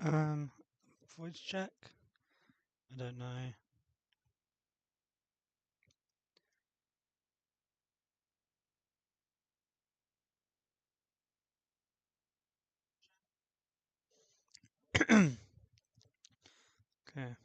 Um, Voice check? I don't know. Okay.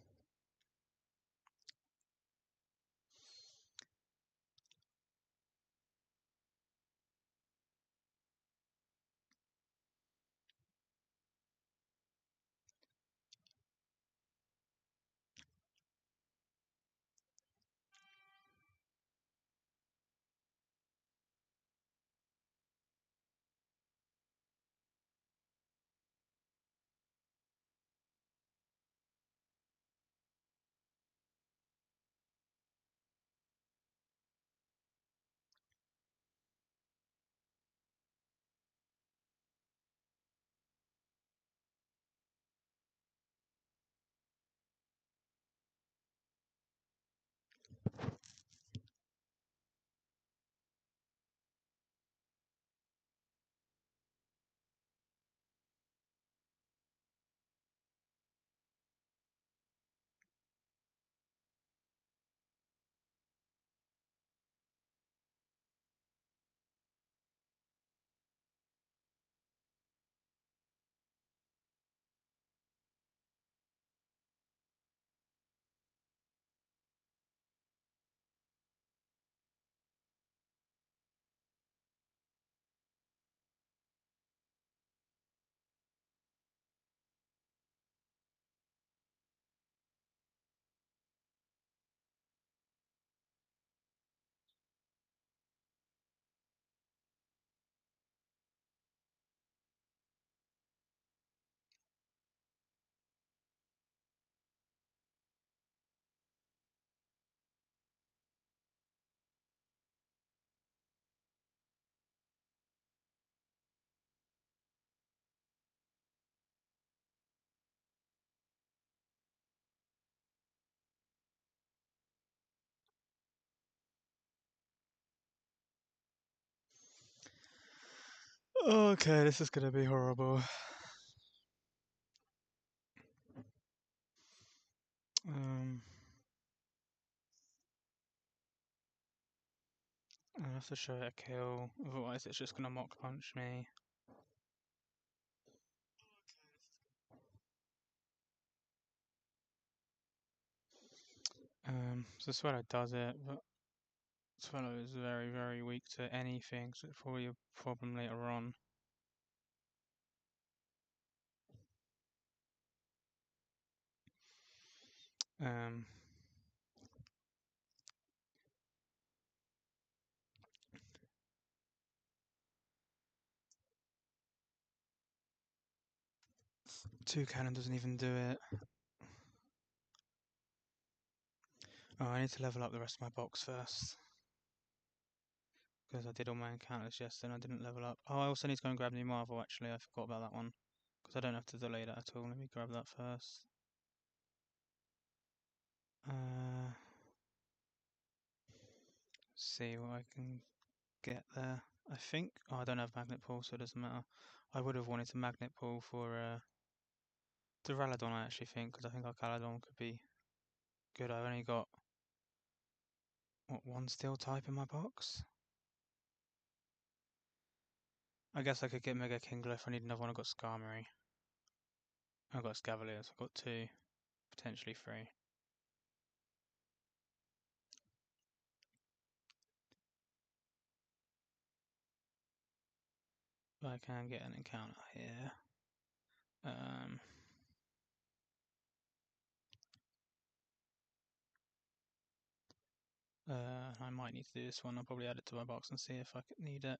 Okay, this is gonna be horrible. Um, I have to show it a kill, otherwise it's just gonna mock punch me. So Swallow does it, but Swallow is very, very weak to anything, so it's probably a problem later on. Um, 2 cannon doesn't even do it. Oh, I need to level up the rest of my box first. Because I did all my encounters yesterday and I didn't level up. Oh, I also need to go and grab New Marvel actually, I forgot about that one. Because I don't have to delay that at all. Let me grab that first. See what I can get there. I think. Oh, I don't have Magnet Pull, so it doesn't matter. I would have wanted to Magnet Pull for the Raladon, I actually think, because I think our Caladon could be good. I've only got, what, 1 steel type in my box? I guess I could get Mega Kingler if I need another one. I've got Skarmory. I've got Scavalier, so I've got 2, potentially 3. But I can get an encounter here. I might need to do this one. I'll probably add it to my box and see if I could need it.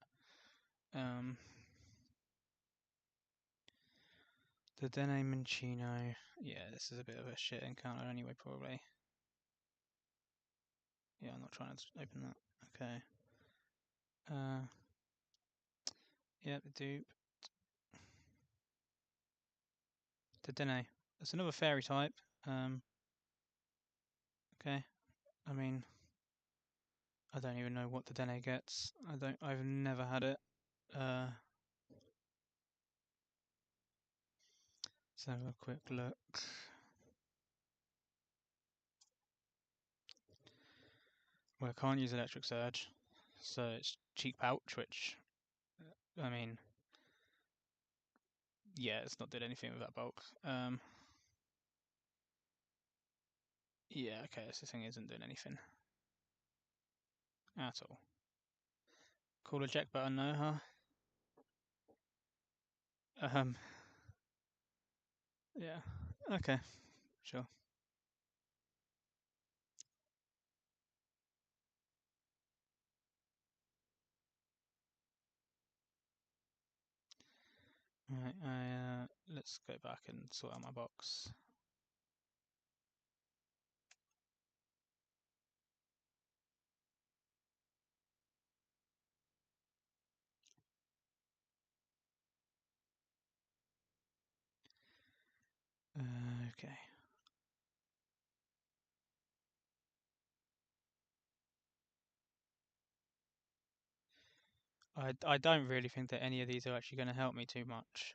The Dene Minccino. Yeah, this is a bit of a shit encounter anyway, probably. Yeah, I'm not trying to open that. Okay. Yeah, the dupe. The Dene. It's another fairy type. Okay. I mean, I don't even know what the Dene gets. I've never had it. Let's have a quick look. Well, I can't use Electric Surge, so it's Cheap Pouch, which, I mean, yeah, it's not doing anything with that bulk. Yeah, okay, this thing isn't doing anything at all. Cool eject button, no, huh? Yeah, okay, sure. Right, let's go back and sort out my box. Okay. I don't really think that any of these are actually going to help me too much.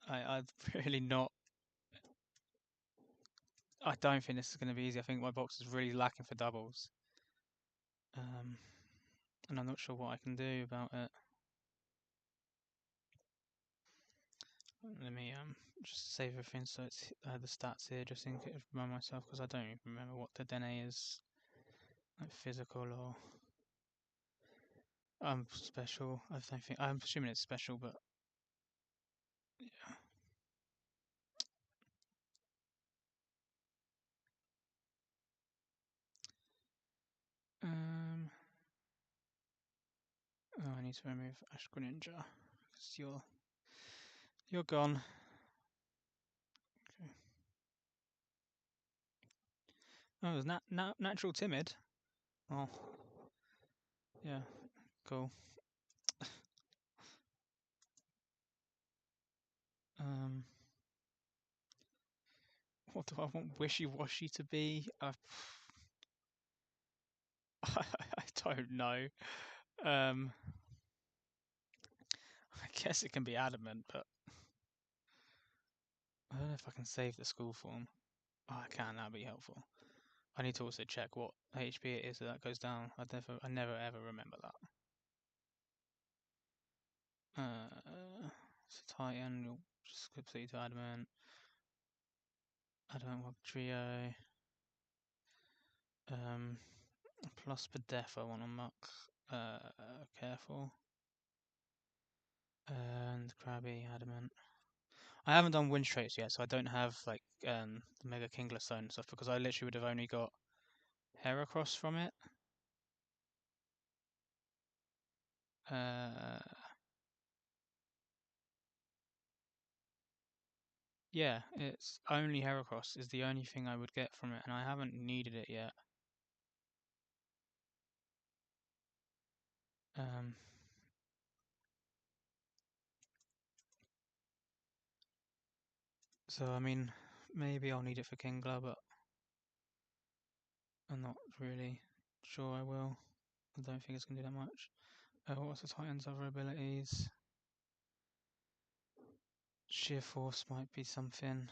I've really not. I don't think this is going to be easy. I think my box is really lacking for doubles. And I'm not sure what I can do about it. Let me just save everything so it's the stats here, just in case remind myself, because I don't even remember what the dene is, like physical or special. I don't think I'm assuming it's special, but yeah. Oh, I need to remove Ash Greninja because you're gone. Okay. Oh, it was natural timid. Oh, yeah, cool. Um, what do I want wishy-washy to be? I don't know. Um, I guess it can be adamant, but I don't know if I can save the school form. Oh, I can. That'd be helpful. I need to also check what HP it is that goes down. I never ever remember that. It's a Titan. You'll just complete to adamant. Adamant Wog Trio. Plus per def I want to muck. Careful. And Krabby, Adamant. I haven't done wind traits yet, so I don't have like the Mega Kingler Stone and stuff because I literally would have only got Heracross from it. Yeah, it's only Heracross is the only thing I would get from it, and I haven't needed it yet. Um, so I mean, maybe I'll need it for Kingler, but I'm not really sure I will. I don't think it's gonna do that much. What's the Titan's other abilities? Sheer Force might be something.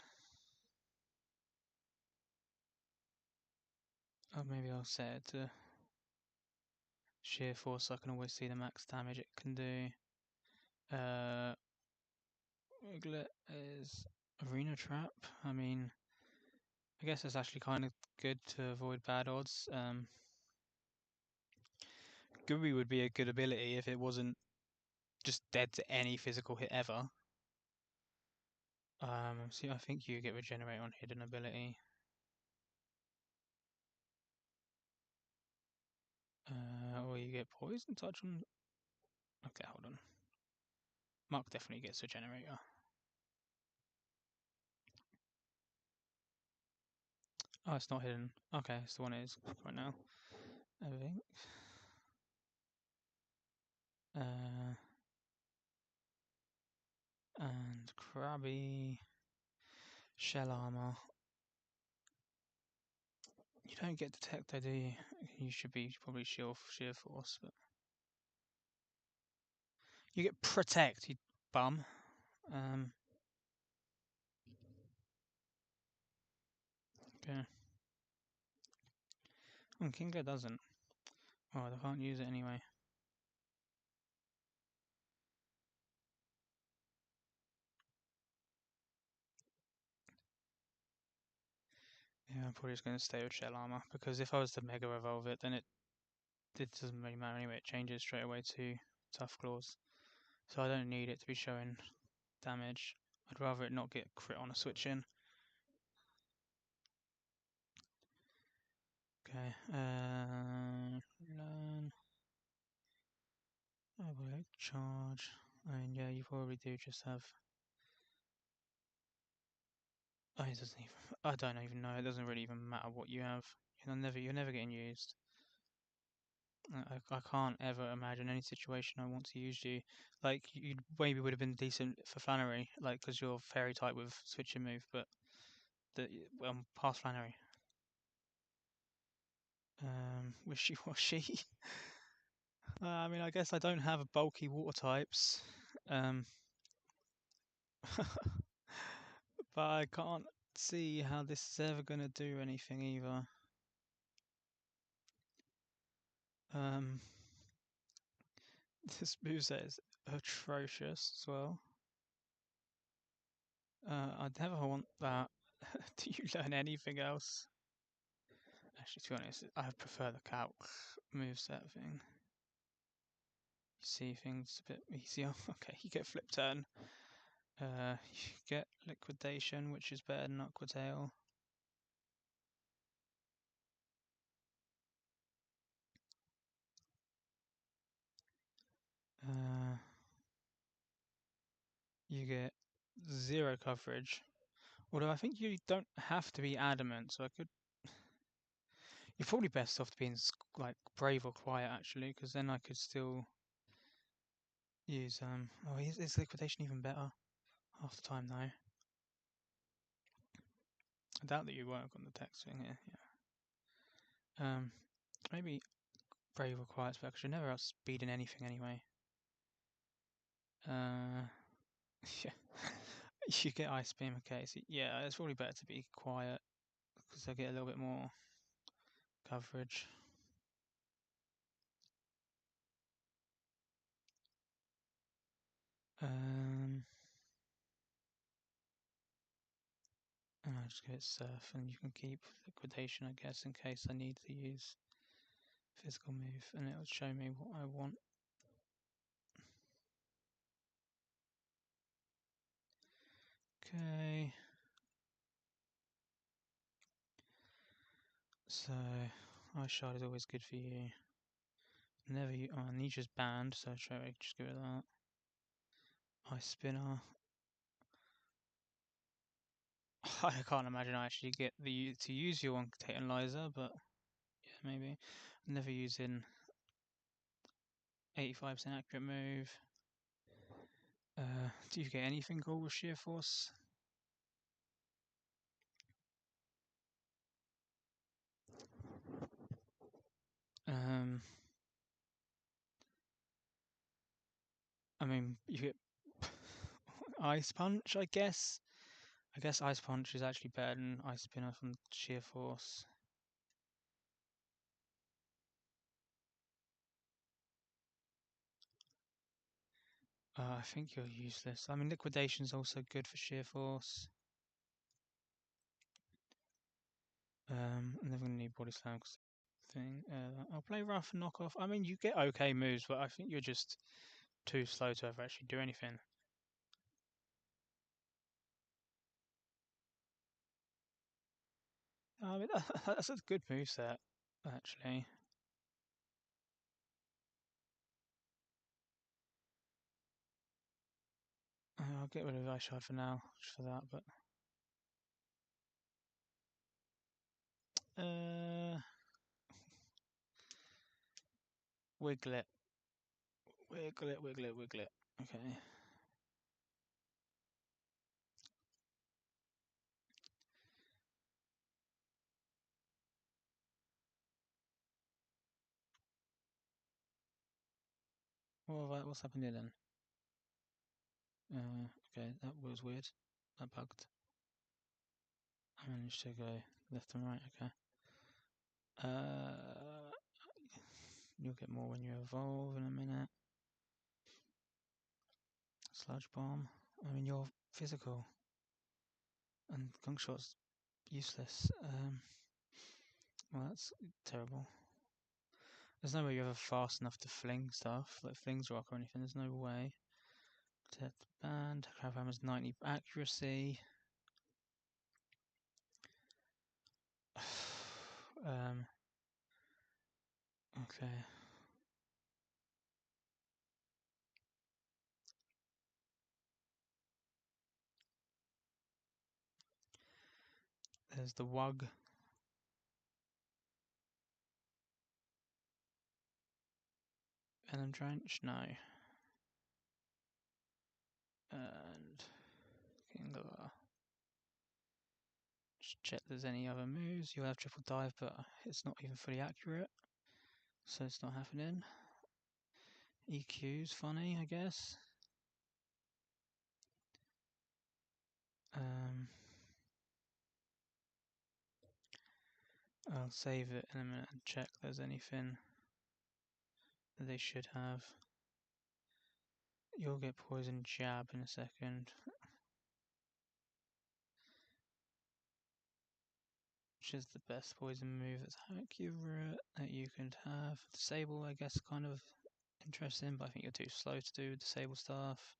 Or maybe I'll set it to Sheer Force so I can always see the max damage it can do. Wiglet is Arena Trap. I mean, I guess it's actually kind of good to avoid bad odds. Gooey would be a good ability if it wasn't just dead to any physical hit ever. See, I think you get regenerate on hidden ability. Or you get poison touch on. Okay, hold on. Mark definitely gets a generator. Oh, it's not hidden. Okay, it's the one it is right now. I think. And Krabby. Shell armor. You don't get detect though, do you? You should be probably sheer force, but you get protect, you bum. Okay. And Kingo doesn't. Oh, I can't use it anyway. Yeah, I'm probably just going to stay with Shell Armor, because if I was to Mega Evolve it, then it doesn't really matter anyway, it changes straight away to Tough Claws. So I don't need it to be showing damage. I'd rather it not get crit on a switch in. Okay, learn. Oh, charge. I mean, yeah, you probably do just have. Oh, it doesn't even. I don't even know. It doesn't really even matter what you have. You're never getting used. I can't ever imagine any situation I want to use you. Like you maybe would have been decent for Flannery, like because you're fairy type with switching move, but past Flannery. Wishy washy. I mean, I guess I don't have bulky water types, um, but I can't see how this is ever gonna do anything either. Um, this moveset is atrocious as well. I'd never want that. Do you learn anything else? Actually, to be honest, I prefer the calc moveset thing. You see things a bit easier. Okay, you get flip turn. You get liquidation, which is better than Aquatail. Uh, you get 0 coverage. Although I think you don't have to be adamant, so I could. You're probably best off being like brave or quiet actually, because then I could still use Oh, is liquidation even better? Half the time though. I doubt that you work on the text thing here. Yeah. Maybe brave or quiet's better because you're never outspeeding anything anyway. Yeah. You get Ice Beam, okay. So yeah, it's probably better to be quiet because I get a little bit more coverage. And I'll just give it Surf, and you can keep Liquidation, I guess, in case I need to use physical move, and it'll show me what I want. Okay. So, Ice Shard is always good for you. Never you. Oh, Nisha's banned, so try to just give it that. Ice Spinner. I can't imagine I actually get to use your one Analyzer, but yeah, maybe. Never using 85% accurate move. Do you get anything cool with Sheer Force? I mean, you get Ice Punch, I guess. I guess Ice Punch is actually better than Ice Spinner from Sheer Force. I think you're useless. I mean, Liquidation's also good for Sheer Force. I'm never gonna need Body Slam thing. I'll play Rough and Knock Off. I mean, you get okay moves, but I think you're just too slow to ever actually do anything. I mean, that's a good move set, actually. I'll get rid of Ice Shard for now, just for that, but Wiglet. Wiglet. Okay. What's happened here then? Okay, that was weird. That bugged. I managed to go left and right, okay. You'll get more when you evolve in a minute. Sludge bomb. I mean, you're physical. And gunk shot's useless. Well, that's terrible. There's no way you're ever fast enough to fling stuff, like flings rock or anything. There's no way. Protect the band. Crab hammer's 90 accuracy. Okay. There's the Wug. Venom Drench? No. And Kingler. Just check there's any other moves. You'll have triple dive, but it's not even fully accurate. So it's not happening. EQ's funny, I guess. I'll save it in a minute and check there's anything that they should have. You'll get poison jab in a second. Which is the best poison move that's accurate that you can have. Disable, I guess, kind of interesting, but I think you're too slow to do disable stuff.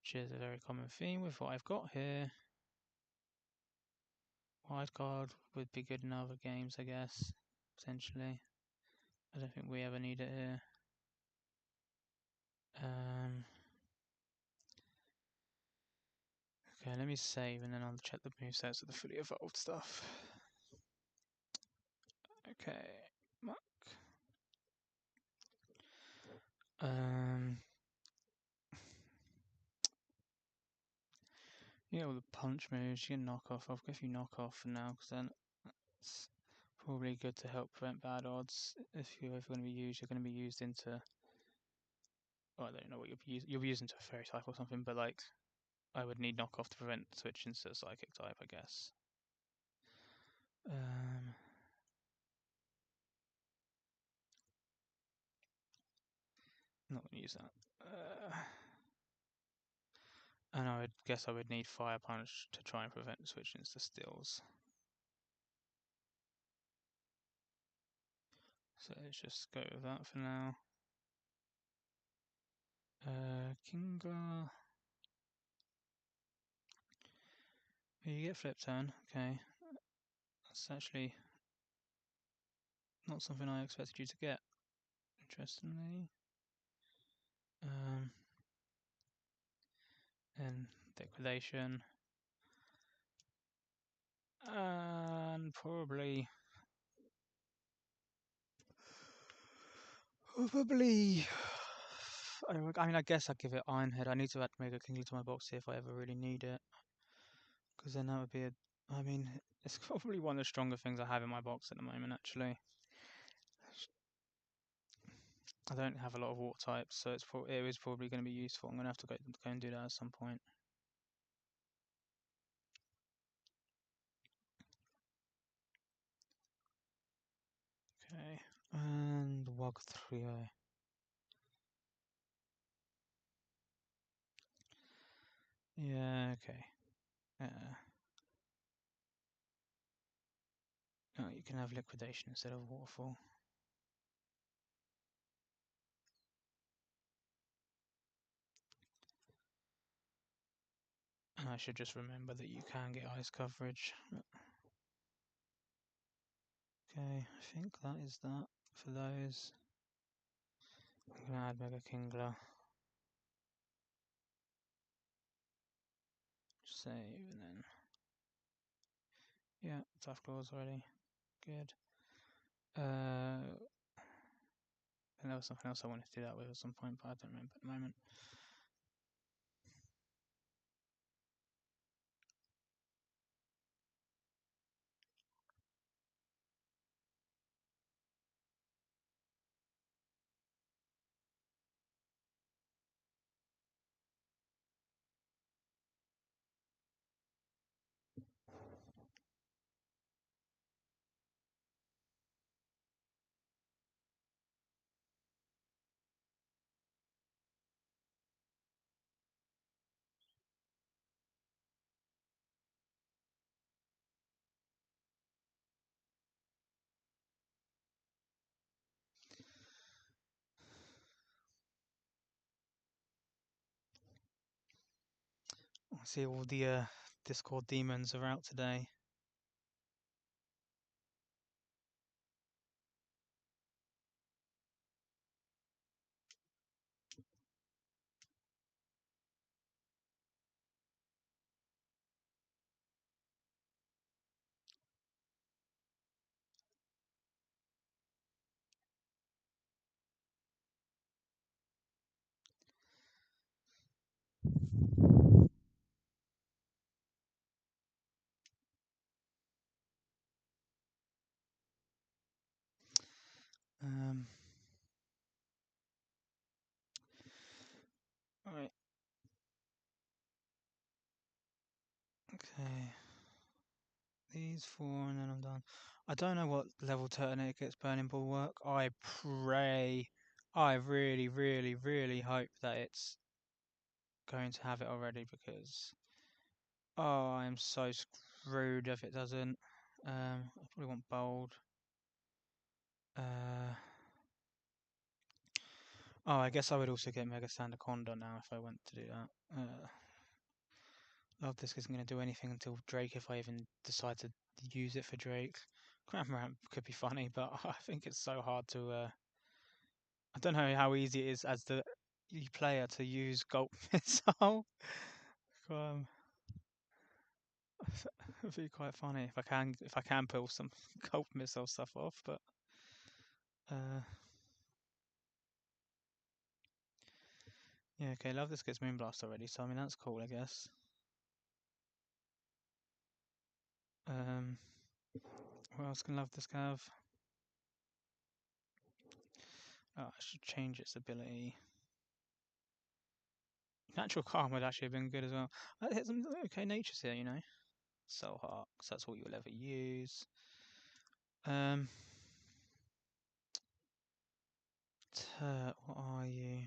Which is a very common theme with what I've got here. Wildcard would be good in other games, I guess, potentially. I don't think we ever need it here. Okay, let me save and then I'll check the movesets of the fully evolved stuff. Okay, Muck. Yeah, all the punch moves, you can knock off. I'll give you knock off for now, because then it's probably good to help prevent bad odds. If you're ever going to be used, you're going to be used into. Well, I don't know what you'll be used into a fairy type or something, but like, I would need knock off to prevent switch into psychic type, I guess. Not going to use that. And I would guess I would need Fire Punch to try and prevent switching to stills. So let's just go with that for now. Kingler. You get flip turn, okay. That's actually not something I expected you to get, interestingly. And degradation. And probably I mean, I guess I'd give it Iron Head. I need to add Mega Kingler to my box here if I ever really need it. Because then that would be I mean, it's probably one of the stronger things I have in my box at the moment, actually. I don't have a lot of water types, so it is probably going to be useful. I'm going to have to go and do that at some point. Okay, and Wog 3. Yeah, okay. Oh, you can have liquidation instead of waterfall. And I should just remember that you can get ice coverage. Okay, I think that is that for those. I'm gonna add Mega Kingler. Save and then. Yeah, tough claws already. Good. And there was something else I wanted to do that with at some point, but I don't remember at the moment. I see all the Discord demons are out today. Um, right. Okay. These four, and then I'm done. I don't know what level Turtonator gets Burning Bulwark. I pray, I really, really, really hope that it's going to have it already because I am so screwed if it doesn't. I probably want bold. Oh, I guess I would also get Mega Sandaconda now if I went to do that. Love this isn't going to do anything until Drake if I even decide to use it for Drake. Cramorant could be funny, but I think it's so hard to. I don't know how easy it is as the player to use Gulp Missile. um, it'd be quite funny if I can pull some Gulp Missile stuff off, but. Uh, yeah, okay, love this gets Moonblast already, so I mean that's cool, I guess. What else can love this have? Oh, I should change its ability. Natural Calm would actually have been good as well. Hit some okay natures here, you know. Soul Heart, because that's all you'll ever use. What are you?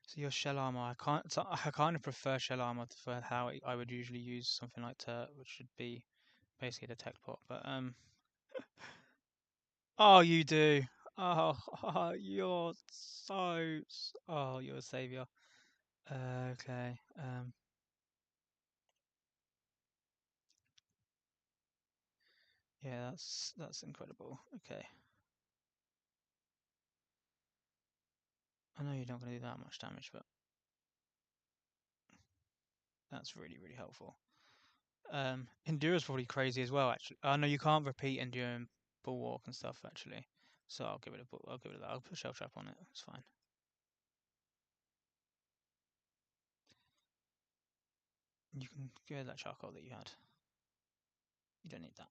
So you're Shell Armor. I kind of prefer Shell Armor for how I would usually use something like Turt, which should be basically the tech pot. But oh, you do. Oh, you're so. Oh, you're a savior. Okay. Yeah, that's incredible. Okay. I know you're not going to do that much damage, but that's really, really helpful. Endura's probably crazy as well, actually. I know you can't repeat Endure and Bulwark and stuff, actually. So I'll give it that. I'll put Shell Trap on it. It's fine. You can give it that charcoal that you had. You don't need that.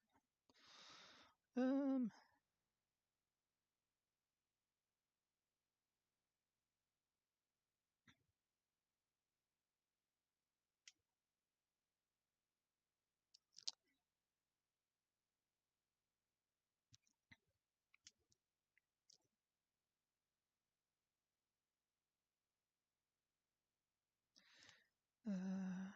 Um. Uh,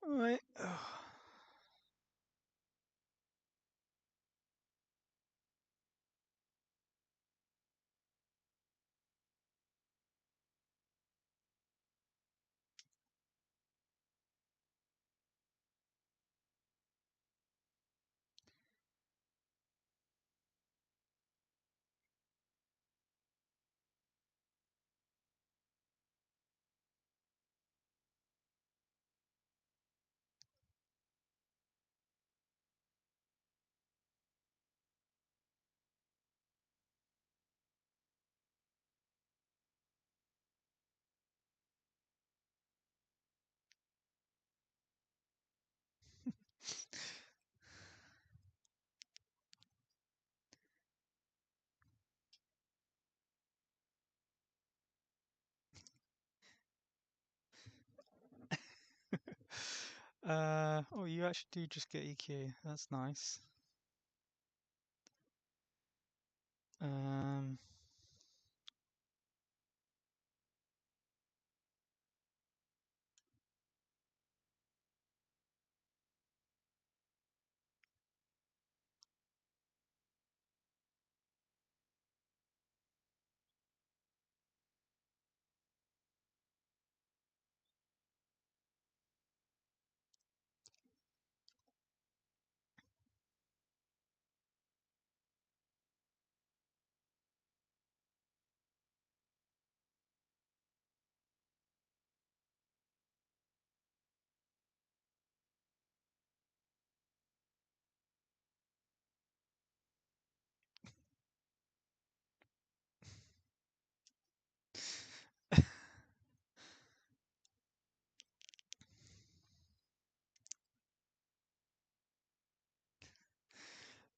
right. Oh, you actually do just get EQ. That's nice. Um,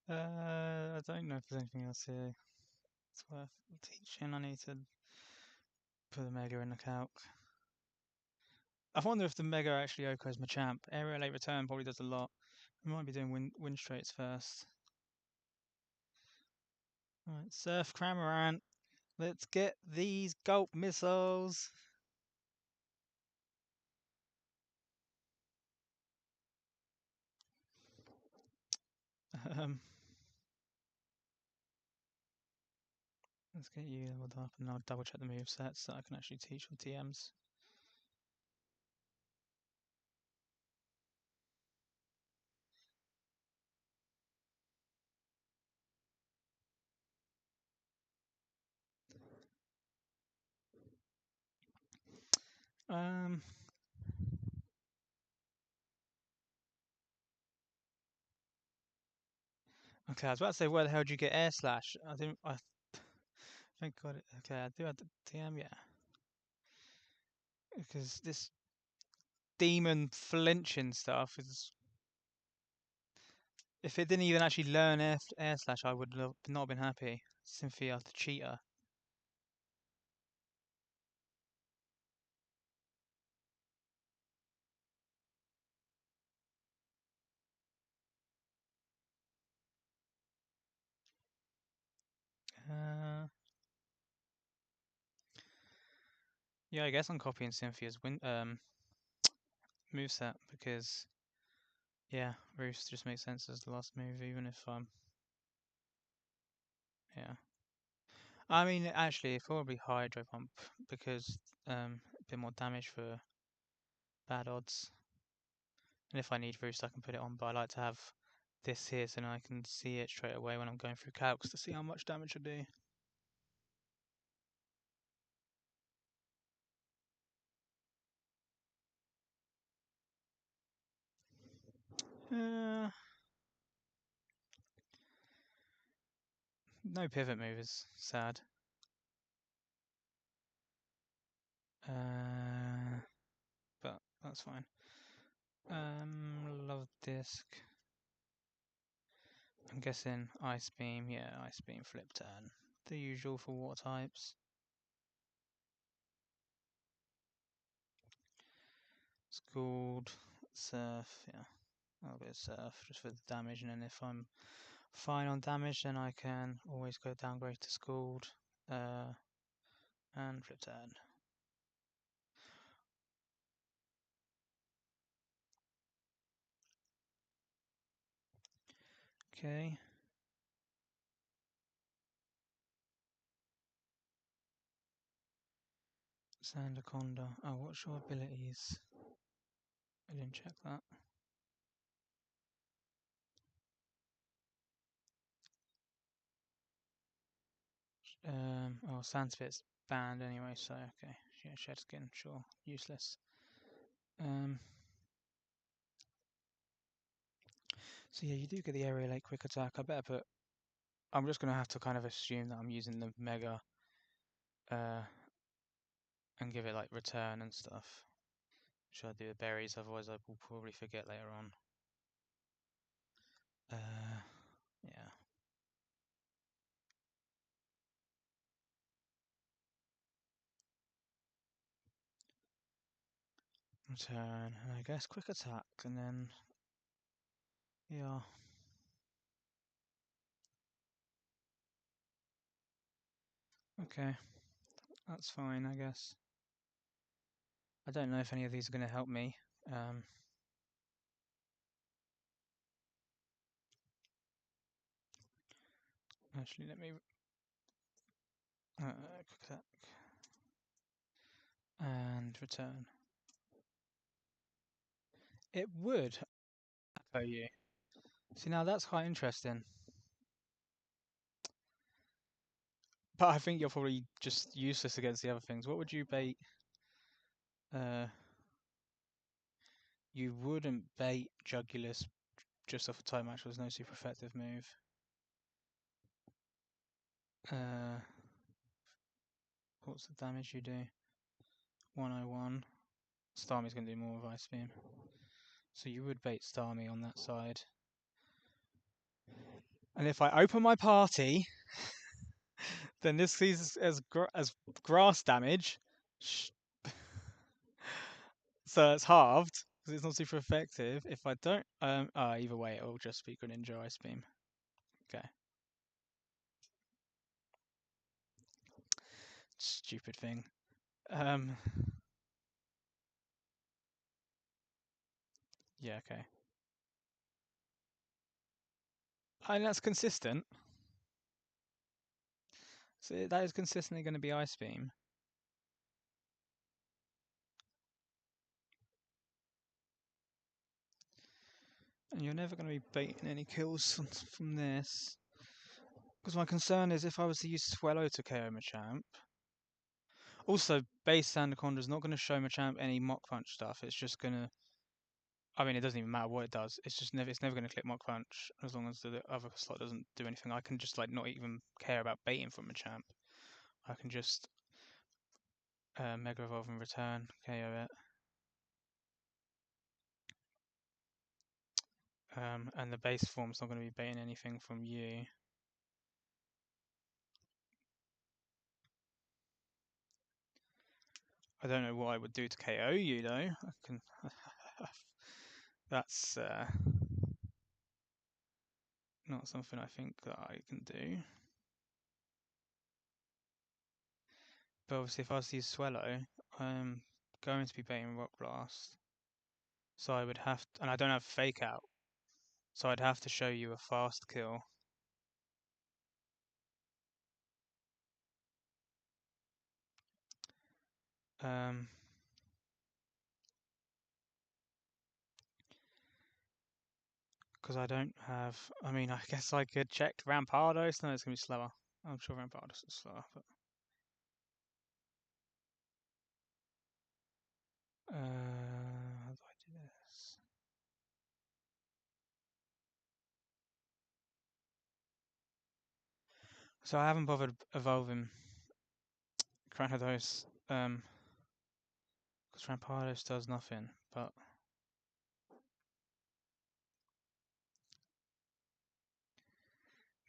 I don't know if there's anything else here it's worth teaching. I need to put the Mega in the calc. I wonder if the Mega actually OHKOs Machamp. Area late return probably does a lot. We might be doing wind straights first. Alright, Surf Cramorant. Let's get these Gulp missiles. Um, let's get you leveled up and I'll double check the move sets so I can actually teach with TMs. Um, okay, I was about to say where the hell did you get Air Slash? I didn't. I think got it. Okay, I do have the TM, yeah. Because this demon flinching stuff is. If it didn't even actually learn air slash, I would have not been happy. Cynthia the cheater. Uh, yeah, I guess I'm copying Cynthia's moveset because yeah, Roost just makes sense as the last move, even if yeah. I mean, actually, probably Hydro Pump because a bit more damage for bad odds. And if I need Roost, I can put it on. But I like to have this here so then I can see it straight away when I'm going through calcs to see how much damage I do. Uh, no pivot move is sad. But that's fine. Love disc. I'm guessing ice beam. Yeah, ice beam, flip turn. The usual for water types. Scald, surf. Yeah, I'll go surf just for the damage, and then if I'm fine on damage, then I can always go downgrade to scald. And flip turn. Okay. Sandaconda. Oh, what's your abilities? I didn't check that. Oh, Sandspit's banned anyway, so okay. Yeah, shed skin, sure, useless. So yeah, you do get the area late quick attack. I better put. I'm just gonna have to kind of assume that I'm using the mega, uh, and give it like return and stuff. Should I do the berries? Otherwise, I will probably forget later on. Yeah. Return, and I guess quick attack, and then yeah. Okay, that's fine, I guess. I don't know if any of these are going to help me. Actually, let me click and return. It would echo you. See, now that's quite interesting. But I think you're probably just useless against the other things. What would you bait? You wouldn't bait Jugulus just off a time match. There's no super effective move. What's the damage you do? 101. Starmie's going to do more with Ice Beam. So you would bait Starmie on that side. And if I open my party, then this sees as grass damage. So it's halved because it's not super effective. If I don't, either way, it'll just be Greninja Ice Beam. Okay. Stupid thing. Yeah, okay. And that's consistent. So that is consistently going to be Ice Beam. And you're never going to be baiting any kills from this. Because my concern is if I was to use Swellow to KO Machamp. Also, base Sandaconda is not going to show Machamp any Mach Punch stuff. It's just going to. I mean, it doesn't even matter what it does. It's never going to click Mach Punch as long as the other slot doesn't do anything. I can just like not even care about baiting from Machamp. I can just Mega Evolve and return, KO it. And the base form's not going to be baiting anything from you. I don't know what I would do to KO you though. I can. That's not something I think that I can do. But obviously, if I was to use Swellow, I'm going to be baiting Rock Blast. So I would have, and I don't have Fake Out, so I'd have to show you a fast kill. Because I don't have. I mean, I guess I could check Rampardos. No, it's gonna be slower. I'm sure Rampardos is slower, but. How do I do this? So I haven't bothered evolving Granados, because Rampardos does nothing, but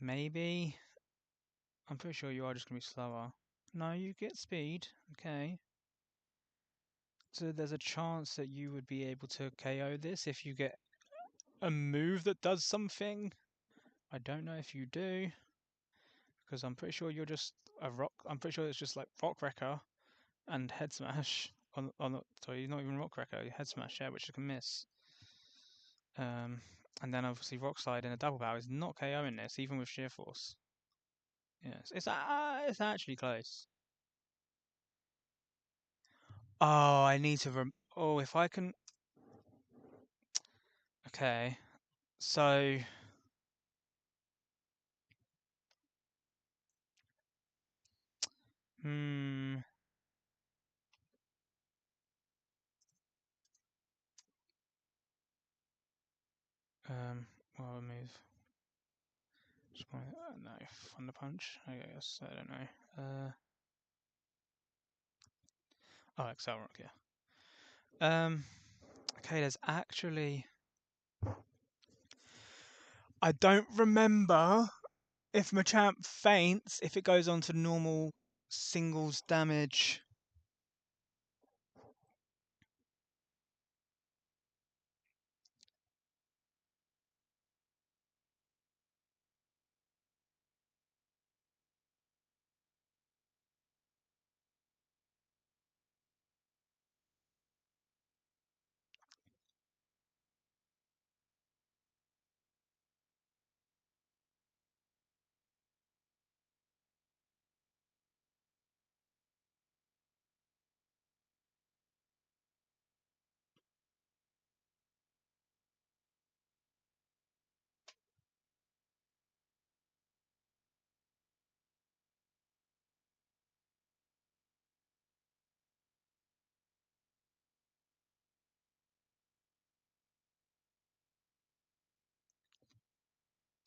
maybe. I'm pretty sure you are just going to be slower. No, you get speed, okay. So there's a chance that you would be able to KO this if you get a move that does something. I don't know if you do, because I'm pretty sure you're just a rock. I'm pretty sure it's just like Rock Wrecker and Head Smash. Sorry, not even Rock Wrecker, Head Smash, yeah, which you can miss. And then obviously Rock Slide in a double power is not KOing this, even with Sheer Force. Yes, it's actually close. Oh, I need to. Oh, if I can. Okay, so. Hmm. Well, I'll move. No, Thunder Punch. I guess I don't know. Oh, Excel Rock. Yeah. Okay. There's actually. I don't remember if Machamp faints if it goes on to normal singles damage.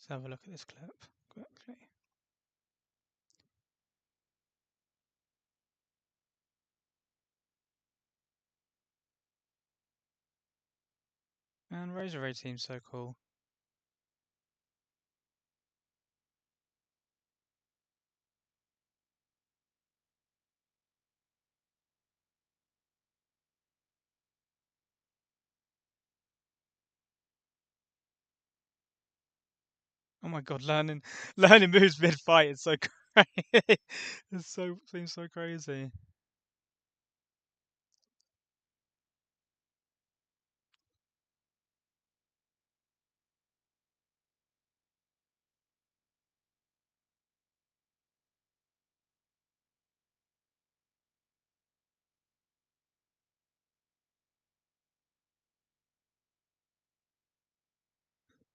Let's have a look at this clip quickly. And Razor Raid seems so cool. Oh my god, learning moves mid fight is so crazy. Seems so crazy.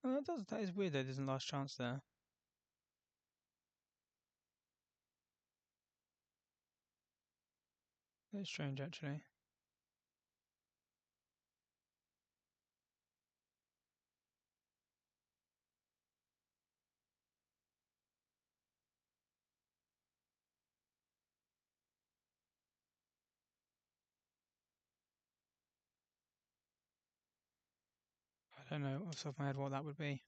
Oh, that is weird. There isn't last chance there. That's strange, actually. I don't know off the top of my head what that would be.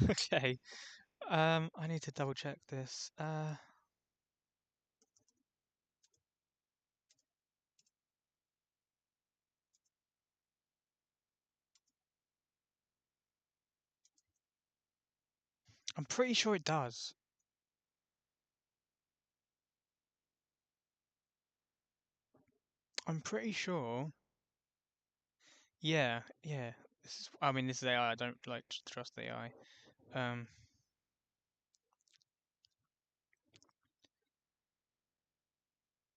Okay. I need to double check this. I'm pretty sure it does. I'm pretty sure. Yeah, yeah. I mean, this is AI. I don't like trust AI. Um,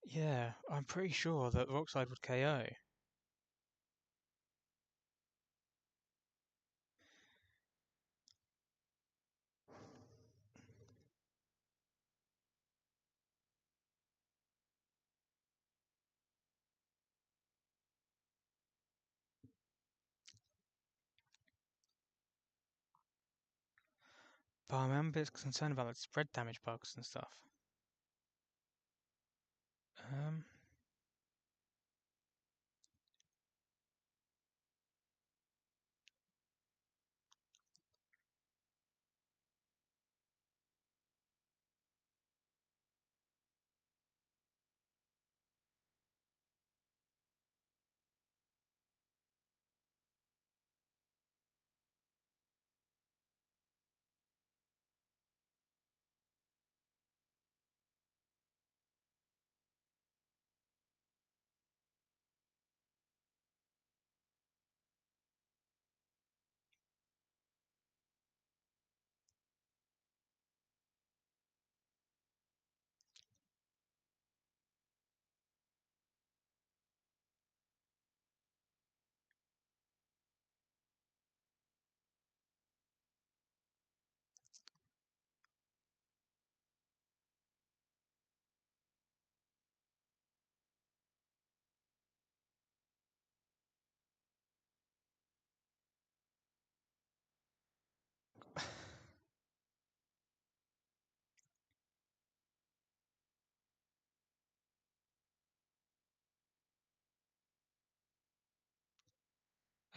yeah, I'm pretty sure that Rockslide would KO. But I'm a bit concerned about like spread damage bugs and stuff. Um,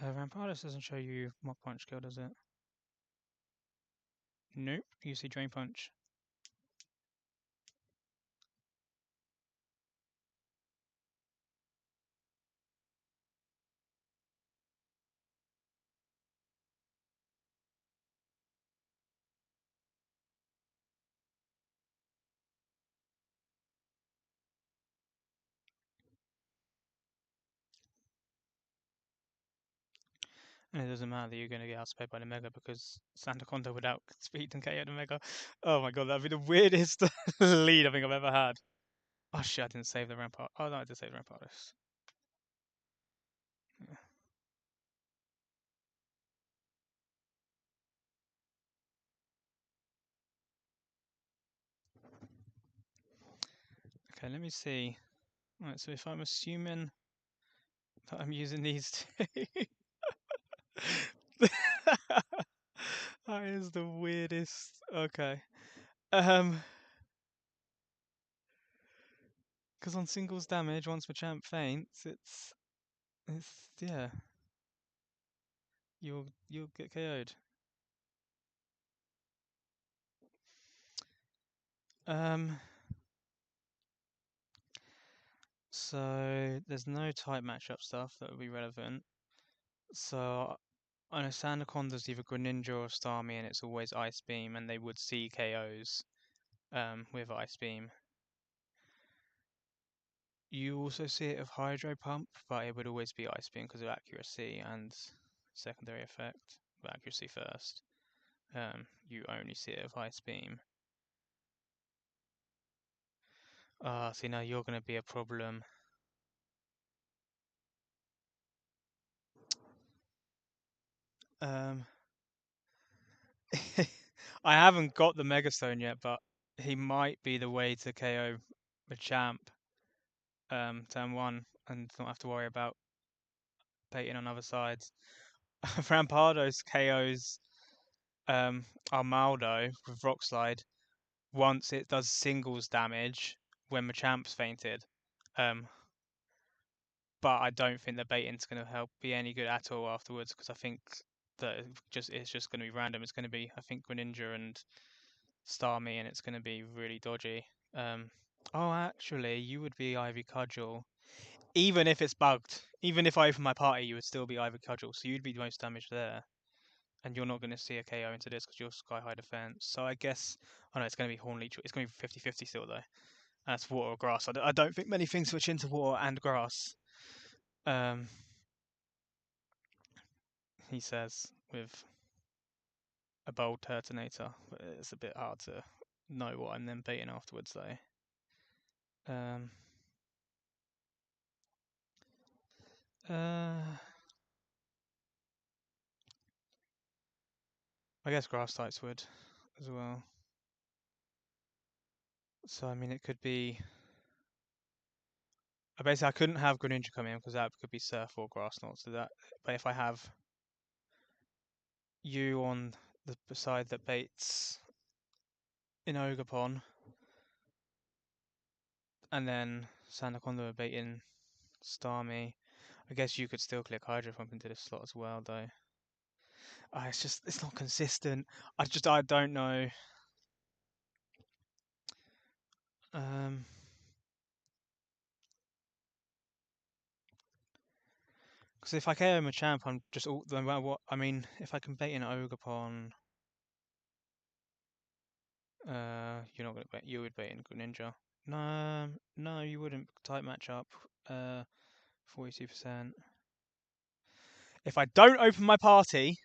Rampardos doesn't show you Mock Punch skill, does it? Nope. You see Drain Punch. And it doesn't matter that you're going to get outsped by the Mega because Santaconda would outspeed and KO the Mega. Oh my god, that'd be the weirdest lead I think I've ever had. Oh shit, I didn't save the Rampart. Oh no, I did save the Rampartus. Yeah. Okay, let me see. Alright, so if I'm assuming that I'm using these two. That is the weirdest. Okay. Um, because on singles damage, once Machamp faints, it's yeah, you'll get KO'd. Um, so there's no type matchup stuff that would be relevant. So I know Sandaconda's either Greninja or Starmie, and it's always Ice Beam, and they would see KOs with Ice Beam. You also see it of Hydro Pump, but it would always be Ice Beam because of accuracy and secondary effect. But accuracy first. You only see it of Ice Beam. Ah, see now you're going to be a problem. Um, I haven't got the Megastone yet, but he might be the way to KO Machamp turn 1 and not have to worry about baiting on other sides. Rampardo's KOs Armaldo with Rock Slide once it does singles damage when Machamp's fainted. Um, but I don't think the baiting's going to help be any good at all afterwards because I think that it's just going to be random. It's going to be I think Greninja and Starmie, and it's going to be really dodgy. Um, oh, actually, you would be Ivy Cudgel, even if it's bugged. Even if I open my party, you would still be Ivy Cudgel, so you'd be the most damaged there. And you're not going to see a KO into this because you're Sky High Defense. So I guess, oh no, it's going to be Horn Leech. It's going to be 50-50 still though. That's water or grass. I don't think many things switch into water and grass. Um, he says with a bold Turtonator, but it's a bit hard to know what I'm then baiting afterwards though. Um, uh, I guess grass types would as well. So I mean, it could be. Basically, I couldn't have Greninja come in because that could be Surf or Grass Knot. So that, but if I have you on the side that baits in Ogerpon, and then Sandaconda baiting Starmie, I guess you could still click Hydro Pump into this slot as well, though. It's not consistent. I don't know. Um, because if I KO Machamp, I'm just all no matter what. I mean, if I can bait in Ogerpon, you're not gonna bait. You would bait in Greninja. No, no, you wouldn't. Type matchup. 42%. If I don't open my party,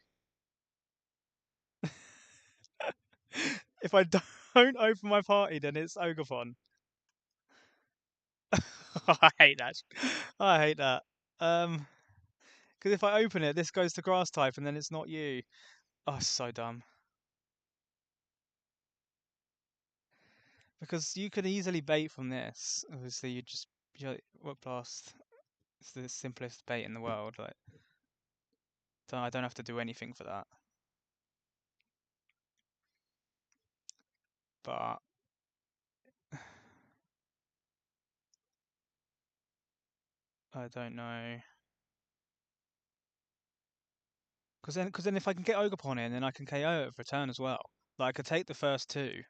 if I don't open my party, then it's Ogerpon. I hate that. I hate that. Because if I open it, this goes to grass type, and then it's not you. Oh, so dumb. Because you could easily bait from this. Obviously, you work past. It's the simplest bait in the world. Like, I don't have to do anything for that. But I don't know. Because then if I can get Ogerpon in, then I can KO it for a turn as well. Like I could take the first two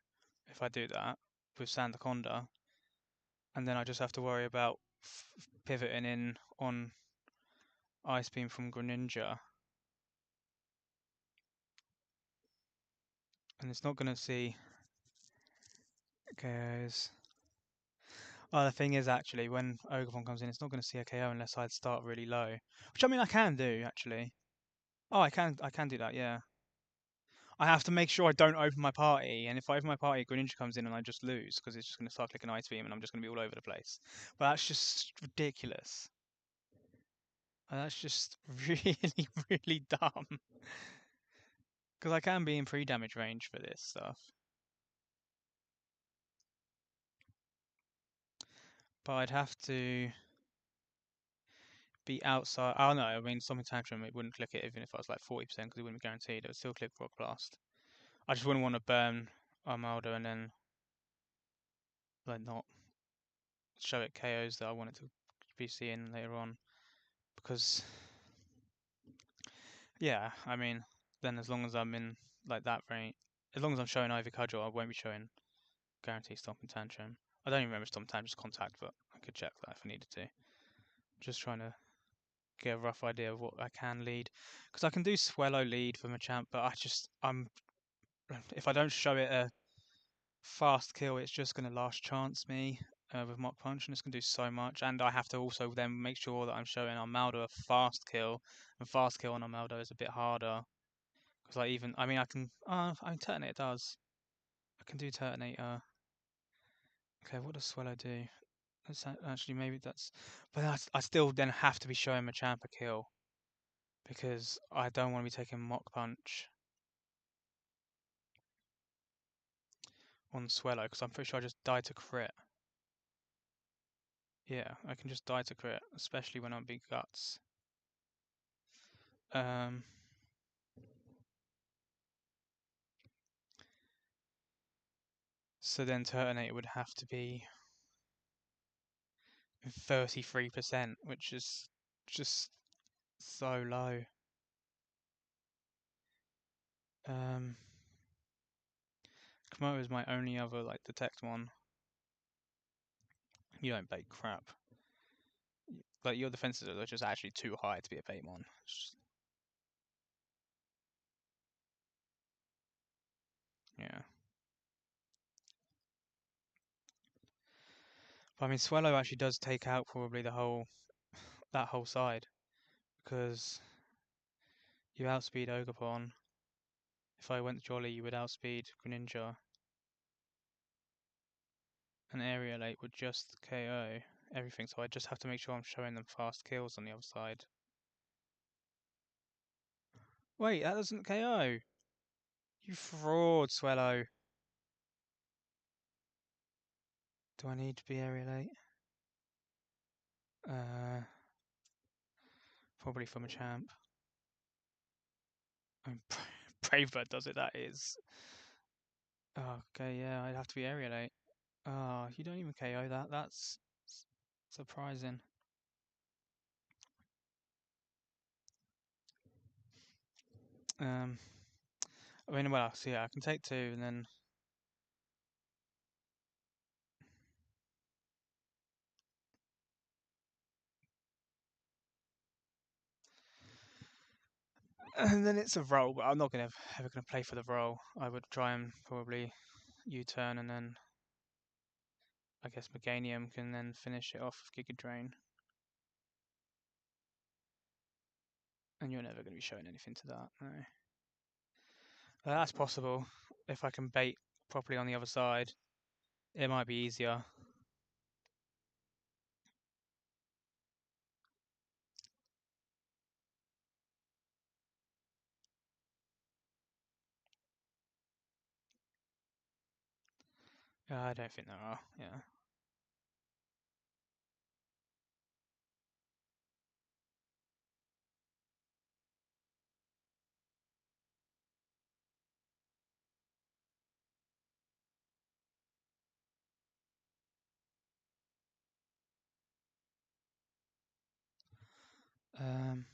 if I do that with Sandaconda, and then I just have to worry about pivoting in on Ice Beam from Greninja, and it's not going to see KOs. Oh, the thing is actually when Ogerpon comes in, it's not going to see a KO unless I start really low, which I mean I can do actually. Oh, I can do that, yeah. I have to make sure I don't open my party, and if I open my party, Greninja comes in and I just lose because it's just going to start clicking Ice Beam and I'm just going to be all over the place. But that's just ridiculous. That's just really, really dumb. Because I can be in pre-damage range for this stuff. But I'd have to be outside. Oh no, I mean, Stomping Tantrum, it wouldn't click it even if I was like 40% because it wouldn't be guaranteed. It would still click Rock Blast. I just wouldn't want to burn Armaldo and then like not show it KOs that I want it to be seeing later on. Because, yeah, I mean, then as long as I'm in like that range, as long as I'm showing Ivy Cudgel, I won't be showing guaranteed Stomping Tantrum. I don't even remember Stomping Tantrum's contact, but I could check that if I needed to. Just trying to get a rough idea of what I can lead, because I can do Swellow lead for Machamp, but I'm if I don't show it a fast kill, it's just going to last chance me with Mach Punch, and it's going to do so much. And I have to also then make sure that I'm showing Armaldo a fast kill, and fast kill on Armaldo is a bit harder because I mean I can Turtonator does. I can do Turtonator. Okay, what does Swellow do? That's actually maybe that's, but I still then have to be showing Machamp a kill because I don't want to be taking Mach Punch on Swellow because I'm pretty sure I just die to crit. Yeah, I can just die to crit, especially when I'm big guts. Um, so then Turtonator would have to be 33%, which is just so low. Um, Komodo is my only other like detect one. You don't bait crap. Like your defenses are just actually too high to be a Batemon. Yeah. But I mean, Swellow actually does take out probably that whole side because you outspeed Ogerpon. If I went Jolly, you would outspeed Greninja. An Aerialate would just KO everything, so I just have to make sure I'm showing them fast kills on the other side. Wait, that doesn't KO! You fraud, Swellow! Do I need to be Aerialate? Probably for Machamp. I mean, Brave Bird does it, that is. Oh, okay, yeah, I'd have to be Aerialate. Oh, you don't even KO that, that's surprising. I mean, well, so yeah, I can take two and then. And then it's a roll, but I'm not ever gonna play for the roll. I would try and probably U-turn and then I guess Meganium can then finish it off with Giga Drain. And you're never gonna be showing anything to that, no. That's possible. If I can bait properly on the other side, it might be easier. I don't think there are, yeah. Um,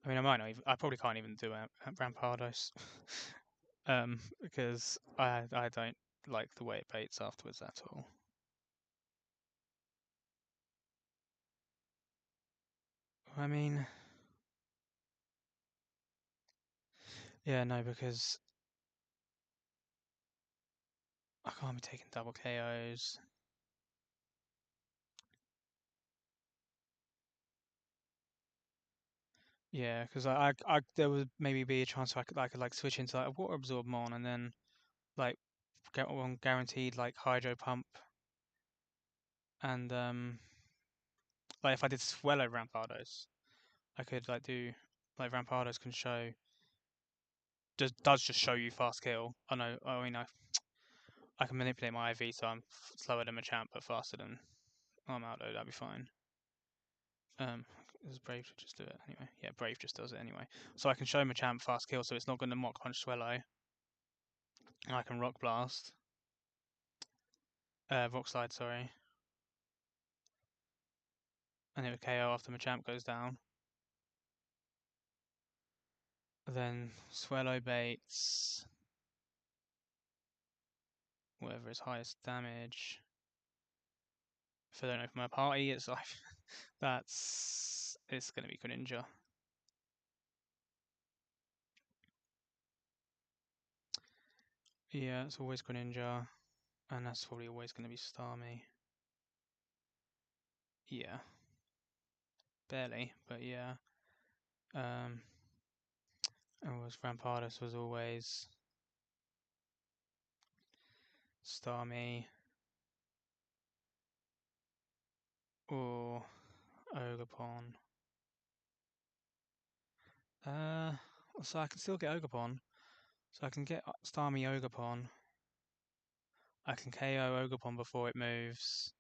I mean, I might not even, I probably can't even do Rampardos. Because I don't like the way it baits afterwards at all. I mean, yeah, no, because I can't be taking double KOs. Yeah, because there would maybe be a chance I could like switch into like a water absorb mon and then like get one guaranteed like hydro pump and like if I did swallow Rampardos, I could like do like Rampardos can show does just show you fast kill. I know. I mean, I can manipulate my IV so I'm slower than Machamp but faster than Armaldo. That'd be fine. Does Brave just do it anyway? Yeah, Brave just does it anyway. So I can show Machamp fast kill, so it's not going to Mock Punch Swallow. And I can Rock Blast. Rock Slide, sorry. And it would KO after Machamp goes down. Then Swallow baits whatever is highest damage. If I don't know for my party, it's like it's gonna be Greninja. Yeah, it's always Greninja, and that's probably always gonna be Starmie. Yeah, barely, but yeah. And was Rampardos was always Starmie or Ogerpon. So I can still get Ogerpon. So I can get Starmie Ogerpon. I can KO Ogerpon before it moves.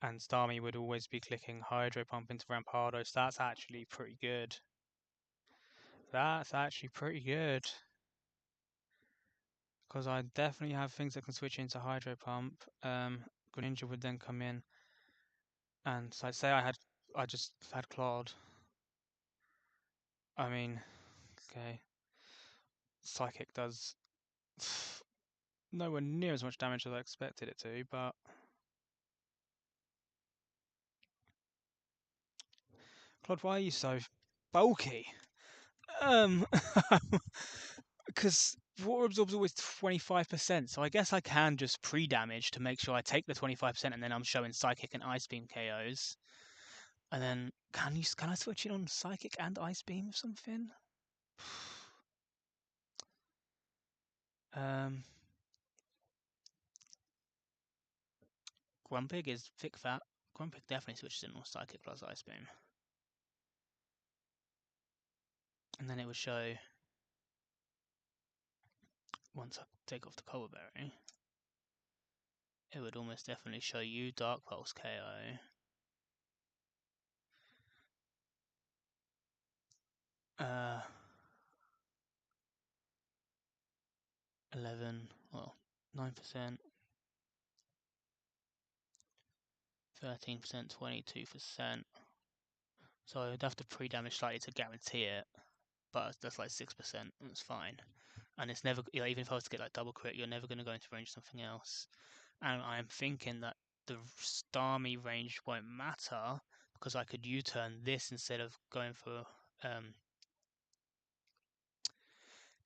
And Starmie would always be clicking Hydro Pump into Rampardos. That's actually pretty good. That's actually pretty good. Because I definitely have things that can switch into Hydro Pump. Greninja would then come in. And so I'd say I just had Claude. I mean, okay. Psychic does nowhere near as much damage as I expected it to, but Claude, why are you so bulky? Because water absorb's always 25%, so I guess I can just pre-damage to make sure I take the 25%, and then I'm showing Psychic and Ice Beam KOs. And then can I switch it on Psychic and Ice Beam or something? Grumpig is thick fat. Grumpig definitely switches in on Psychic plus Ice Beam. And then it would show once I take off the Cold Berry, it would almost definitely show you Dark Pulse KO. 11, well, 9%, 13%, 22%. So I'd have to pre-damage slightly to guarantee it, but that's like 6%, that's fine. And it's never, even if I was to get like double crit, you're never going to go into range of something else. And I'm thinking that the Starmie range won't matter because I could U-turn this instead of going for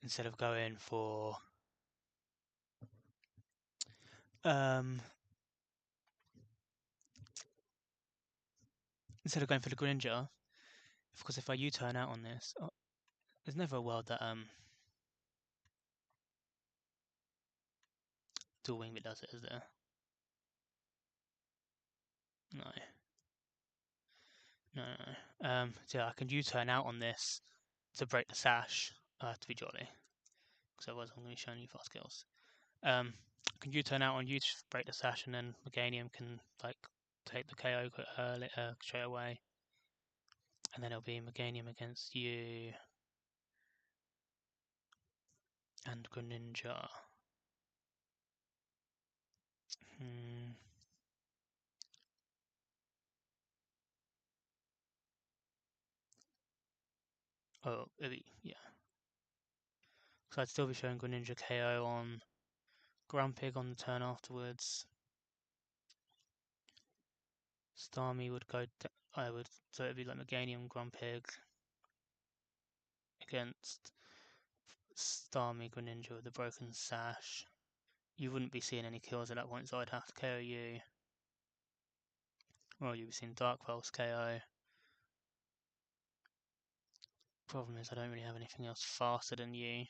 instead of going for the Greninja, because if I U-turn out on this, there's never a world that Dual Wing that does it, is there? No. No. So yeah, I can U-turn out on this to break the sash. I have to be jolly, because otherwise I'm going to be showing you fast skills. I can U-turn out on you to break the sash, and then Meganium can like take the KO straight away, and then it'll be Meganium against you and Greninja. Oh, yeah. So I'd still be showing Greninja KO on Grumpig on the turn afterwards. Starmie would go. So it'd be like Meganium Grumpig against Starmie Greninja with the broken sash. You wouldn't be seeing any kills at that point, so I'd have to KO you Well, you've seen Dark Pulse KO. Problem is, I don't really have anything else faster than you.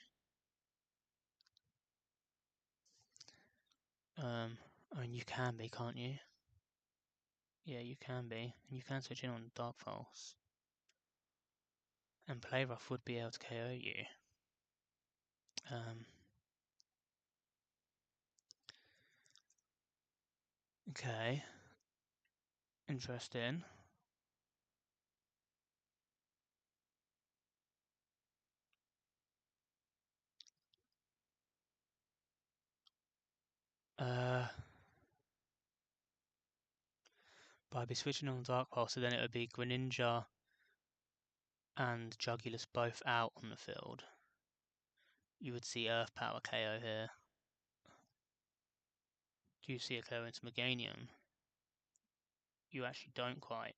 I mean, you can be, can't you? Yeah, you can be. And you can switch in on Dark Pulse. And Play Rough would be able to KO you. Okay. Interesting. But I'd be switching on Dark Pulse, so then it would be Greninja and Jugulus both out on the field. You would see Earth Power KO here. Do you see a KO into Meganium? You actually don't quite.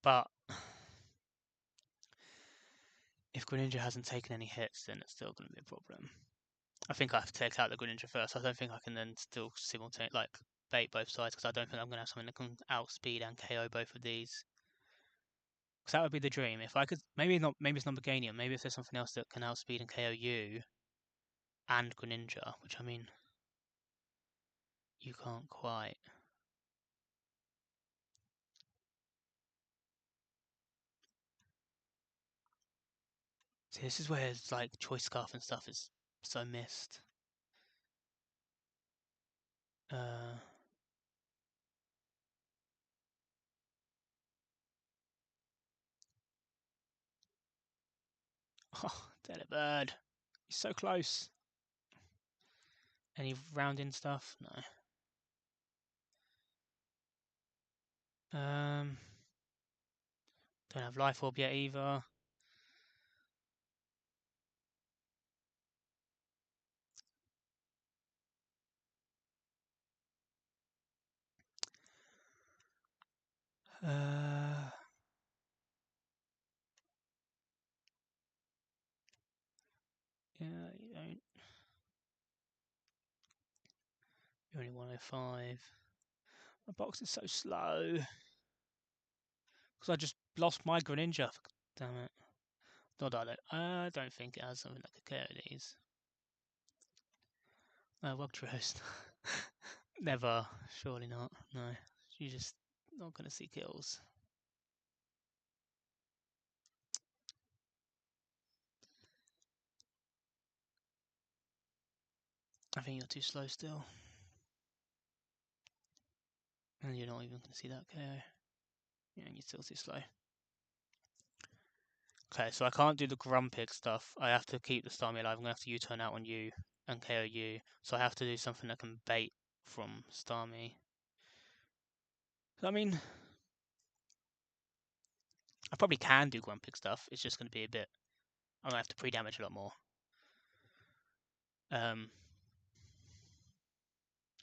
But if Greninja hasn't taken any hits, then it's still going to be a problem. I think I have to take out the Greninja first. I don't think I can then still simultaneously bait both sides, because I don't think I'm going to have something that can outspeed and KO both of these. Because that would be the dream. If I could, maybe it's not Meganium. Maybe if there's something else that can outspeed and KO you and Greninja, which I mean, you can't quite. See, this is where Choice Scarf and stuff is so missed. Oh, Delibird. You're so close. Any rounding stuff? No. Don't have Life Orb yet either. Yeah, you don't. You're only 105. My box is so slow. Because I just lost my Greninja. Damn it. Not that I don't think it has something that could KO these. Wugtros. Never. Surely not. No. You're just not going to see kills. I think you're too slow still. And you're not even going to see that KO. Yeah, and you're still too slow. Okay, so I can't do the Grumpig stuff. I have to keep the Starmie alive. I'm going to have to U-turn out on you and KO you. So I have to do something that can bait from Starmie. I mean, I probably can do Grumpig stuff. It's just going to be a bit... I'm going to have to pre-damage a lot more.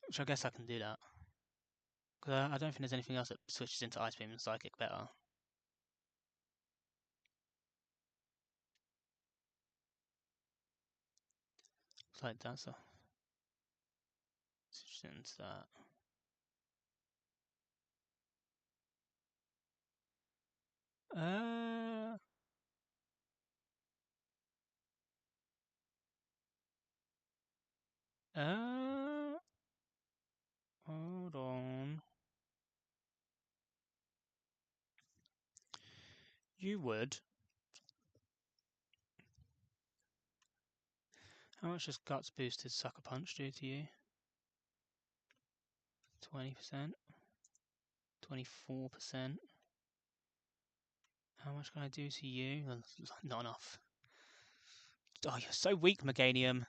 Which I guess I can do that. Because I don't think there's anything else that switches into Ice Beam and Psychic better. It's like that's a... Switch into that. Hold on. You would. How much does Guts boosted Sucker Punch do to you? 20%? 24%? How much can I do to you? Not enough. Oh, you're so weak, Meganium.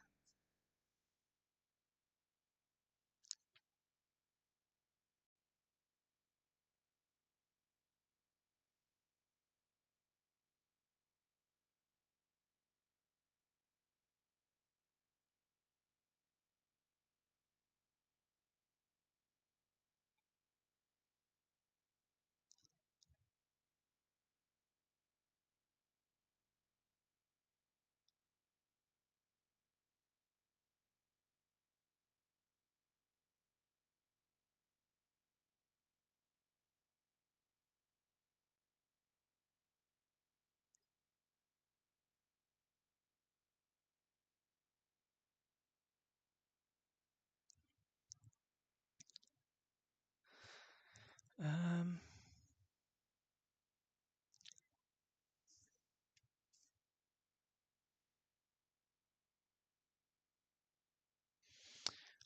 Um,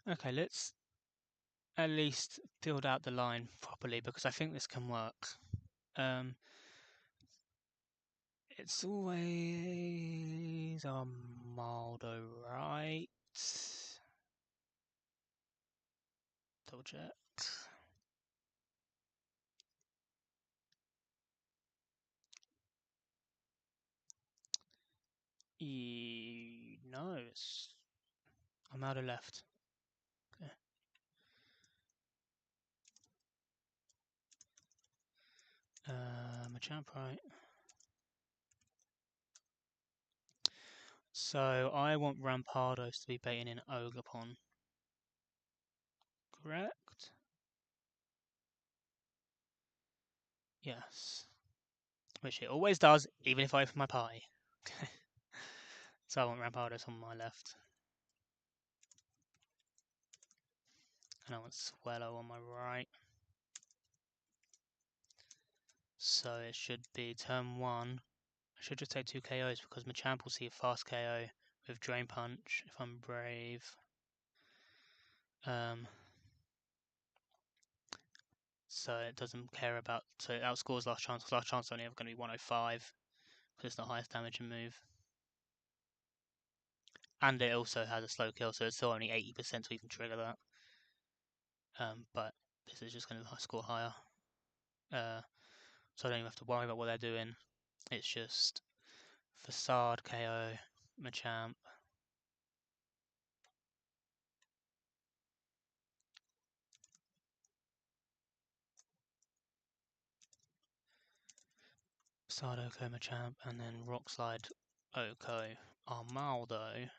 okay, let's at least build out the line properly because I think this can work. It's always Armaldo, right? Double check. No, it's Armaldo left. Okay. Machamp right. So I want Rampardos to be baiting in Ogerpon. Correct? Yes. Which it always does, even if I open my pie. So I want Rampardos on my left. And I want Swellow on my right. So it should be turn 1. I should just take 2 KOs because Machamp will see a fast KO with Drain Punch if I'm brave. So it doesn't care about. So it outscores Last Chance. Last Chance is only ever going to be 105 because it's the highest damaging move. And it also has a slow kill, so it's still only 80% to even trigger that. But this is just going to score higher. So I don't even have to worry about what they're doing. It's just Facade, KO, Machamp. Facade, Oko, Machamp, and then Rock Slide, Oko, Armaldo.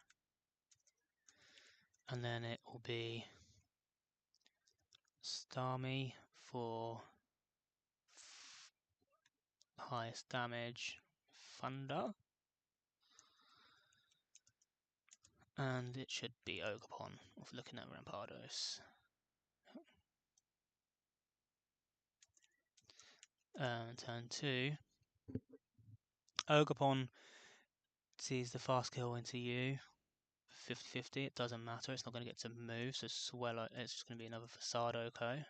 And then it will be Starmie for highest damage, Thunder. And it should be Ogerpon, if looking at Rampardos. Turn 2. Ogerpon sees the fast kill into you. 50-50, it doesn't matter, it's not going to get to move, so Swellow, it's just going to be another Facade Oko.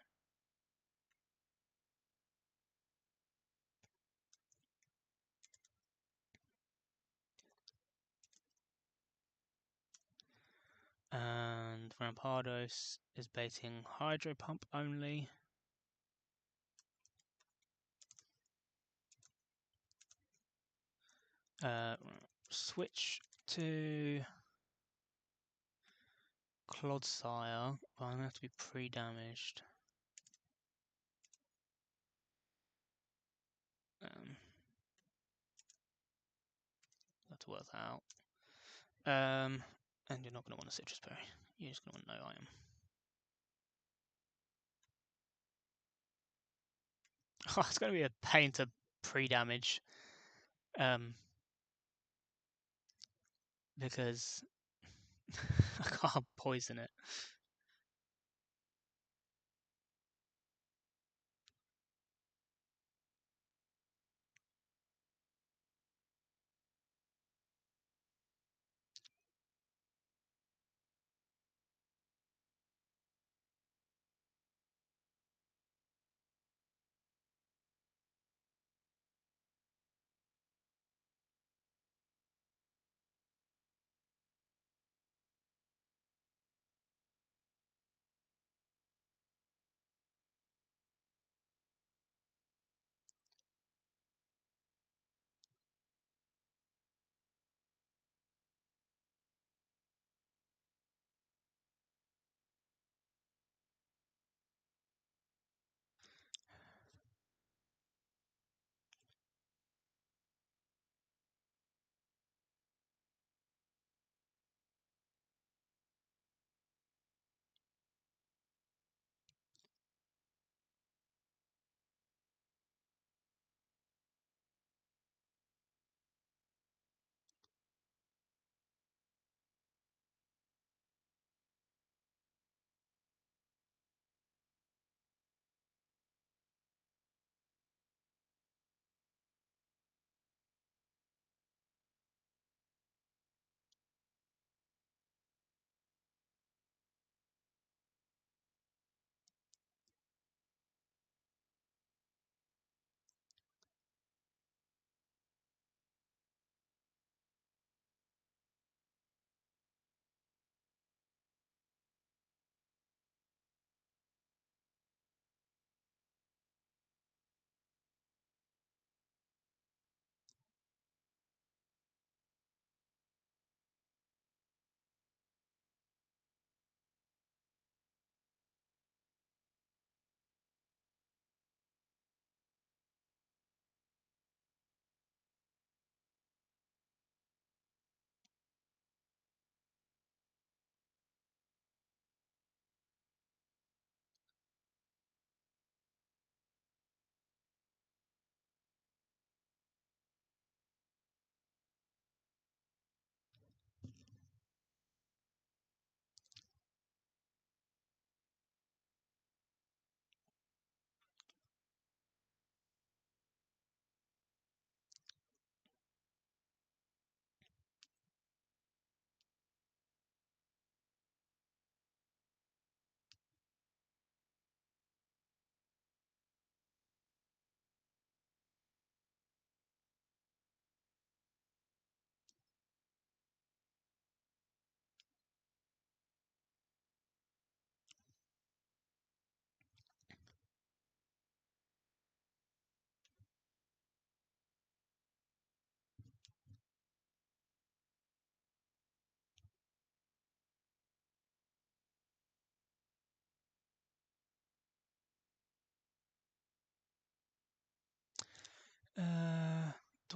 And Rampardos is baiting Hydro Pump only. Switch to Clodsire. I'm going to have to be pre-damaged. Have to work that out. And you're not going to want a Citrus Berry. You're just going to want no item. Oh, it's going to be a pain to pre-damage. Because I can't poison it.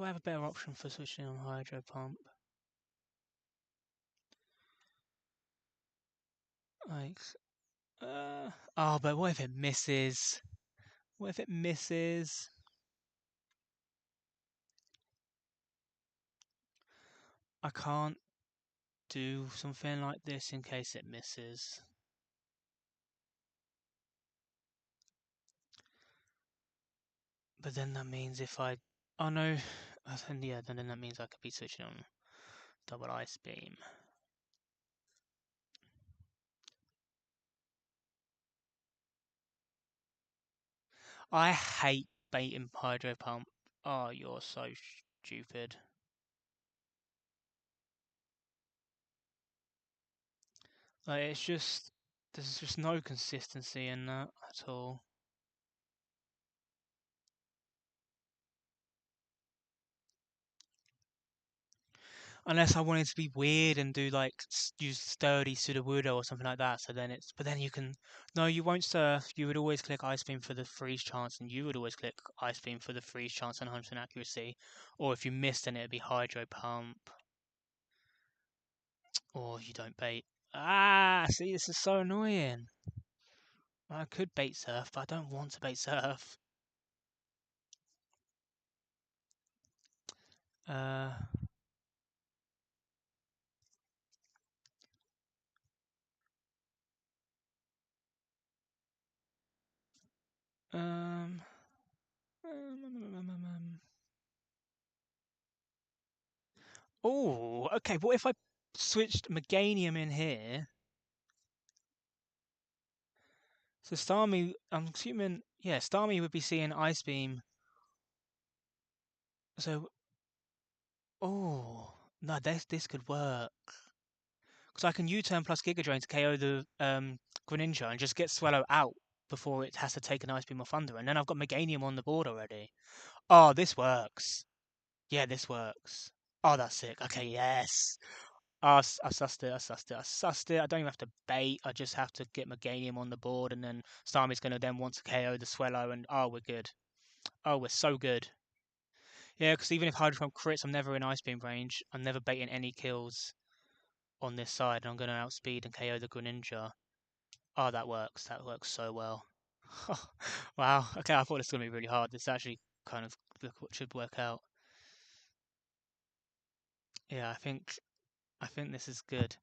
do I have a better option for switching on hydro pump? Like, but what if it misses? What if it misses? I can't do something like this in case it misses. But then that means if I... Oh no, then that means I could be switching on double ice beam. I hate baiting hydro pump. Oh, you're so stupid. Like, it's just... There's just no consistency in that at all. Unless I wanted to be weird and do like use sturdy Sudowoodo or something like that. So then it's, but then you can, no, you won't surf. You would always click Ice Beam for the freeze chance, and you would always click Ice Beam for the freeze chance and 100% accuracy. Or if you missed, then it'd be Hydro Pump. Or you don't bait. Ah, see, this is so annoying. I could bait surf, but I don't want to bait surf. Uh. Um. Oh, okay. What if I switched Meganium in here? So Starmie, I'm assuming, yeah, Starmie would be seeing Ice Beam. So, oh, no, this could work. Because I can U-turn plus Giga Drain to KO the Greninja and just get Swallow out before it has to take an Ice Beam or Thunder, and then I've got Meganium on the board already. Oh, this works. Yeah, this works. Oh, that's sick. Okay, yes. I sussed it, I sussed it, I sussed it. I don't even have to bait. I just have to get Meganium on the board, and then Starmie's going to then want to KO the Swallow, and oh, we're good. Oh, we're so good. Yeah, because even if Hydro Pump crits, I'm never in Ice Beam range. I'm never baiting any kills on this side, and I'm going to outspeed and KO the Greninja. Oh, that works. That works so well. Wow. Okay, I thought this was going to be really hard. This actually kind of should work out. Yeah, I think this is good.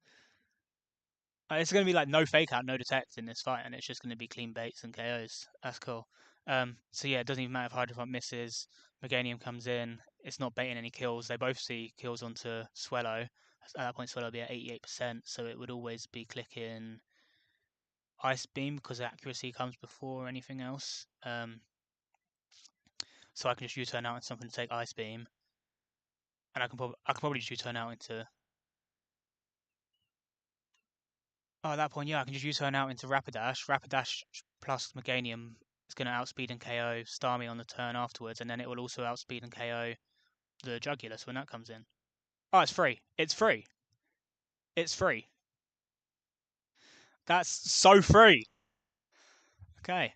It's going to be like no fake out, no detect in this fight, and it's just going to be clean baits and KOs. That's cool. So yeah, it doesn't even matter if Hydro Pump misses. Meganium comes in. It's not baiting any kills. They both see kills onto Swellow. At that point, Swellow will be at 88%, so it would always be clicking Ice Beam because accuracy comes before anything else. So I can just U-turn out into something to take Ice Beam, and I can probably just U-turn out into... Oh, at that point, yeah, I can just U-turn out into Rapidash. Rapidash plus Meganium is going to outspeed and KO Starmie on the turn afterwards, and then it will also outspeed and KO the Jugulus when that comes in. Oh, it's free. It's free. It's free. That's so free. Okay.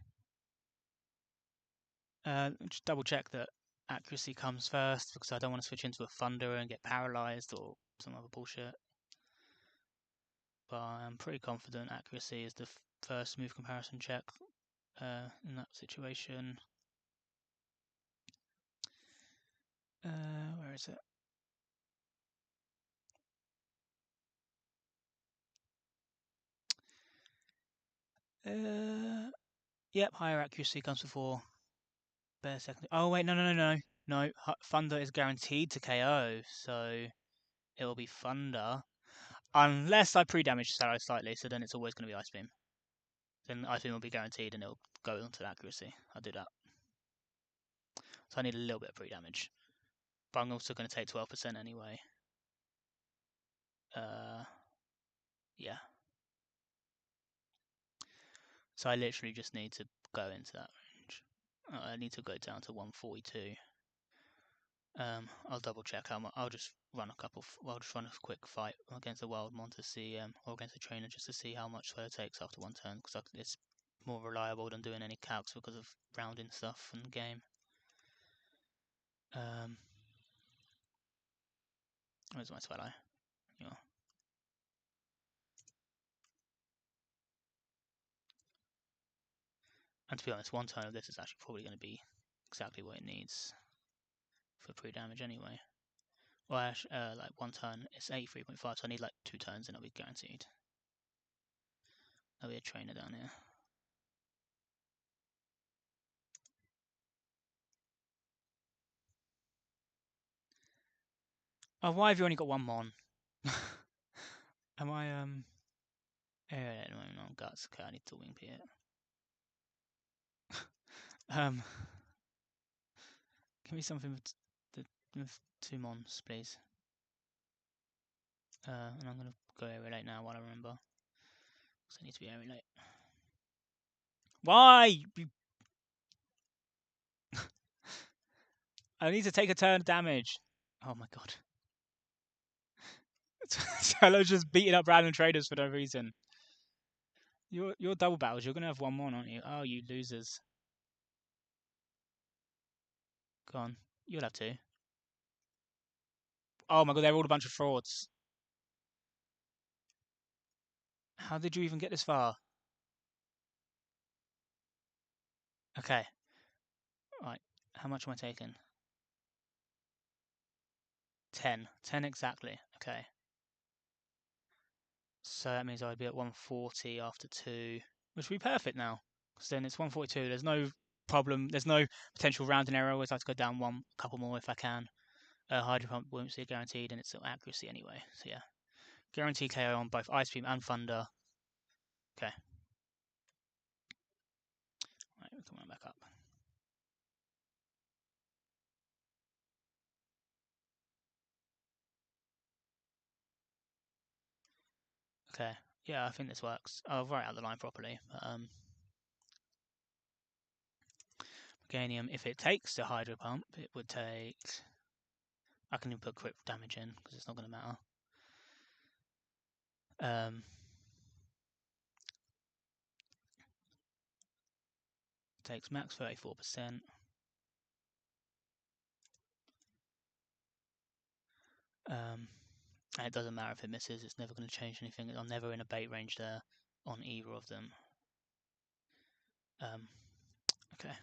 Just double check that accuracy comes first because I don't want to switch into a Thunder and get paralyzed or some other bullshit. But I'm pretty confident accuracy is the first move comparison check in that situation. Where is it? Yep, higher accuracy comes before bare second. Oh wait, no. Thunder is guaranteed to KO, so it will be Thunder unless I pre-damage Sarrow slightly. So then it's always going to be Ice Beam. Then Ice Beam will be guaranteed, and it'll go onto accuracy. I'll do that. So I need a little bit of pre-damage, but I'm also going to take 12% anyway. Yeah. So I literally just need to go into that range. I need to go down to 142. I'll double check how much. I'll just run a couple. I'll just run a quick fight against the Wildmon to see, or against the trainer just to see how much Swallow takes after one turn, because it's more reliable than doing any calcs because of rounding stuff in the game. Where's my Swallow? You are. And to be honest, one turn of this is actually probably going to be exactly what it needs for pre-damage anyway. Well, like one turn, it's 83.5, so I need like 2 turns and it'll be guaranteed. There'll be a trainer down here. Oh, why have you only got one Mon? Am I, no, guts. Okay, I need to wing it. Give me something with 2 Mons, please. And I'm gonna go area late now while I remember. Because I need to be area late. Why? I need to take a turn of damage. Oh my god. Cello's just beating up random traders for no reason. Your double battles, you're gonna have one more, aren't you? Oh, you losers. Go on. You'll have 2. Oh my god, they're all a bunch of frauds. How did you even get this far? Okay. Right. How much am I taking? 10. 10 exactly. Okay. So that means I'd be at 140 after 2, which would be perfect now. Because then it's 142. There's no problem. There's no potential rounding error. I always like to go down a couple more if I can. Hydro Pump won't see guaranteed, and it's accuracy anyway. So yeah. Guaranteed KO on both Ice Beam and Thunder. Okay. Right, we can run back up. Okay. Yeah, I think this works. I'll write out the line properly. Meganium, if it takes the Hydro Pump, it would take... I can even put crit damage in, because it's not going to matter. Takes max 34%. And it doesn't matter if it misses, it's never going to change anything. I'm never in a bait range there on either of them. Okay.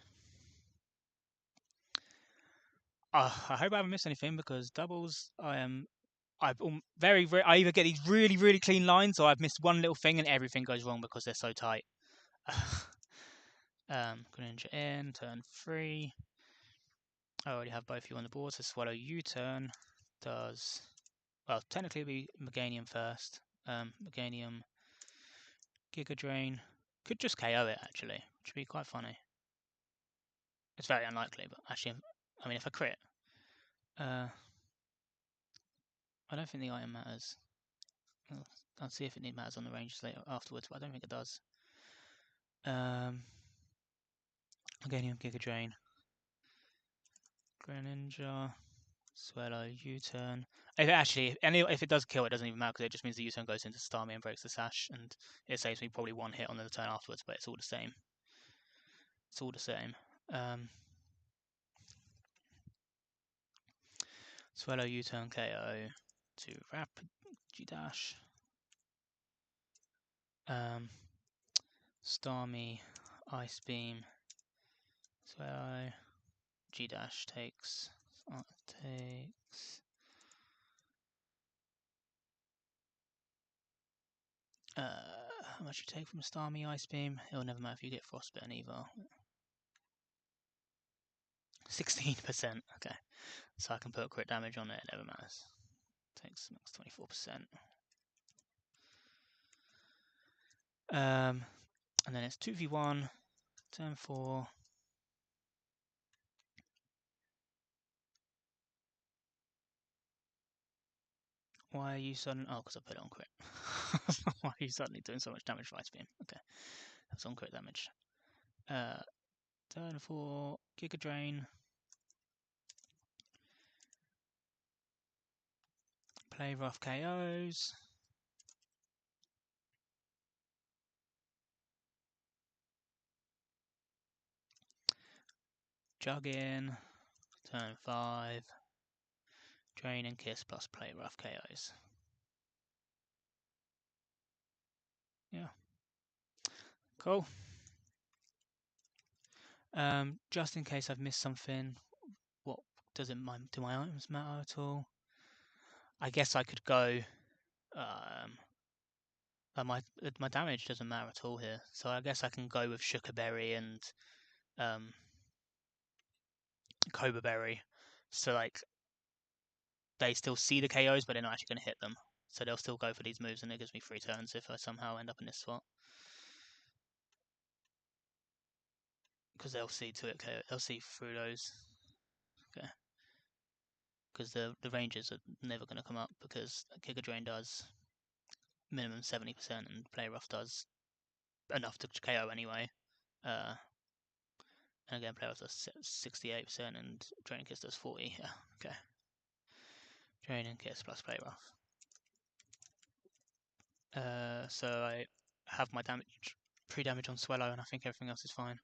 I hope I haven't missed anything, because doubles, I either get these really, really clean lines, or I've missed one little thing and everything goes wrong because they're so tight. Greninja in, turn 3. I already have both of you on the board, so Swallow U-turn does... Well, technically it'll be Meganium first. Meganium, Giga Drain. Could just KO it, actually, which would be quite funny. It's very unlikely, but actually, I mean, if I crit... I don't think the item matters. I'll see if it matters on the ranges later afterwards, but I don't think it does. Meganium, Giga Drain. Greninja, Swallow, U-turn. If it does kill, it doesn't even matter, because it just means the U-turn goes into Starmie and breaks the sash, and it saves me probably 1 hit on the turn afterwards, but it's all the same. It's all the same. Swallow, U-turn, KO to Rapid G-dash. Starmie, Ice Beam, Swallow, G-dash takes... how much you take from a Starmie Ice Beam? It'll never matter if you get Frostbitten either. 16%, okay. So I can put crit damage on it, it never matters. Takes max 24%. And then it's 2v1, turn 4. Why are you suddenly... Oh, because I put it on crit. Why are you suddenly doing so much damage for Ice Beam? Okay, that's on crit damage. Turn 4, Giga Drain. Play rough KOs. Jug in. Turn 5. Drain and Kiss plus Play Rough KOs. Yeah. Cool. Just in case I've missed something, what does it do my items matter at all? I guess I could go. My damage doesn't matter at all here, so I guess I can go with Sugarberry and Cobra Berry. So like they still see the KOs, but they're not actually going to hit them. So they'll still go for these moves, and it gives me 3 turns if I somehow end up in this spot. Because they'll see to it, they'll see through those. Okay. Because the ranges are never going to come up because Giga Drain does minimum 70% and Play Rough does enough to KO anyway. And again, Play Rough does 68% and Drain and Kiss does 40. Yeah, okay. Drain and Kiss plus Play Rough. So I have my damage, pre-damage on Swellow, and I think everything else is fine.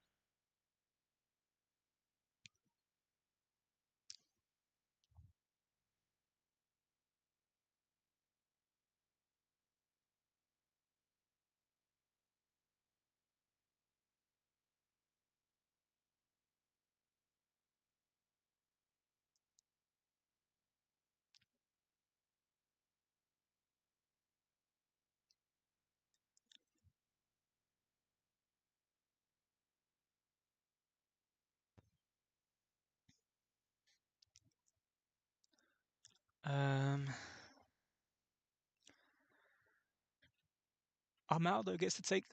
Armaldo gets to take.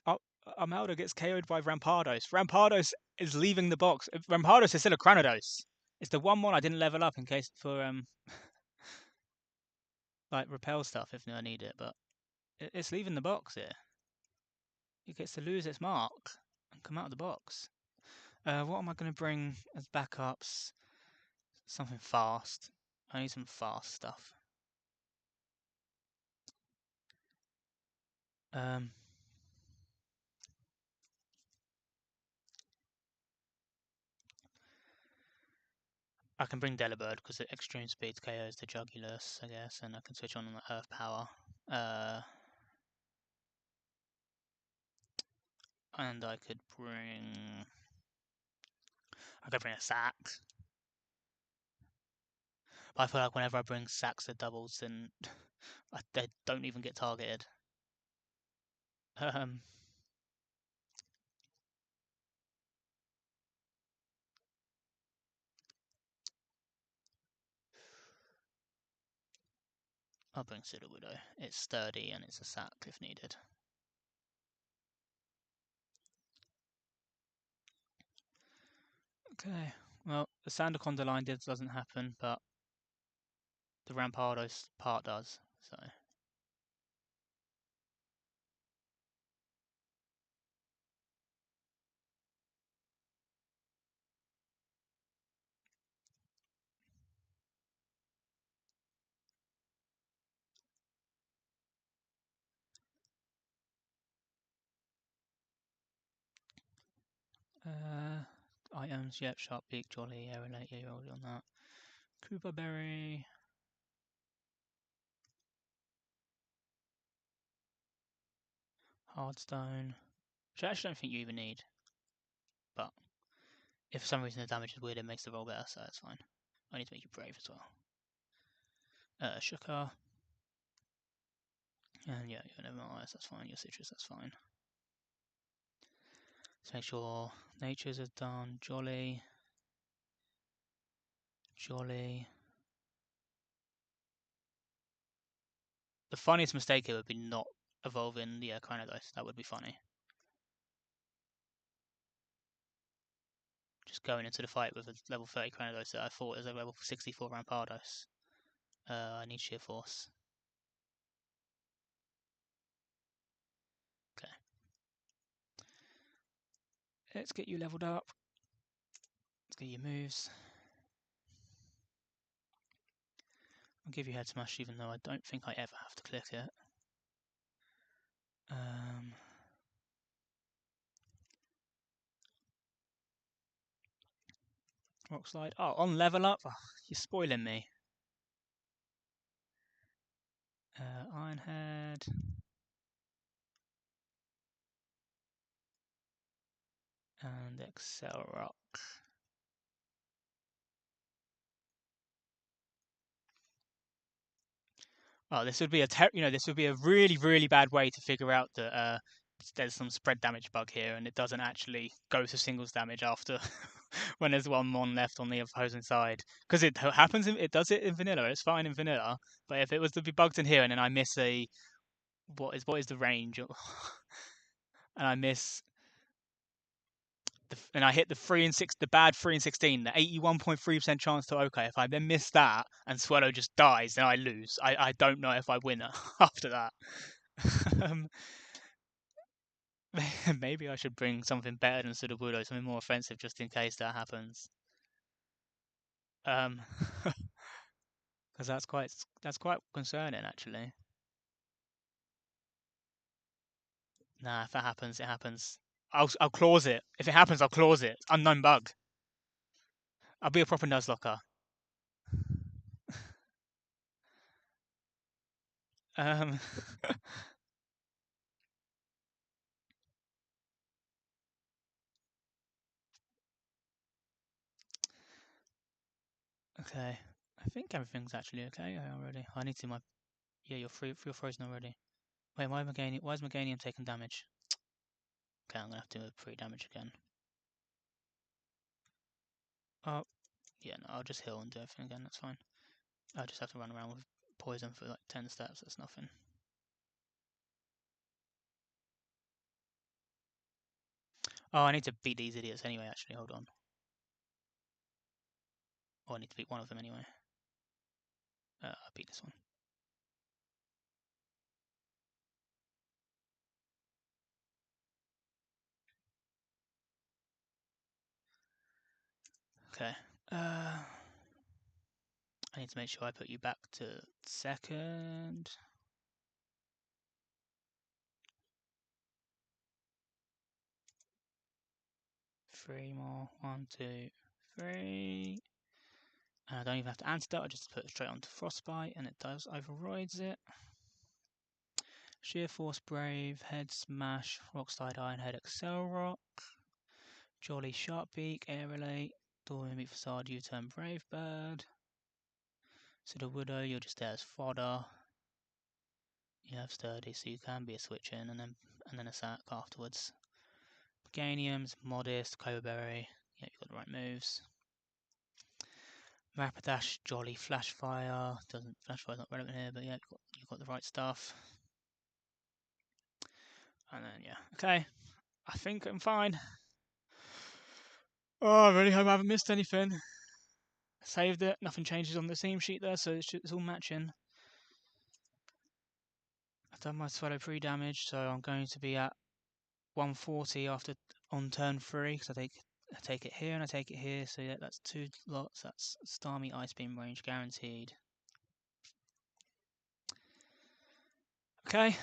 Armaldo gets KO'd by Rampardos. Rampardos is leaving the box. Rampardos is still a Cranidos. It's the one I didn't level up in case for like repel stuff if I need it, but it's leaving the box here. It gets to lose its mark and come out of the box. What am I going to bring as backups? Something fast. I need some fast stuff. I can bring Delibird because it extreme speed KOs the Jugulus, I guess, and I can switch on the Earth Power. And I could bring a Sax. But I feel like whenever I bring Sax that doubles, then they don't even get targeted. I'll bring Sudowoodo. It's sturdy and it's a sack if needed. Okay, well, the Sandaconda line doesn't happen, but the Rampardos part does, so. Items, yep, Sharp Beak, Jolly, Aerolate, yeah, you're already on that. Koopa Berry. Hardstone. Which I actually don't think you even need. But if for some reason the damage is weird, it makes the roll better, so that's fine. I need to make you brave as well. Shukar. And yeah, you're never mind, that's fine. Your citrus, that's fine. Let's make sure natures are done. Jolly. Jolly. The funniest mistake here would be not evolving the Cranidos. That would be funny. Just going into the fight with a level 30 Cranidos that I thought was a level 64 Rampardos. I need Sheer Force. Okay. Let's get you leveled up. Let's get your moves. I'll give you Head Smash even though I don't think I ever have to click it. Rock Slide. Oh, on level up? Oh, you're spoiling me. Ironhead. And Excel Rock. Oh, this would be this would be a really, really bad way to figure out that there's some spread damage bug here, and it doesn't actually go to singles damage after when there's one mon left on the opposing side. Because it happens, it does it in vanilla. It's fine in vanilla, but if it was to be bugged in here, and then I miss a what is the range, and I miss and I hit the bad 3 and 16, the 81.3% chance to OK. If I then miss that and Swallow just dies, then I lose. I don't know if I win after that. Maybe I should bring something better than Sudowoodo, something more offensive, just in case that happens. Because that's quite concerning, actually. Nah, if that happens, it happens. I'll clause it. If it happens, I'll clause it. Unknown bug. I'll be a proper Nuzlocker. Um. Okay. I think everything's actually okay already. I need to my. Yeah, you're frozen already. Wait, why is Meganium taking damage? Okay, I'm gonna have to do pre-damage again. Oh, yeah, no, I'll just heal and do everything again. That's fine. I'll just have to run around with poison for like 10 steps. That's nothing. Oh, I need to beat these idiots anyway. Actually, hold on. Oh, I need to beat one of them anyway. I'll beat this one. Okay. I need to make sure I put you back to second. Three more. 1, 2, 3. And I don't even have to antidote. I just put it straight onto Frostbite, and it does overrides it. Sheer Force Brave, Head Smash, Rockslide Ironhead, Excel Rock, Jolly Sharpbeak, Air Relay, Dormant Facade, U-Turn Brave Bird. Sudowoodo, you're just there as fodder. You have Sturdy, so you can be a switch in, and then a sack afterwards. Meganium's Modest, Cobberry. Yeah, you've got the right moves. Rapidash, Jolly, Flashfire. Flashfire's not relevant here, but yeah, you've got the right stuff. And then yeah, okay. I think I'm fine. Oh, I really hope I haven't missed anything. Saved it. Nothing changes on the theme sheet there, so it's all matching. I've done my Swallow pre-damage, so I'm going to be at 140 after on turn 3 because I take it here and I take it here, so yeah, that's 2 lots. That's Starmie Ice Beam range guaranteed. Okay.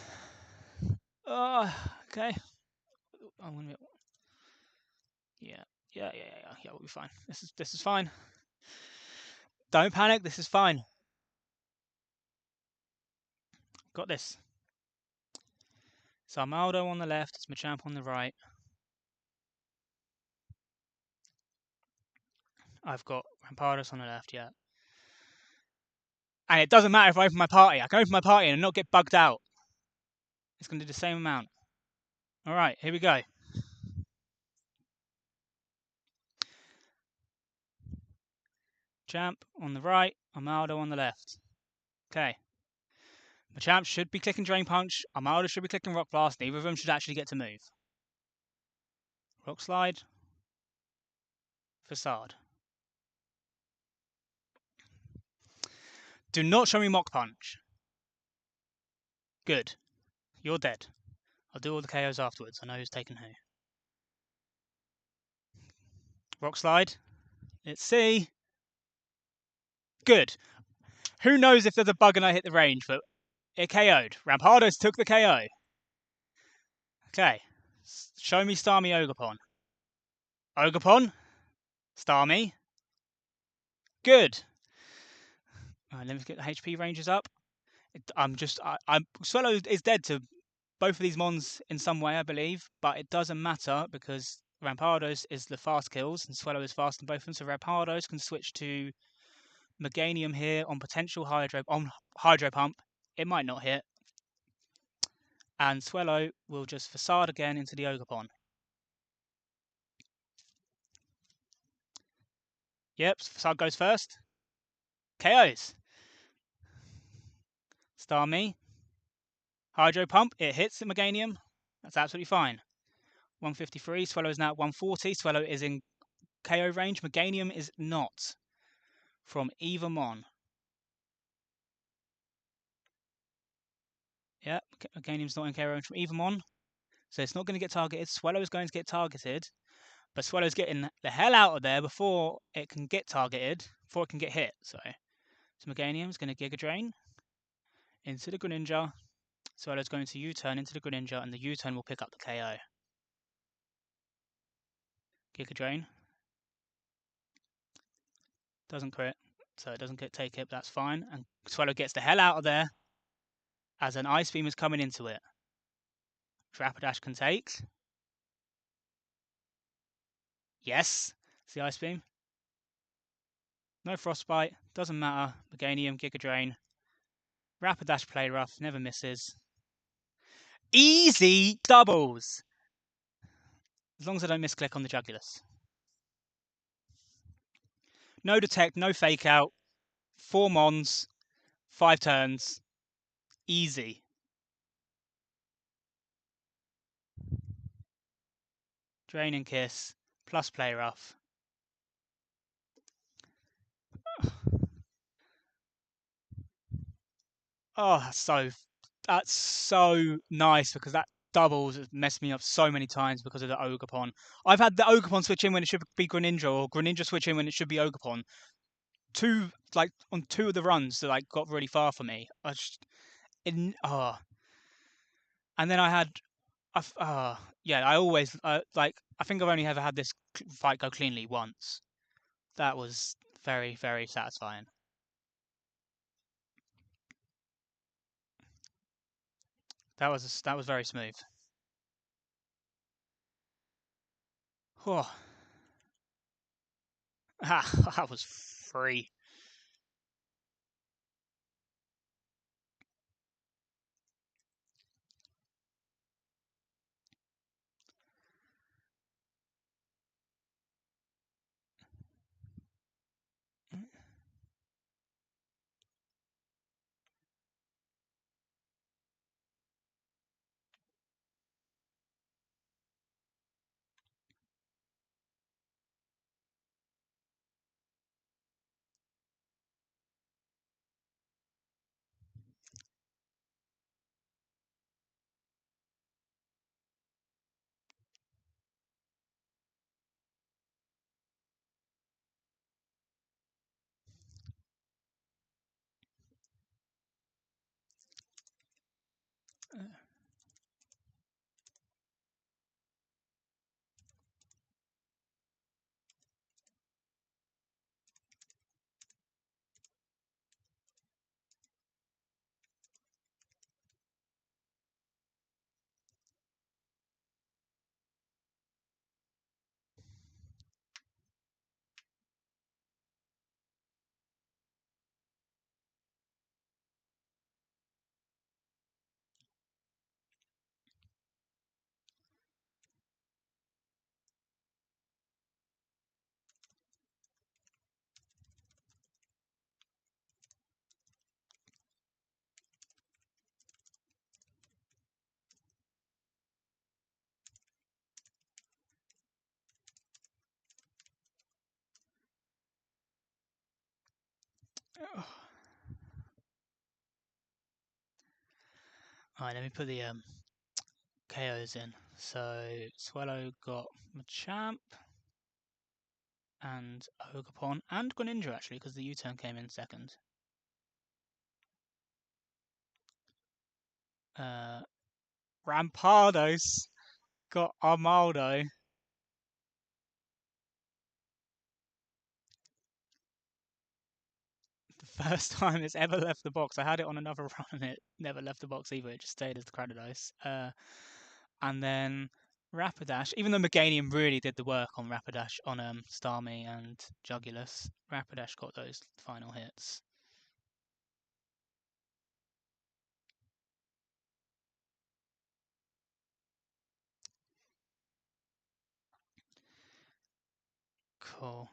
Okay. I'm gonna. Yeah. We'll be fine. This is fine. Don't panic. This is fine. Got this. So Armaldo on the left, it's Machamp on the right. I've got Rampardos on the left, yeah. And it doesn't matter if I open my party. I can open my party and not get bugged out. It's going to do the same amount. Alright, here we go. Champ on the right, Armaldo on the left. Okay. Machamp should be clicking Drain Punch, Armaldo should be clicking Rock Blast, neither of them should actually get to move. Rock Slide. Facade. Do not show me Mach Punch. Good. You're dead. I'll do all the KOs afterwards. I know who's taken who. Rock Slide. Let's see. Good. Who knows if there's a bug and I hit the range, but it KO'd. Rampardos took the KO. Okay. Show me Starmie Ogerpon. Ogerpon. Starmie. Good. Alright, let me get the HP ranges up. Swallow is dead to both of these mons in some way, I believe, but it doesn't matter because Rampardos is the fast kills and Swallow is fast on both of them. So Rampardos can switch to Meganium here on potential Hydro Pump. It might not hit. And Swallow will just facade again into the Ogerpon. Yep, facade goes first. KOs. Starmie. Hydro Pump, it hits the Meganium. That's absolutely fine. 153, Swallow is now at 140. Swallow is in KO range. Meganium is not from either mon. Yeah, Meganium's not in KO range from either mon. So it's not going to get targeted. Swallow is going to get targeted. But Swallow's getting the hell out of there before it can get targeted, before it can get hit. So Meganium's going to Giga Drain into the Greninja. Swallow's going to U-turn into the Greninja, and the U-turn will pick up the KO. Giga Drain. Doesn't crit, so it doesn't take it, but that's fine. And Swallow gets the hell out of there as an Ice Beam is coming into it. Rapidash can take. Yes, it's the Ice Beam. No Frostbite, doesn't matter. Meganium, Giga Drain. Rapidash Play Rough, never misses. Easy doubles! As long as I don't misclick on the Jugulus. No detect, no fake out. 4 mons, 5 turns. Easy. Drain and Kiss, plus Play Rough. Oh, that's so nice because that doubles has messed me up so many times because of the Ogerpon. I've had the Ogerpon switch in when it should be Greninja, or Greninja switch in when it should be Ogerpon. On 2 of the runs that got really far for me. And then I had, I always I think I've only ever had this fight go cleanly once. That was very, very satisfying. That was very smooth. Oh, that was free. Alright, let me put the KOs in. So Swallow got Machamp and Ogerpon and Greninja actually, because the U-turn came in second. Rampardos got Armaldo. first time it's ever left the box. I had it on another run and it never left the box either. It just stayed as the Crocodice. And then Rapidash, even though Meganium really did the work on Rapidash on Starmie and Jugulus, Rapidash got those final hits. Cool.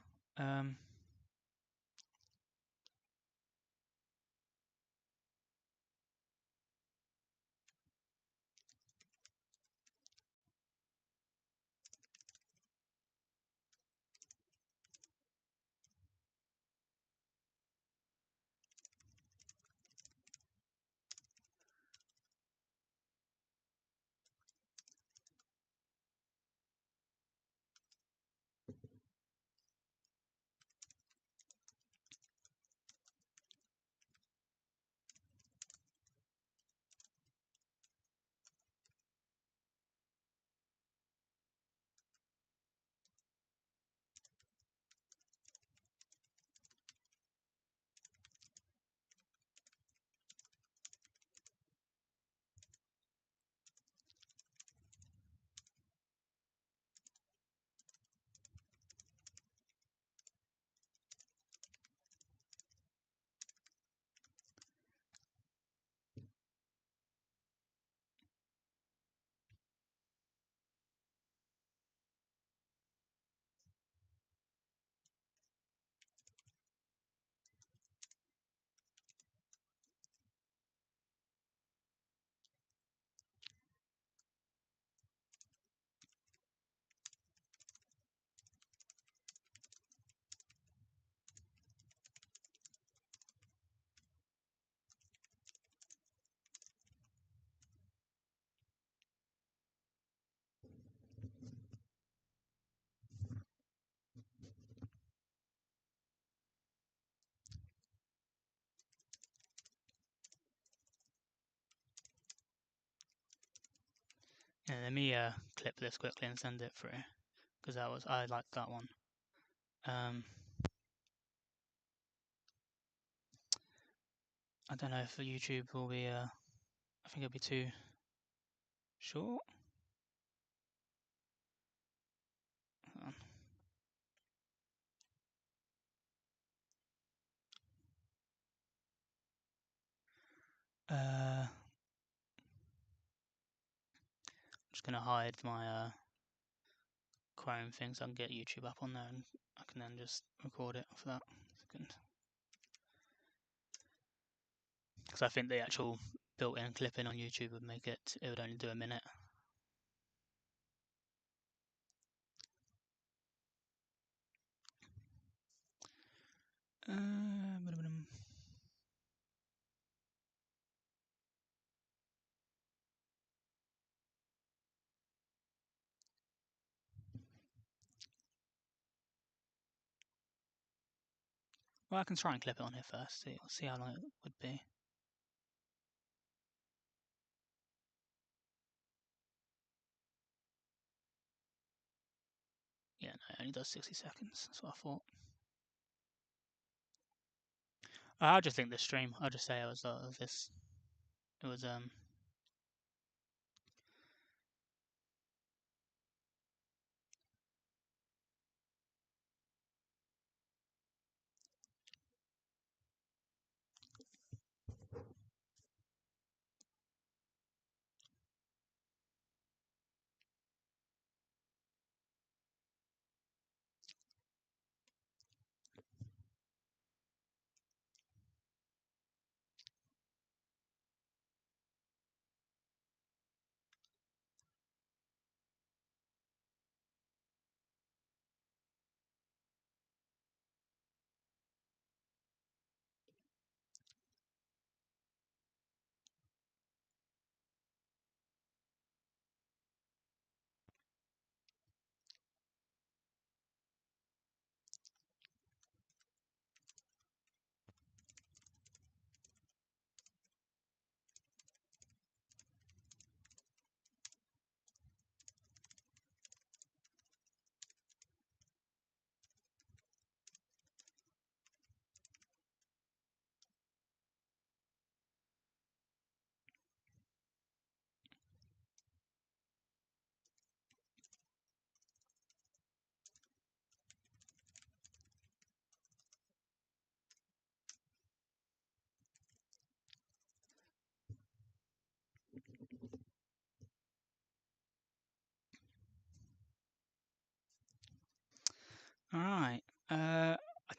Yeah, let me clip this quickly and send it through because I liked that one. I don't know if YouTube will be. I think it'll be too short. Hang on. I'm just gonna hide my Chrome thing so I can get YouTube up on there, and I can then just record it for that second. Because I think the actual built-in clipping on YouTube would make it. It would only do a minute. Well, I can try and clip it on here first. See how long it would be. Yeah, no, it only does 60 seconds. That's what I thought. I'll just link this stream. I'll just say it was this. It was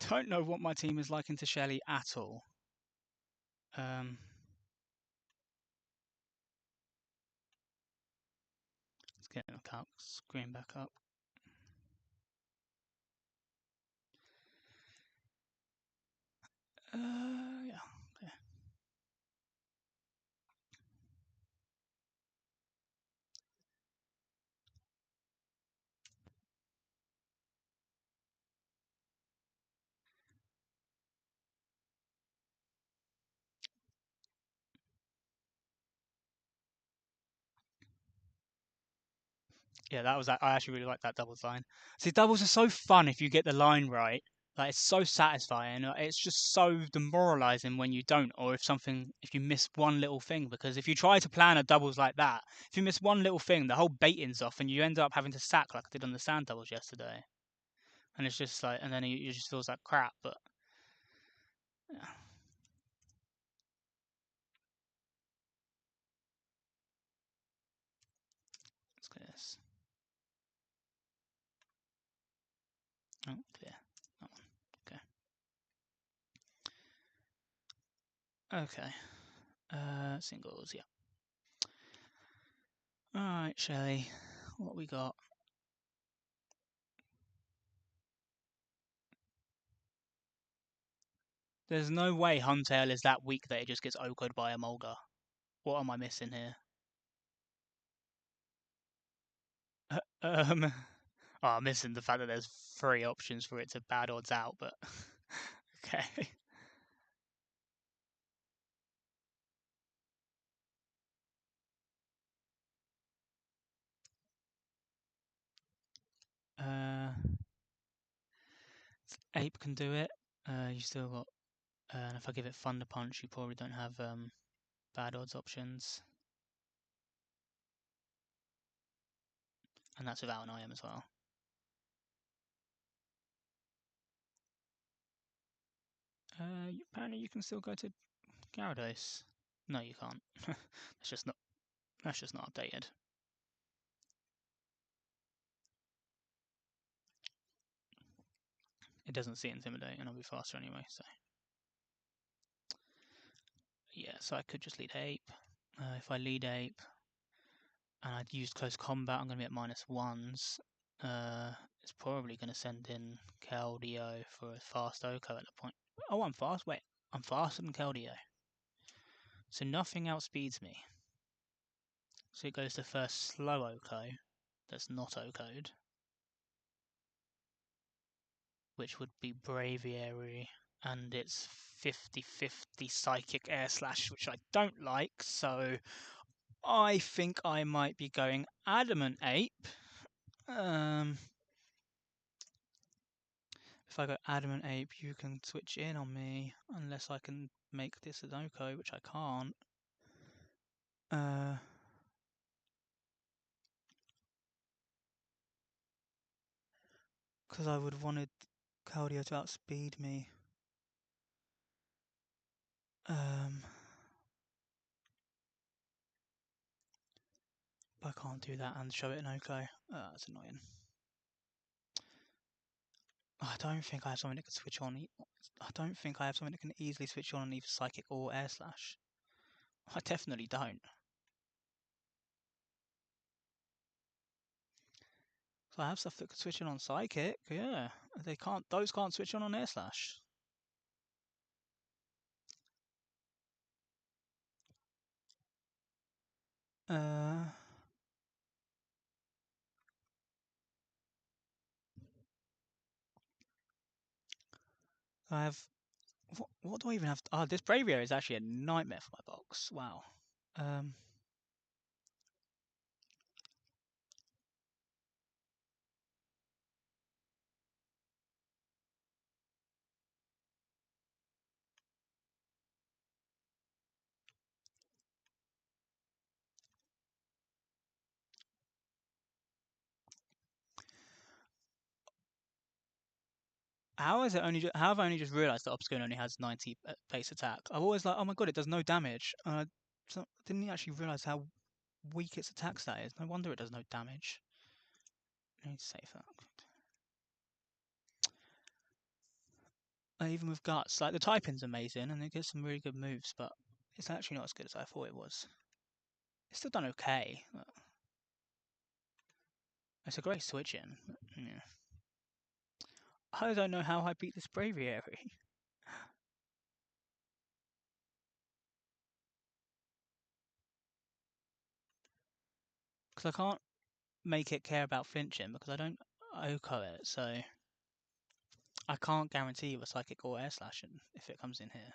don't know what my team is like into Shelly at all. Let's get the calc screen back up. Yeah. Okay. Yeah, that was. I actually really like that doubles line. See, doubles are so fun if you get the line right. Like it's so satisfying. It's just so demoralizing when you don't, or if you miss one little thing. Because if you try to plan a doubles like that, if you miss one little thing, the whole baiting's off, and you end up having to sack like I did on the sand doubles yesterday. And it's just like, and then it just feels like crap. But yeah, let's get this. Oh, clear that one. Okay. Okay. Singles. Yeah. All right, Shelly. What we got? There's no way Huntail is that weak that it just gets OHKO'd by a Mulga. What am I missing here? um, I'm missing the fact that there's 3 options for it to bad odds out, but okay. Uh, Ape can do it. You still got, and if I give it Thunder Punch, you probably don't have bad odds options, and that's without an IM as well. Apparently you can still go to Gyarados. No, you can't. That's just not. That's just not updated. It doesn't see Intimidate, and I'll be faster anyway. So yeah, so I could just lead Ape. If I lead Ape and I'd used close combat, I'm going to be at -1s. It's probably going to send in Keldeo for a fast Oko at that point. Oh, I'm fast. Wait, I'm faster than Keldeo. So nothing outspeeds me. So it goes to first slow Oko that's not Oko'd, which would be Braviary, and it's 50-50 Psychic Air Slash, which I don't like, so I think I might be going Adamant Ape. If I go Adamant Ape, you can switch in on me, unless I can make this an Oko, which I can't. Because I would have wanted Claudio to outspeed me. But I can't do that and show it an Oko. That's annoying. I don't think I have something that can switch on. I don't think I have something that can easily switch on either Psychic or Air Slash. I definitely don't. So I have stuff that could switch on Psychic. Yeah, they can't. Those can't switch on Air Slash. I have. What do I even have? Oh, this Braviary is actually a nightmare for my box. Wow. How is it only? How have I only just realised that Obscure only has 90 base attack? I've always like, oh my god, it does no damage. So I didn't actually realise how weak its attack stat is. No wonder it does no damage. I need to save that. even with Guts, like the typing's amazing and it gets some really good moves, but it's actually not as good as I thought it was. It's still done okay. It's a great switch in. Yeah. I don't know how I beat this Braviary. Because I can't make it care about flinching because I don't Oko it, so I can't guarantee you a Psychic or Air Slashing if it comes in here.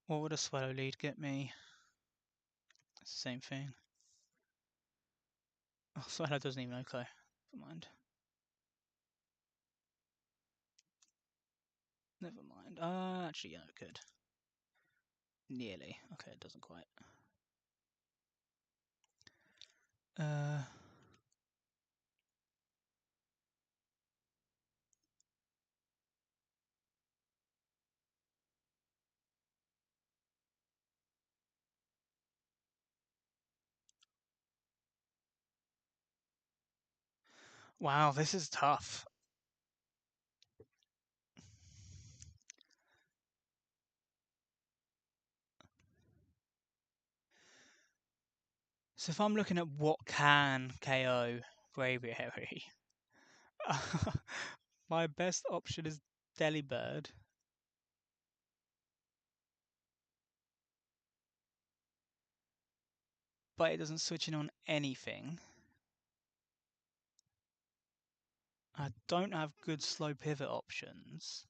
What would a Swallow lead get me? It's the same thing. Oh, Swallow doesn't even Oko. Never mind. Never mind. Actually, yeah, it could. Nearly. Okay, it doesn't quite. Wow, this is tough. So if I'm looking at what can KO Braviary, my best option is Delibird. But it doesn't switch in on anything. I don't have good slow pivot options.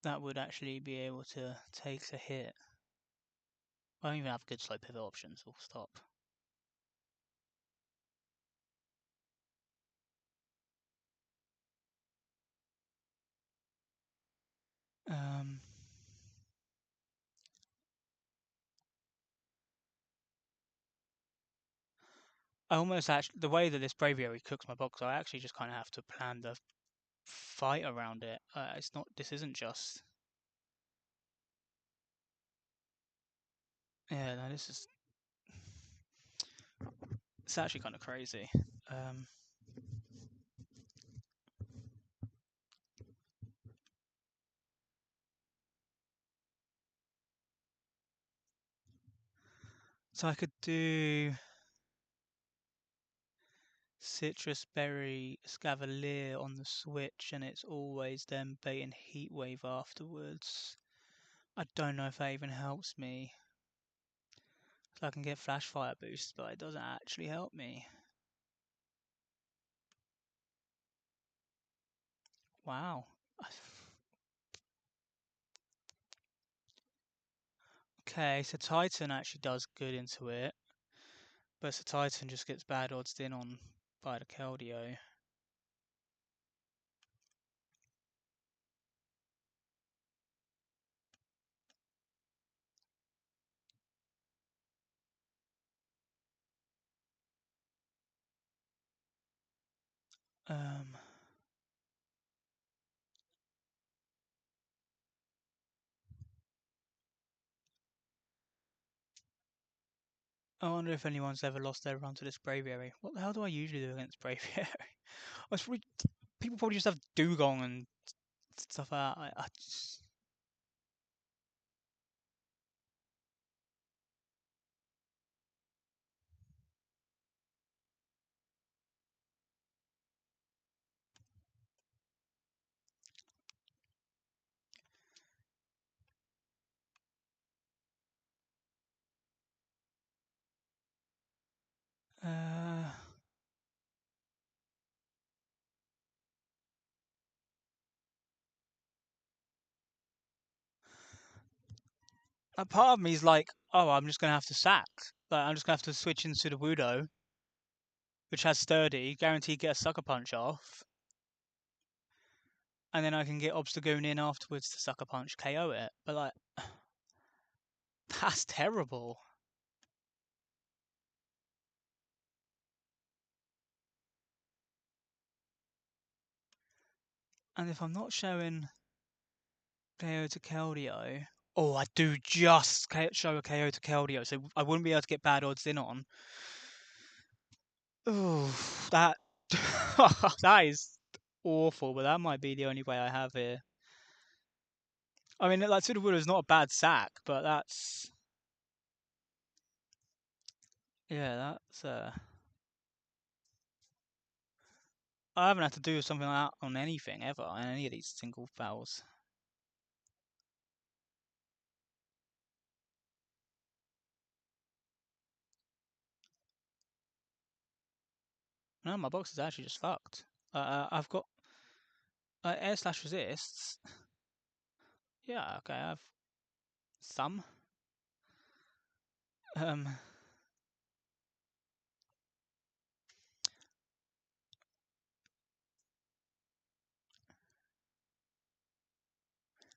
That would actually be able to take a hit. I don't even have good slow pivot options, full stop. I almost actually, the way that this Braviary cooks my box, I actually just kind of have to plan the fight around it. It's not, this isn't just. Yeah, no, this is. It's actually kind of crazy. So I could do Citrus Berry Scavalier on the Switch, and it's always then baiting Heatwave afterwards. I don't know if that even helps me. So I can get Flash Fire boosts, but it doesn't actually help me. Wow. Okay, so Titan actually does good into it, but so Titan just gets bad odds in on by the Keldeo. I wonder if anyone's ever lost their run to this Braviary. What the hell do I usually do against Braviary? People probably just have Dugong and stuff like that. I just... a part of me is like, oh, I'm just gonna have to sack. Like, I'm just gonna have to switch into the Wudo, which has Sturdy, guaranteed get a Sucker Punch off, and then I can get Obstagoon in afterwards to Sucker Punch KO it. But like, That's terrible. And if I'm not showing KO to Keldeo, oh, I do just show a KO to Keldeo, so I wouldn't be able to get bad odds in on. Oh, that that is awful, but that might be the only way I have here. I mean, like Sudowoodo is not a bad sack, but that's yeah, that's I haven't had to do something like that on anything ever, on any of these single fouls. No, my box is actually just fucked. I've got air slash resists. Yeah, okay, I have some. Um,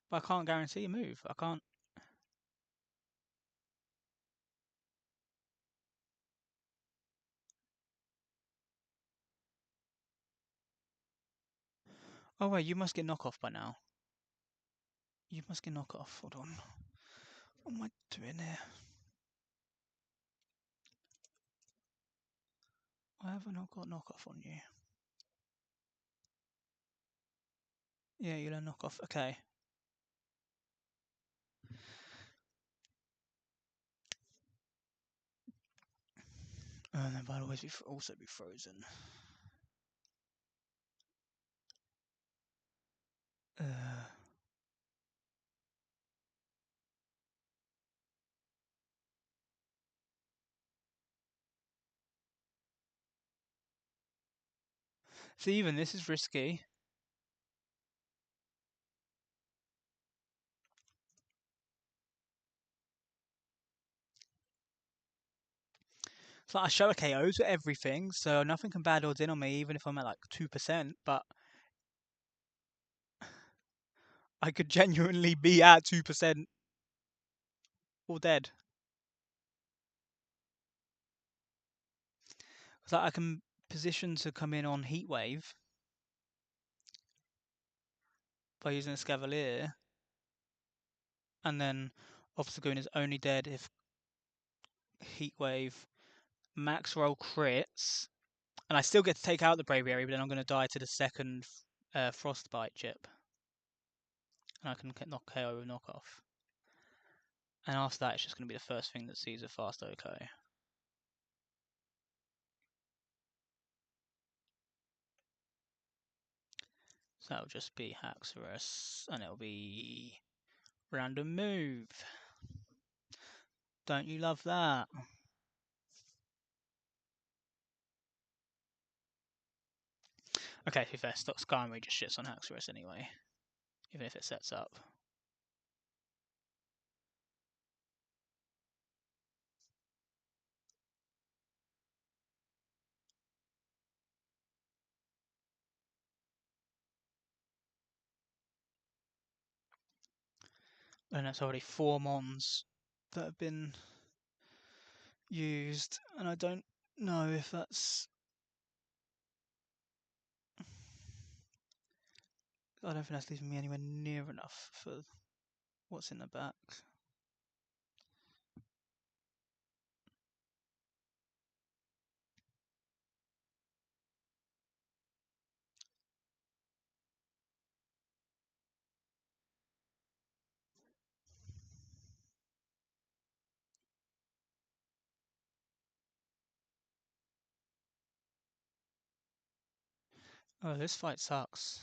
but I can't guarantee a move. I can't. Oh wait, you must get knockoff by now. You must get knockoff. Hold on. What am I doing here? Why have I not got knockoff on you? Yeah, you'll have knockoff. Okay. And then by the way, also be frozen. So even this is risky. So I show a KO to everything, so nothing can bad odds in on me, even if I'm at like 2%. But I could genuinely be at 2% or dead. So I can position to come in on Heatwave by using a Scavalier, and then Obstagoon is only dead if Heatwave max roll crits, and I still get to take out the Braviary, but then I'm going to die to the second Frostbite chip, and I can knock KO with knockoff. And after that, it's just going to be the first thing that sees a fast OK. So that'll just be Haxorus, and it'll be random move. Don't you love that? Okay, to be fair, Skyway just shits on Haxorus anyway, even if it sets up. And that's already 4 Mons that have been used, and I don't know if that's... I don't think that's leaving me anywhere near enough for what's in the back. Oh, this fight sucks.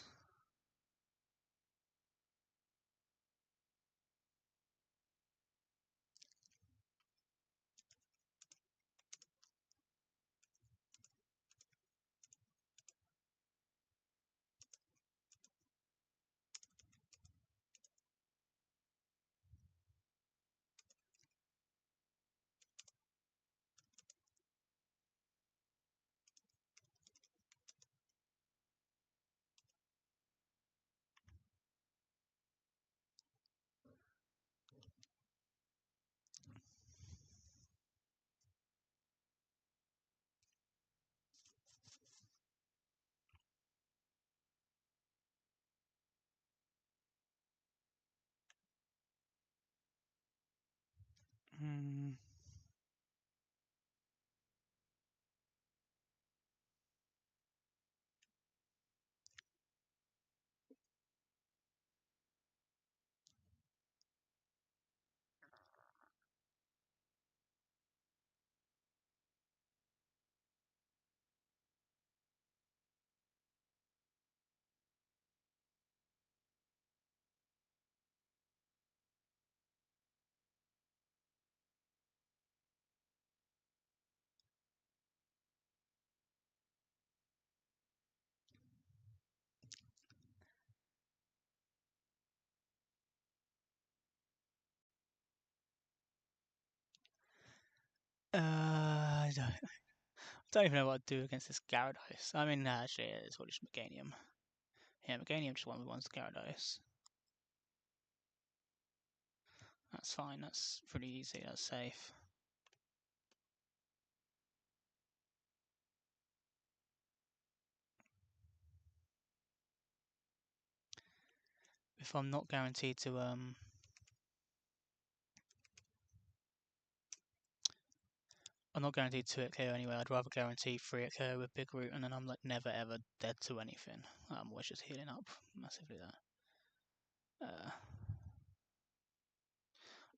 Hmm. I don't even know what I'd do against this Gyarados. I mean, actually, it's what it's Meganium. Yeah, Meganium just 1v1s Gyarados. That's fine, that's pretty easy, that's safe. If I'm not guaranteed to I'm not guaranteed 2 hit KO anyway. I'd rather guarantee 3 hit KO with Big Root, and then I'm like never ever dead to anything. I'm always just healing up massively there.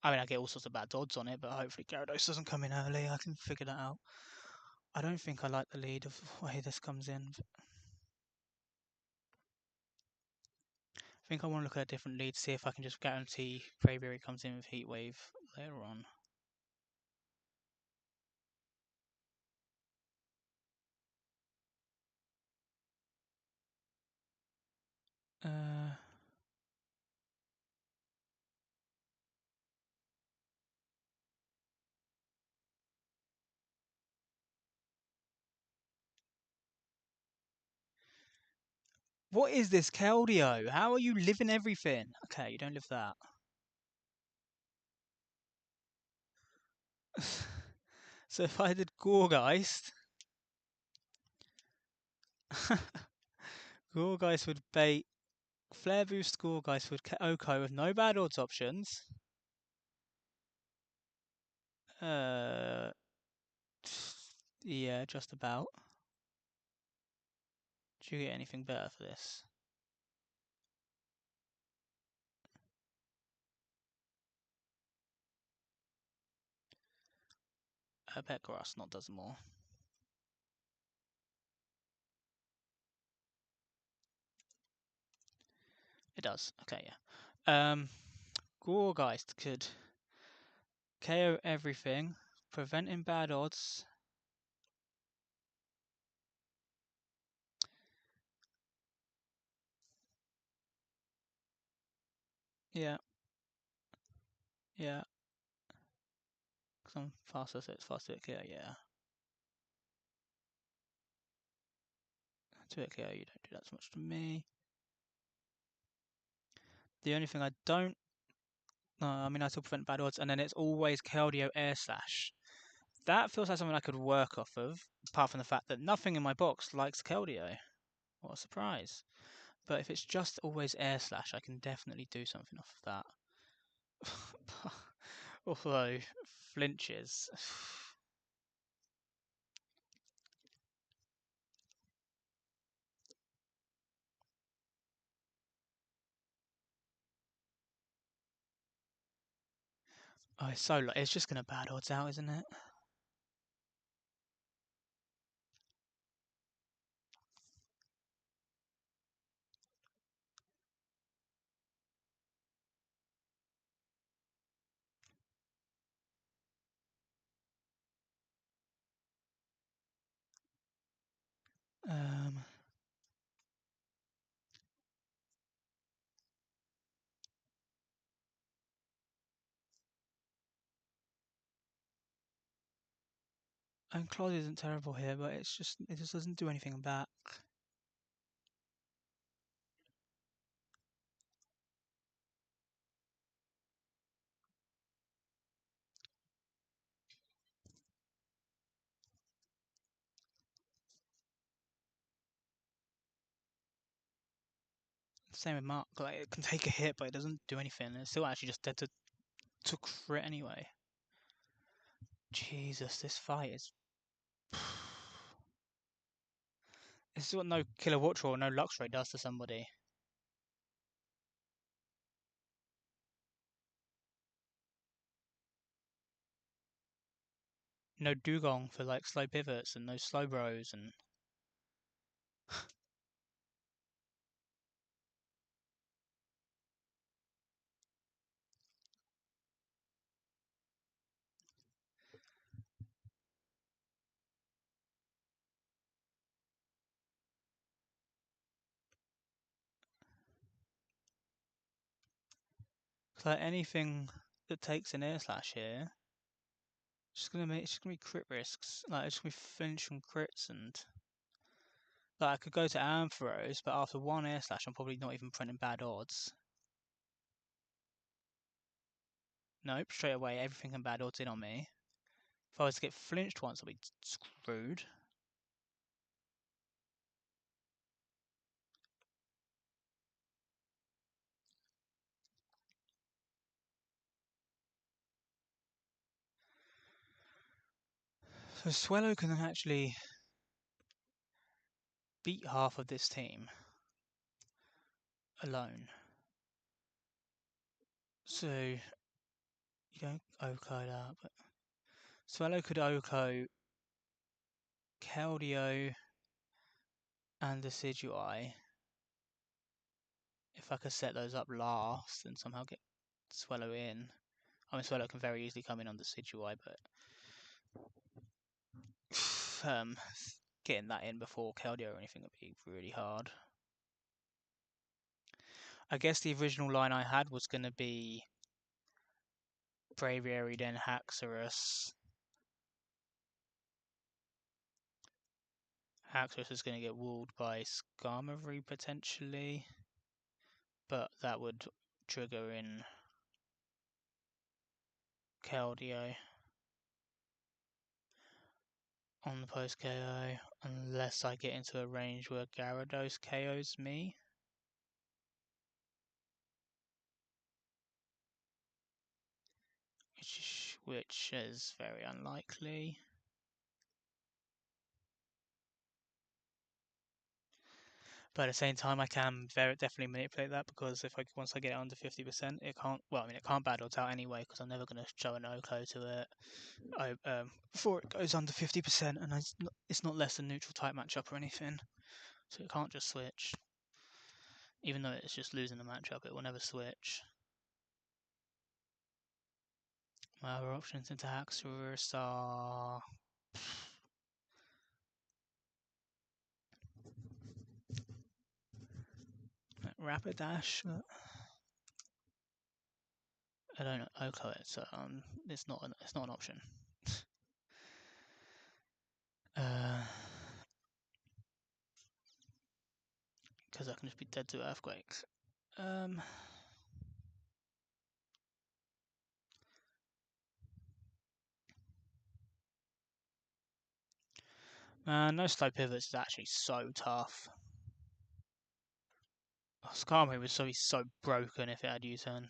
I mean, I get all sorts of bad odds on it, but hopefully Gyarados doesn't come in early. I can figure that out. I don't think I like the lead of the way this comes in. I think I want to look at a different lead, see if I can just guarantee Braviary comes in with Heat Wave later on. What is this, Keldeo? How are you living everything? Okay, you don't live that. So if I did Gorgeist, Gorgeist would bait Flare Boost Gorgeist would Oko with no bad odds options. Uh, yeah, just about. Do you get anything better for this? I bet Grass not does more. It does. Okay, yeah. Gorgeist could KO everything, preventing bad odds. Yeah, yeah. Because I'm faster, so it's faster to KO, yeah. To KO, you don't do that so much to me. The only thing I don't. I mean, I still prevent bad odds, and then it's always Keldeo Air Slash. That feels like something I could work off of, apart from the fact that nothing in my box likes Keldeo. What a surprise. But if it's just always Air Slash, I can definitely do something off of that. Although, flinches. Oh, it's so it's just going to bad odds out, isn't it? Um, and Claude isn't terrible here, but it just doesn't do anything back. Same with Mark. Like it can take a hit, but it doesn't do anything. It's still actually just dead to crit anyway. Jesus, this fight is. This is what no Killer Watcher or no Luxray does to somebody. No Dugong for like slow pivots and no slow bros and. Like anything that takes an air slash here, it's just gonna be crit risks. Like it's gonna be flinch from crits and like I could go to Ampharos, but after one air slash, I'm probably not even printing bad odds. Nope, straight away everything can bad odds in on me. If I was to get flinched once, I'd be screwed. So Swellow can actually beat half of this team alone. So you don't Oko that, but Swellow could Oko Keldeo and Decidueye. If I could set those up last and somehow get Swellow in. I mean, Swellow can very easily come in on Decidueye, but getting that in before Keldeo or anything would be really hard. I guess the original line I had was going to be Braviary, then Haxorus. Haxorus is going to get walled by Skarmory potentially, but that would trigger in Keldeo on the post KO, unless I get into a range where Gyarados KOs me. Which is very unlikely. But at the same time, I can definitely manipulate that because once I get it under 50%, it can't. Well, I mean, it can't bad odds out anyway because I'm never going to show an Oko to it. Before it goes under 50%, and it's not less than neutral type matchup or anything, so it can't just switch. Even though it's just losing the matchup, it will never switch. My other options into Haxorus are. Rapidash. I don't know Oko it, so it's not an option. Because I can just be dead to earthquakes. Man, no slow pivots is actually so tough. Oh, Skarmory would be so broken if it had U-turn.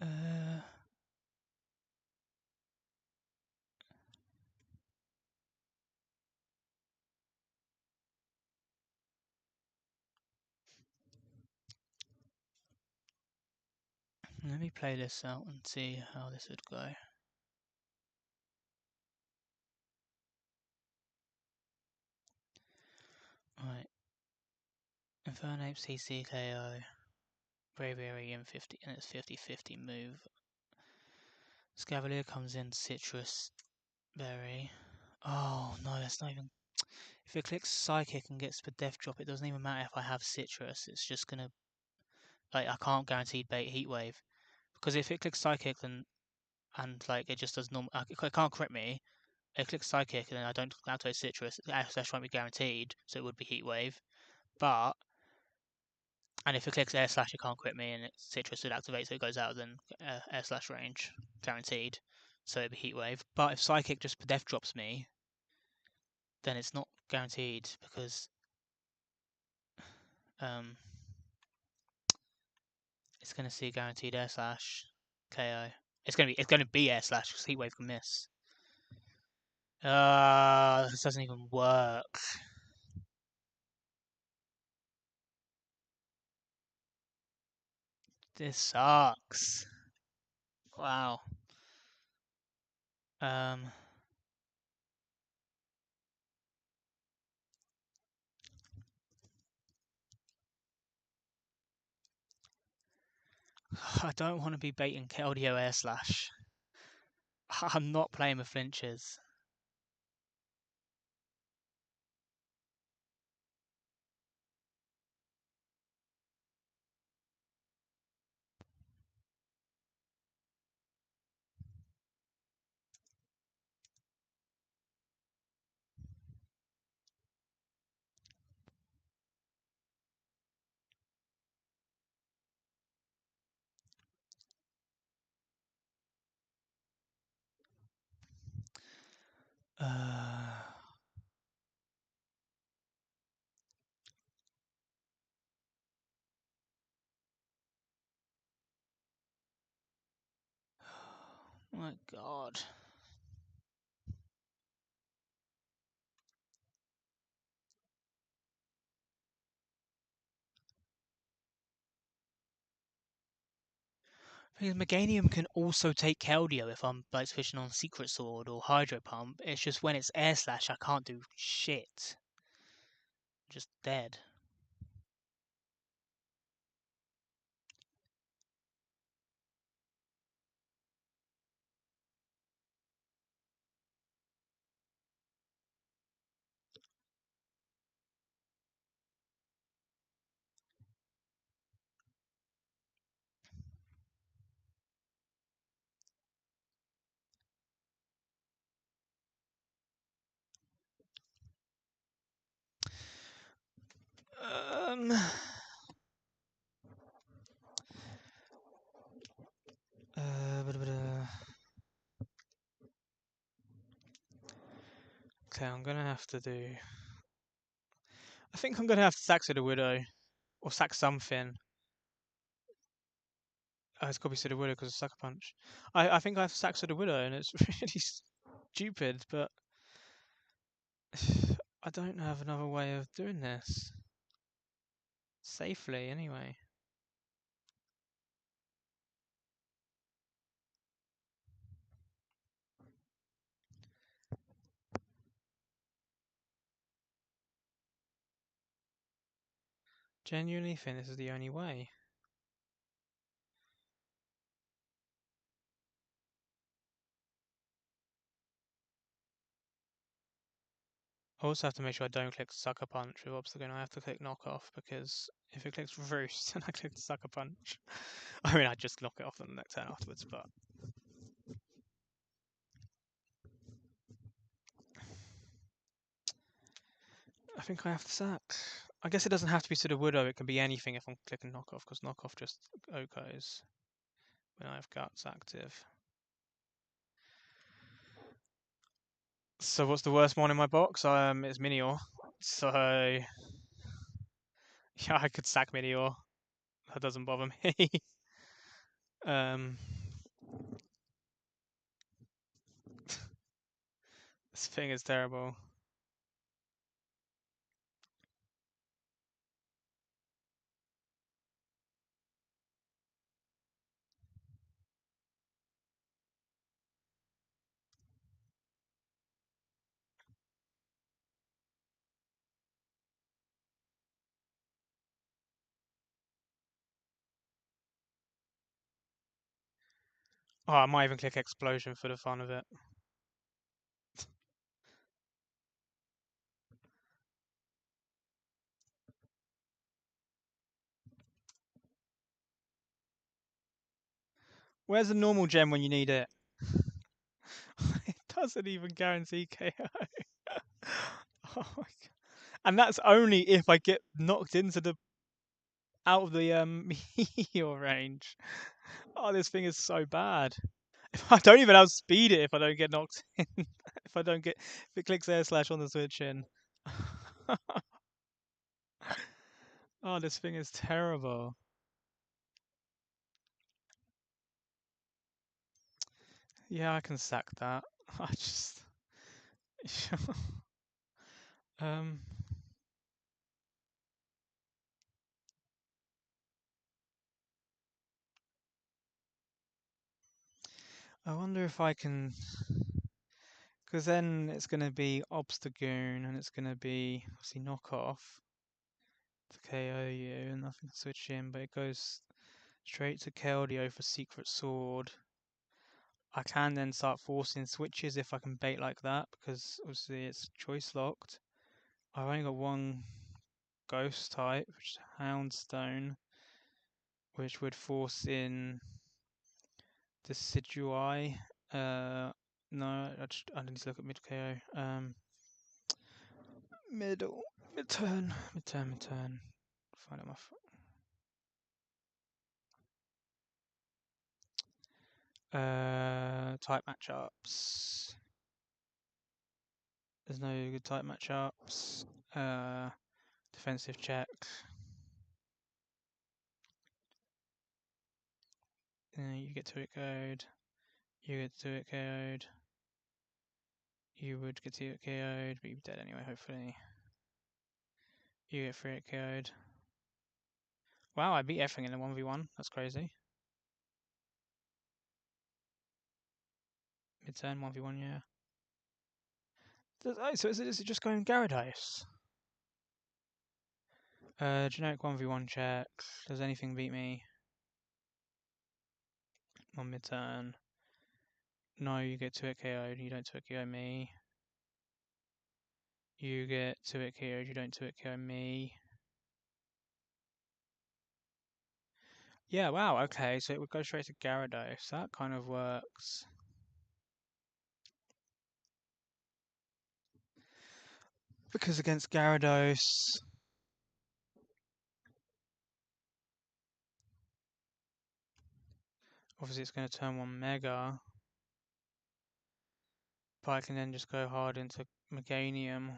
Uh, Let me play this out and see how this would go. Right. Infernape CCKO. Braviary in 50, and it's 50-50 move. Scavalier comes in Citrus Berry. Oh no, that's not even. If it clicks Psychic and gets the Death Drop, it doesn't even matter if I have Citrus. It's just gonna. Like, I can't guarantee bait Heatwave. Because if it clicks Psychic and like it just does normal. It can't crit me. It clicks Psychic and then I don't activate Citrus. Slash won't be guaranteed, so it would be Heatwave. But and if it clicks Air Slash, it can't crit me, and Citrus would activate, so it goes out of then Air Slash range, guaranteed. So it'd be Heatwave. But if Psychic just Death Drops me, then it's not guaranteed because um, it's going to see guaranteed Air Slash KO. It's going to be Air Slash because Heatwave can miss. This doesn't even work. This sucks. Wow. Um, I don't want to be baiting Keldeo Air Slash. I'm not playing with flinches. Uh, my God. Because Meganium can also take Keldeo if I'm like switching on Secret Sword or Hydro Pump. It's just when it's Air Slash, I can't do shit. I'm just dead. Um. Okay, I'm gonna have to do. I think I'm gonna have to sack the Widow or sack something. It's got to be the Widow because of Sucker Punch. I think I have to sack the Widow, and it's really stupid, but I don't have another way of doing this safely. Anyway. Genuinely think this is the only way. I also have to make sure I don't click Sucker Punch with Obstacle, and I have to click Knock Off because if it clicks Roost and I click Sucker Punch, I mean, I just knock it off on the next turn afterwards, but. I think I have to sack. I guess it doesn't have to be Widow, it can be anything if I'm clicking Knock Off, because Knock Off just OKs when I have Guts active. So what's the worst one in my box? It's Minior. So yeah, I could sack Minior. That doesn't bother me. Um, this thing is terrible. Oh, I might even click explosion for the fun of it. Where's the normal gem when you need it? It doesn't even guarantee KO. Oh my god. And that's only if I get knocked into the out of the meteor range. Oh, this thing is so bad. If I don't even outspeed it if I don't get knocked in. If I don't get if it clicks air slash on the switch in. Oh, this thing is terrible. Yeah, I can sack that. I just um I wonder if I can, because then it's going to be Obstagoon and it's going to be obviously knockoff to KO you and nothing to switch in, but it goes straight to Keldeo for Secret Sword. I can then start forcing switches if I can bait like that, because obviously it's choice locked. I've only got one ghost type, which is Houndstone, which would force in Decidueye. No, I need to look at mid KO. Middle, midturn. Find out my. Type matchups. There's no good type matchups. Defensive check. You get to it code. You get to it KO'd. You would get to it KO'd, but you'd be dead anyway, hopefully. You get free it KO'd. Wow, I beat everything in a 1v1. That's crazy. Mid-turn 1v1, yeah. So is it just going Gyarados? Generic 1v1 check. Does anything beat me? On mid-turn. No, you get 2-hit KO'd. You don't 2-hit KO me. You get 2-hit KO'd. You don't 2-hit KO me. Yeah, wow, okay. So it would go straight to Gyarados. That kind of works. Because against Gyarados, obviously it's going to turn 1 Mega. But I can then just go hard into Meganium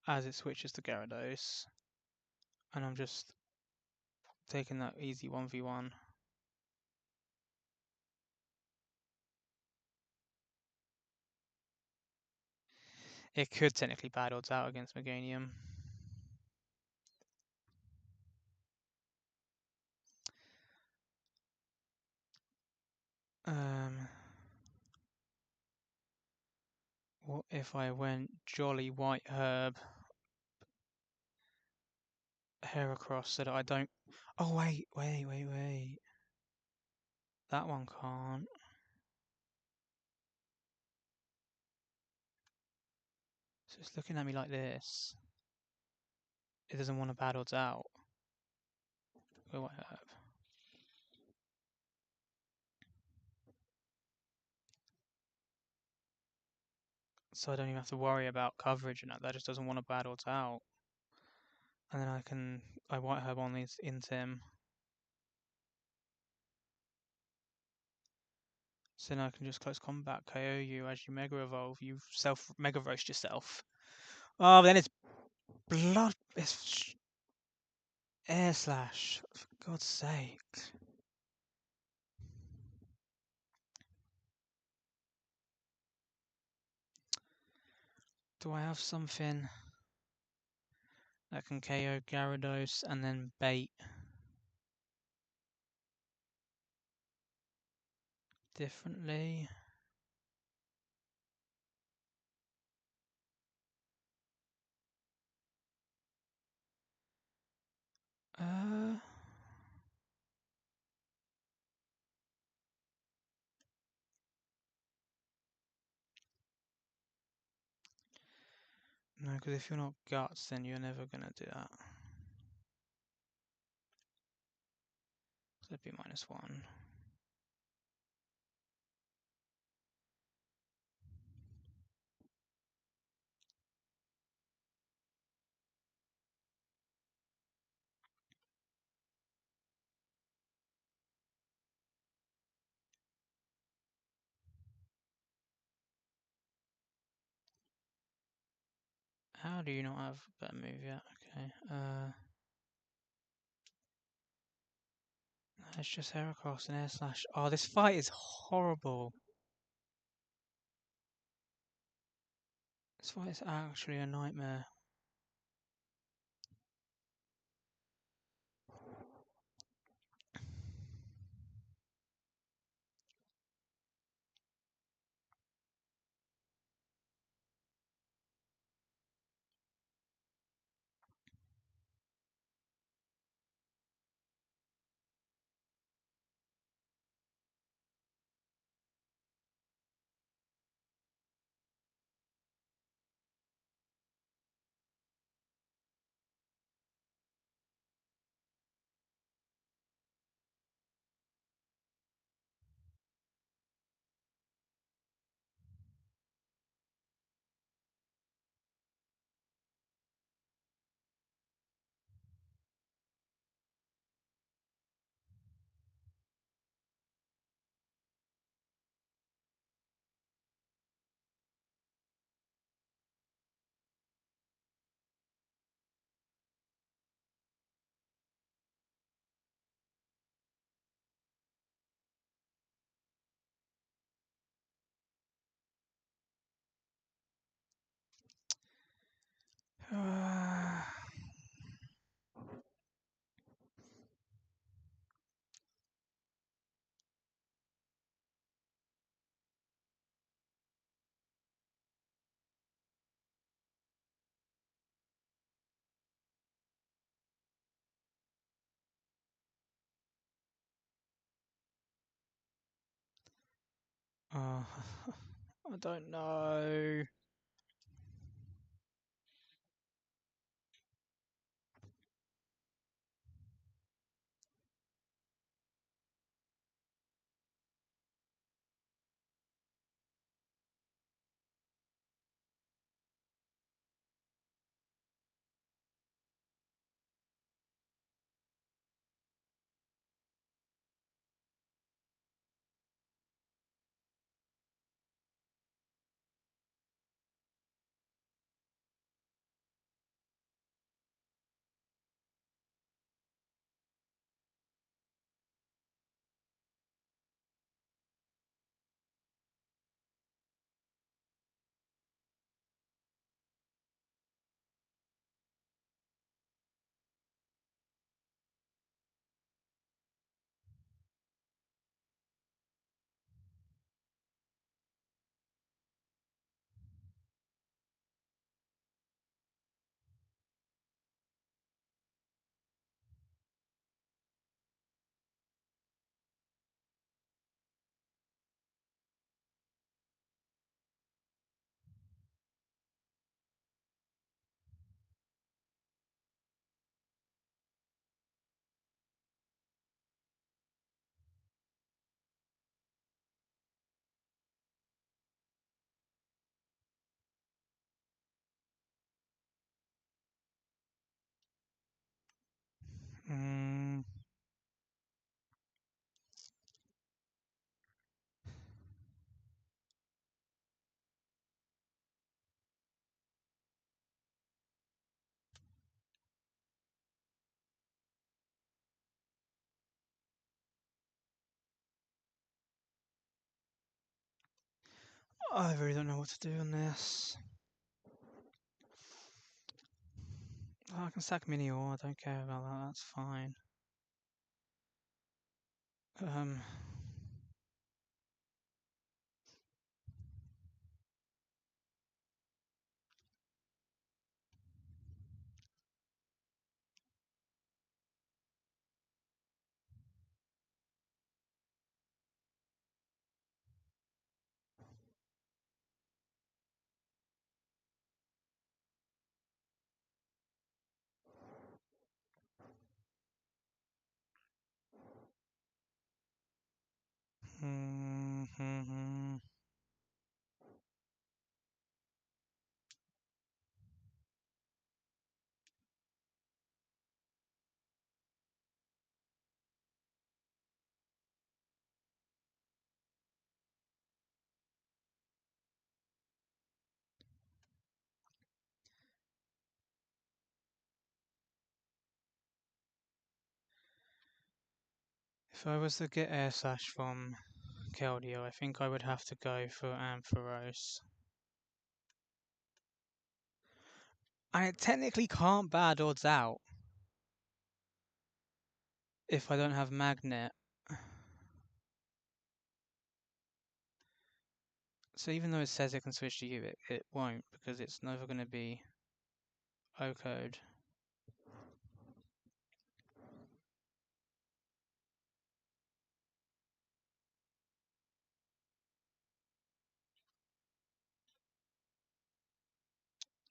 as it switches to Gyarados. And I'm just taking that easy 1v1. It could technically bad odds out against Meganium. What if I went Jolly White Herb Heracross so that I don't... Oh, wait. That one can't. So it's looking at me like this. It doesn't want to bad odds out. Go White Herb. So I don't even have to worry about coverage and that just doesn't want to bad odds out. And then I White Herb on these into him. So now I can just close combat, KO you as you Mega Evolve. You self Mega Roast yourself. Oh, then it's blood. It's Air Slash. For God's sake. Do I have something that can KO Gyarados and then bait differently? Uh, no, because if you're not Guts, then you're never gonna do that. So it'd be -1. How do you not have a better move yet? Okay. It's just Heracross and Air Slash. Oh, this fight is horrible. This fight is actually a nightmare. Oh, I don't know. Mm, I really don't know what to do on this. I can sack mini ore. I don't care about that. That's fine. Um. If I was to get air slash from Keldeo, I think I would have to go for Ampharos. I technically can't bad odds out if I don't have Magnet. So even though it says it can switch to you, it won't because it's never going to be O-code.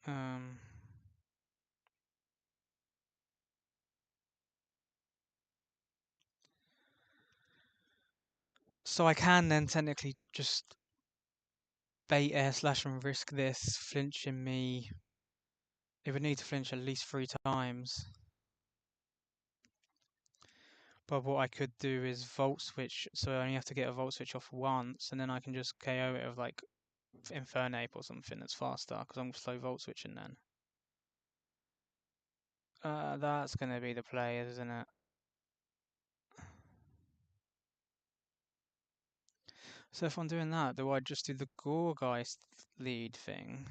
Um, so I can then technically just bait air slash and risk this flinching me. It would need to flinch at least 3 times. But what I could do is volt switch, so I only have to get a volt switch off once, and then I can just KO it with like Infernape or something that's faster, because I'm slow volt switching then. That's going to be the play, isn't it? So if I'm doing that, do I just do the Gorgeist lead thing?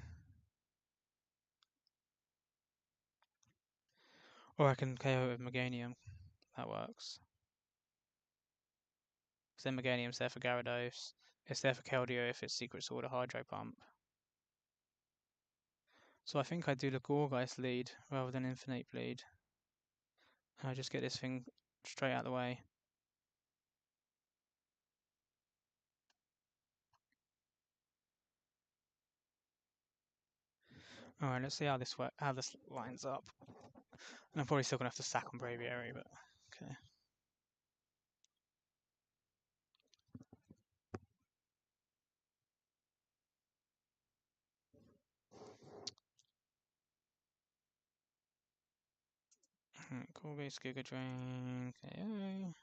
Or I can KO it with Meganium. That works. Because then Meganium's there for Gyarados. It's there for Keldeo if it's Secret Sword or Hydro Pump. So I think I do the Gorgeist lead rather than Infinite Bleed. And I just get this thing straight out of the way. Alright, let's see how this lines up. And I'm probably still gonna have to sack on Braviary, but okay. Cool base, Giga Drain, KO.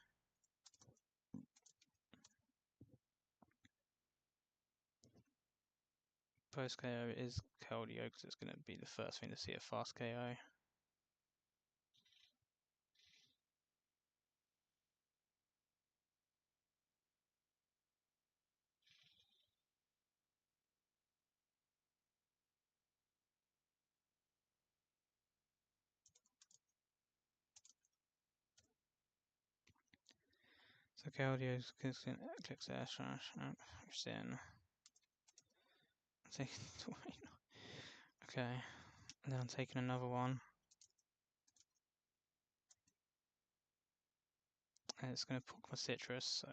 Post KO is Keldeo because it's going to be the first thing to see a fast KO. So Keldeo's clicks there, sin. Okay, and then I'm taking another one. And it's going to poke my citrus, so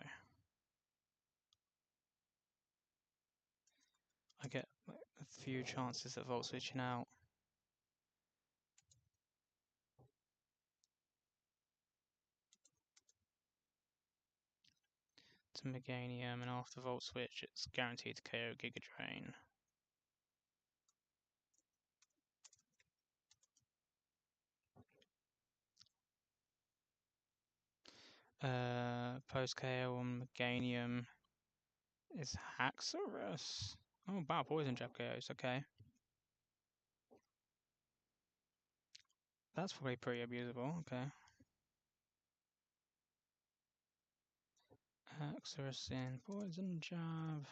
I get like, a few chances at volt switching out. To Meganium, and after volt switch, it's guaranteed to KO Giga Drain. Post KO on Meganium is Haxorus. Oh, wow, poison jab KOs, okay. That's probably pretty abusable, okay. Haxorus in poison jab.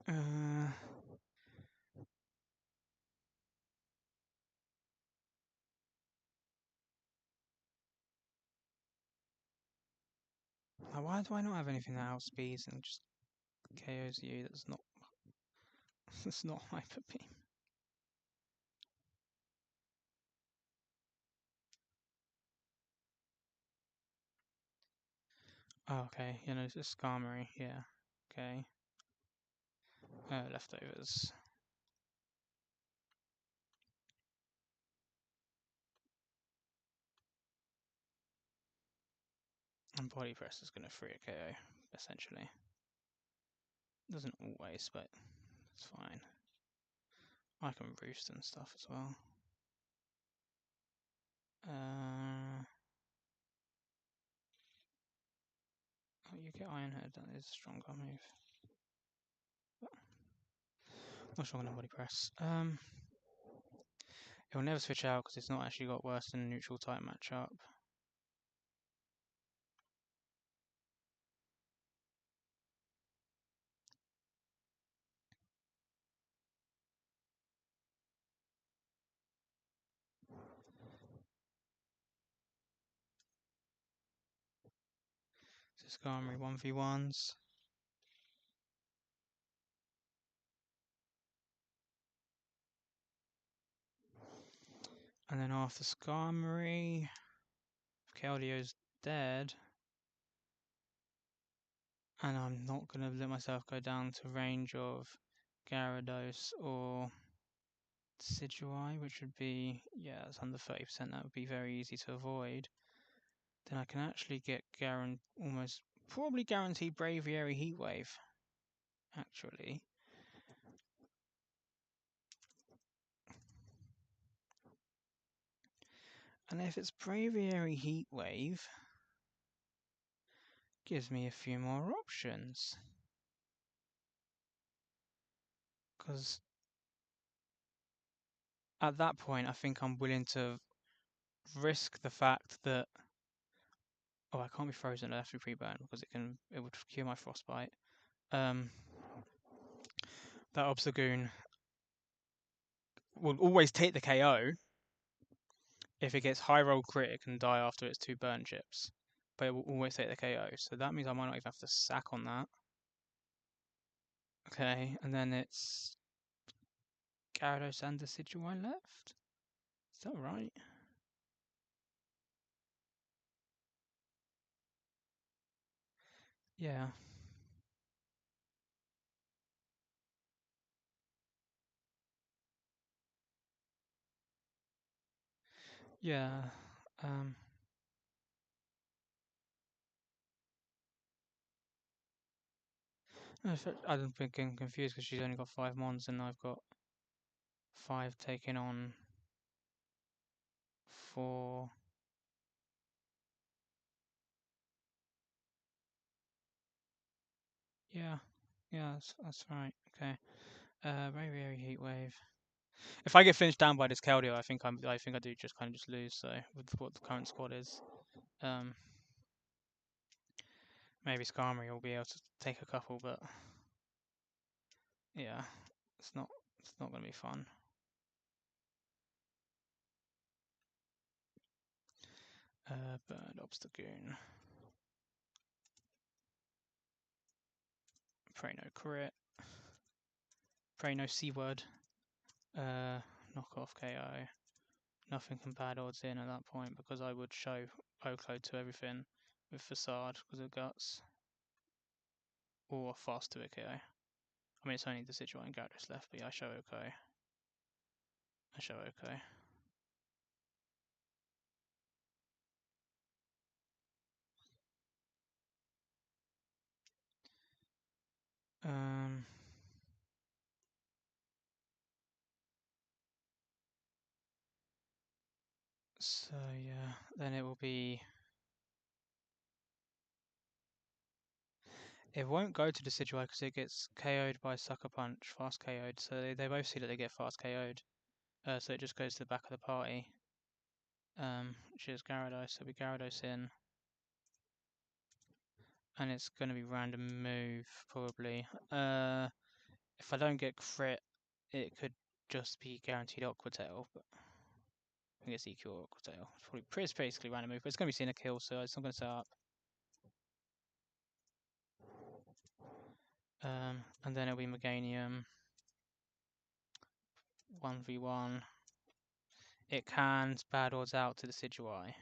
Why do I not have anything that outspeeds and just KOs you? That's not that's not hyper beam. Oh, okay, you know, it's a Skarmory, yeah. Okay. Leftovers. And Body Press is going to free a KO, essentially. Doesn't always, but it's fine. I can roost and stuff as well. Oh, you get Iron Head, that is a stronger move. Not strong enough Body Press. It will never switch out because it's not actually got worse than a neutral type matchup. So Skarmory 1v1s. And then after Skarmory, if Keldio's dead, and I'm not going to let myself go down to range of Gyarados or Decidueye, which would be, yeah, it's under 30%, that would be very easy to avoid, then I can actually get almost probably guaranteed Braviary Heatwave, actually. And if it's Braviary Heatwave, gives me a few more options. Because at that point, I think I'm willing to risk the fact that I can't be frozen. I have to be pre-burn because it would cure my frostbite. That Obstagoon will always take the KO if it gets high roll crit. It can die after its 2 burn chips, but it will always take the KO. So that means I might not even have to sack on that. Okay, and then it's Gyarados and Decidueye left. Is that right? Yeah. Yeah. I'm getting confused because she's only got 5 mons and I've got 5 taking on 4. Yeah, that's right. Okay. Very heat wave. If I get finished down by this Keldeo, I think I do just kind of just lose. So with what the current squad is, maybe Skarmory will be able to take a couple, but yeah, it's not going to be fun. Bird Obstagoon. Pray no crit. Pray no C word. Knock off KO. Nothing can bad odds in at that point because I would show Oclo to everything with Facade because of Guts. Or Fast to KO. I mean, it's only the Decidueye and Gyarados left, but yeah, I show OK. So yeah, then it will be. It won't go to the Decidueye because it gets KO'd by Sucker Punch, fast KO'd. So they both see that they get fast KO'd. So it just goes to the back of the party. Which is Gyarados. So we Gyarados in. And it's going to be random move, probably. If If I don't get crit, it could just be guaranteed Aqua Tail, but I think it's EQ or Aqua Tail. It's probably it's basically random move, but it's going to be seeing a kill, so it's not going to set up. And then it'll be Meganium 1v1. It can bad odds out to the Decidueye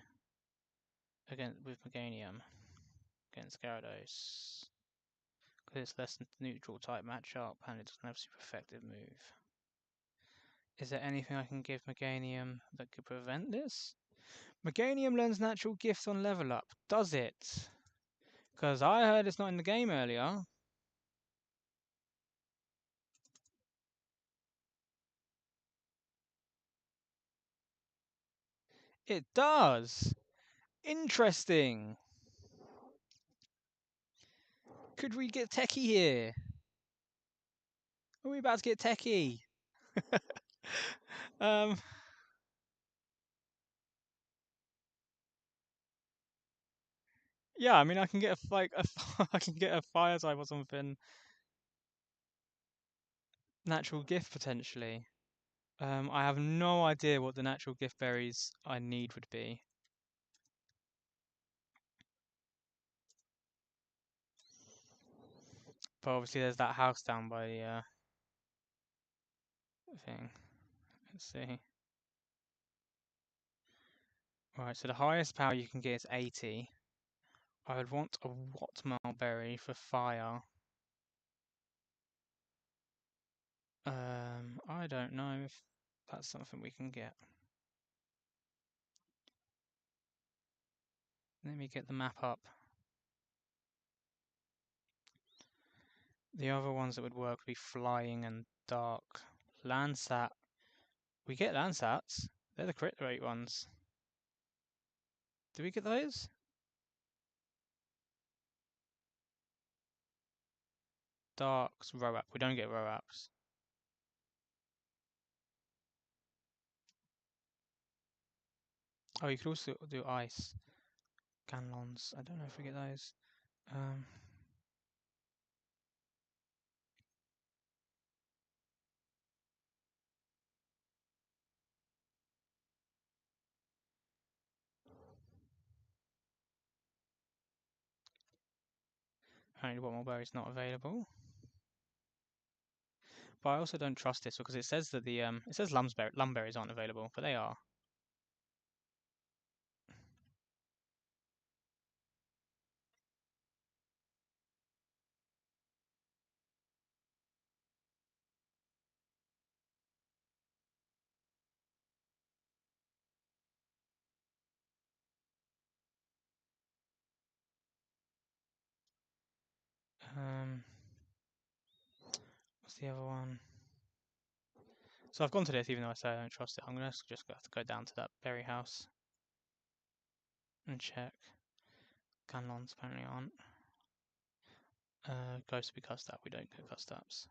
with Meganium against Gyarados. Because it's less than neutral type matchup and it doesn't have super effective move. Is there anything I can give Meganium that could prevent this? Meganium learns natural gift on level up. Does it? Because I heard it's not in the game earlier. It does! Interesting! Could we get techie here? Are we about to get techie? um, yeah, I mean, I can get I can get a fire type or something. Natural gift potentially. I have no idea what the natural gift berries I need would be. But obviously, there's that house down by the thing. Let's see. Right, so the highest power you can get is 80. I would want a Whatmile berry for fire. I don't know if that's something we can get. Let me get the map up. The other ones that would work would be flying and dark. Landsat. We get Landsats. They're the crit rate ones. Do we get those? Darks, Roap. We don't get Roaps. Oh, you could also do ice. Ganlons. I don't know if we get those. Apparently Whatmile berry's not available. But I also don't trust this because it says that the it says lumberries aren't available, but they are. What's the other one? So I've gone to this even though I say I don't trust it. I'm gonna just have to go down to that berry house and check. Ganlons apparently aren't. Ghost we cussed up. We don't get cussed ups.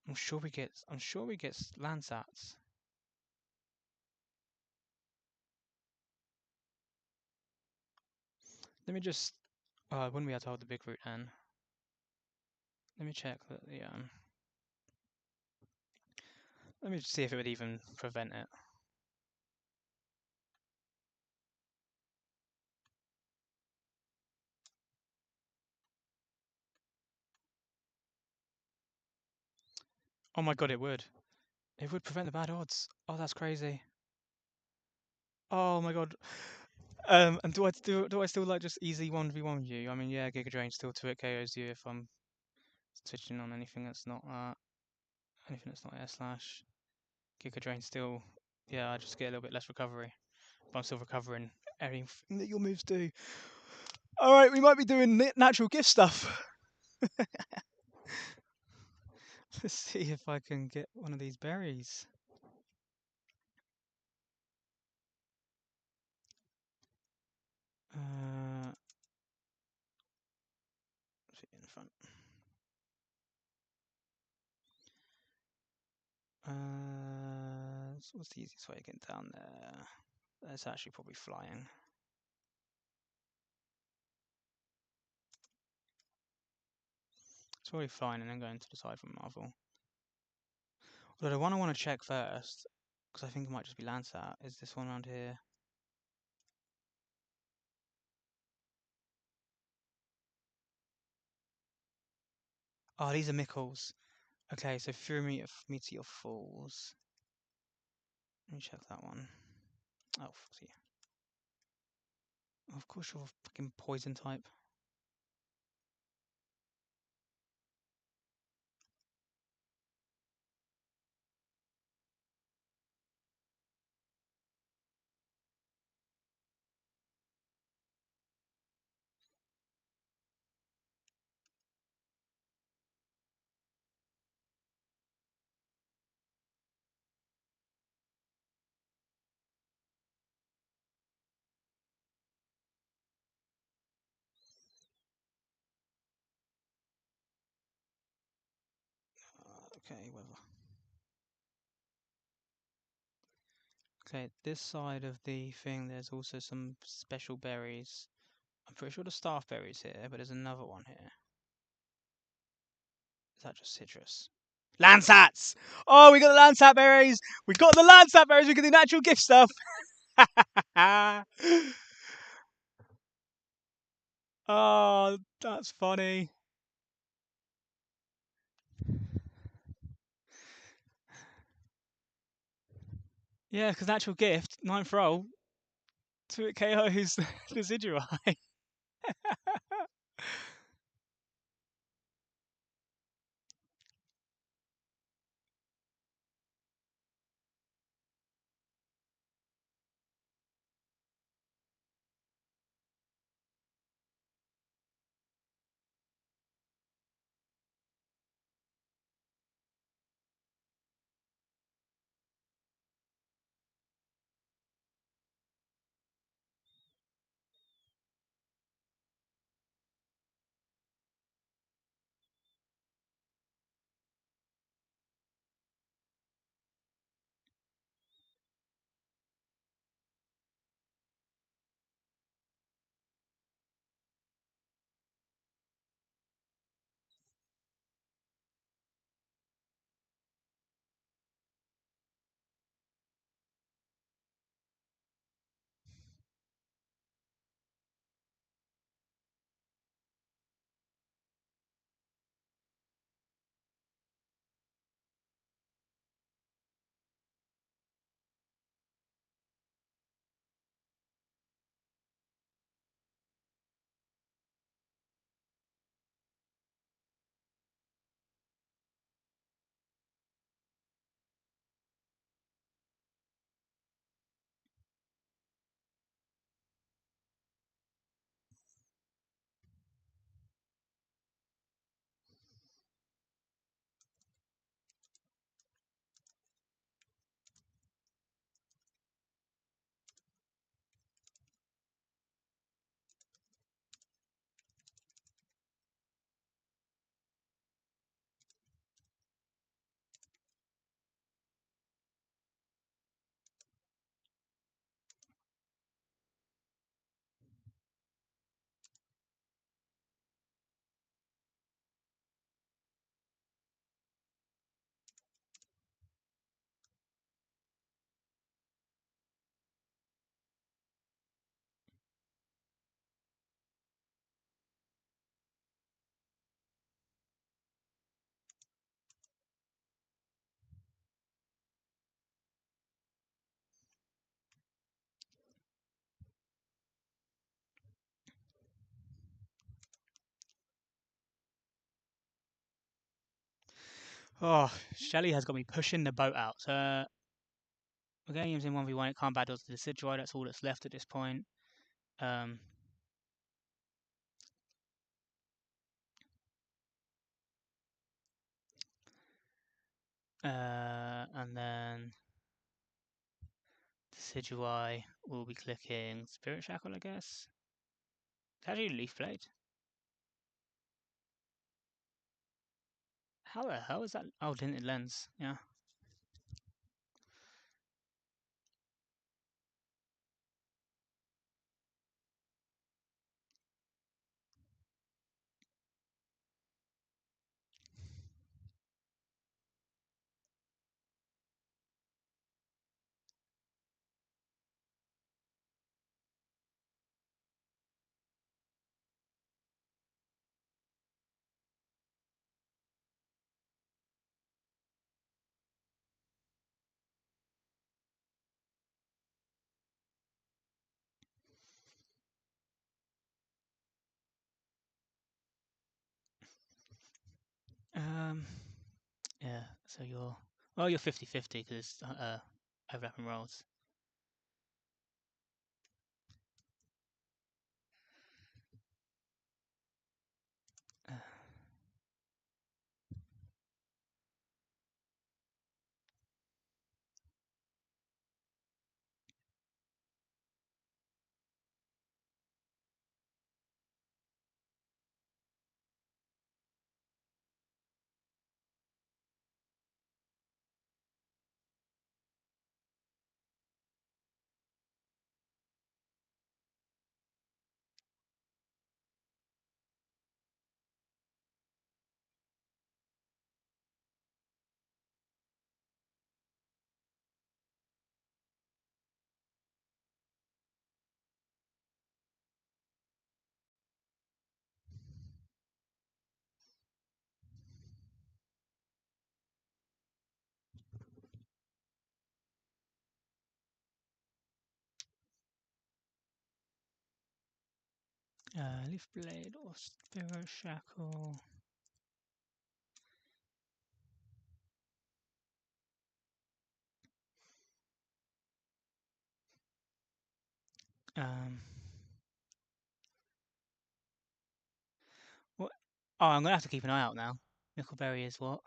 I'm sure we get Landsats. Let me just. Oh, I wouldn't be able to hold the big root then. Let me check that the Let me just see if it would even prevent it. Oh my god, it would. It would prevent the bad odds. Oh, that's crazy. Oh my god. And do I still like just easy 1v1 you? I mean, yeah, Giga Drain still 2-hit KOs you if I'm switching on anything that's not air slash. Giga Drain still, yeah, I just get a little bit less recovery, but I'm still recovering everything that your moves do. All right, we might be doing natural gift stuff. Let's see if I can get one of these berries. In front. So what's the easiest way to get down there? That's actually probably flying. It's already flying and then going to the side from Marvel. But the one I want to check first, because I think it might just be Landsat, is this one around here. Oh, these are Mickles. Okay, so Fury Meteor Falls. Let me check that one. Oh, see. Of course you're fucking poison type. Okay, whatever. Okay, this side of the thing, there's also some special berries. I'm pretty sure the staff berries here, but there's another one here. Is that just citrus? Landsats! Oh, we got the Landsat berries! We got the Landsat berries! We can do natural gift stuff! Oh, that's funny. Yeah, because natural gift, 9th roll, 2 it KOs the Decidueye. Oh, Shelly has got me pushing the boat out. So, Meganium's in 1v1, it can't battle the Decidueye, that's all that's left at this point. Um, and then Decidueye will be clicking Spirit Shackle, I guess. It's actually Leaf Blade. How the hell is that? Oh, Tinted Lens, yeah. Yeah. So you're 50-50 because it's overlapping rolls. Leaf blade or Sparrow shackle. What? Oh, I'm gonna have to keep an eye out now. Mickleberry is what?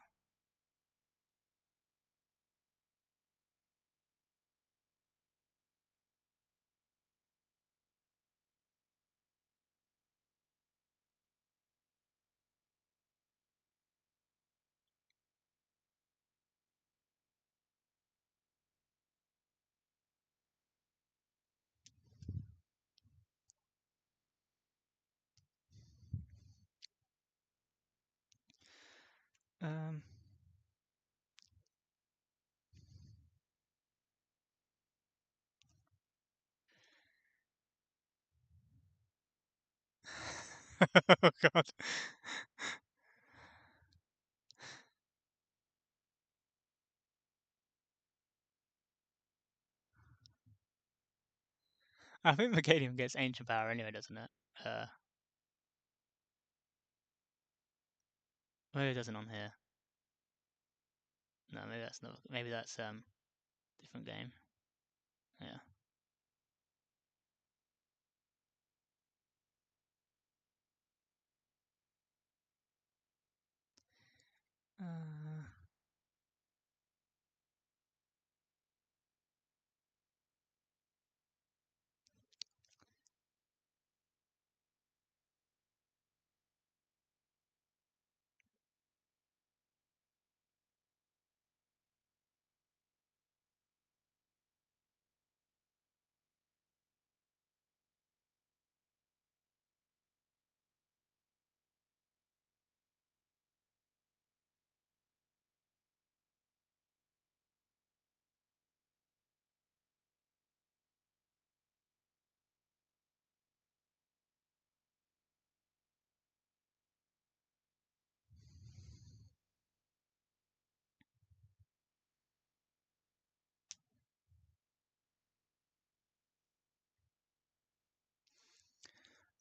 Um. Oh God. I think Meganium gets ancient power anyway, doesn't it? Maybe it doesn't on here. No, maybe that's not. Maybe that's different game. Yeah.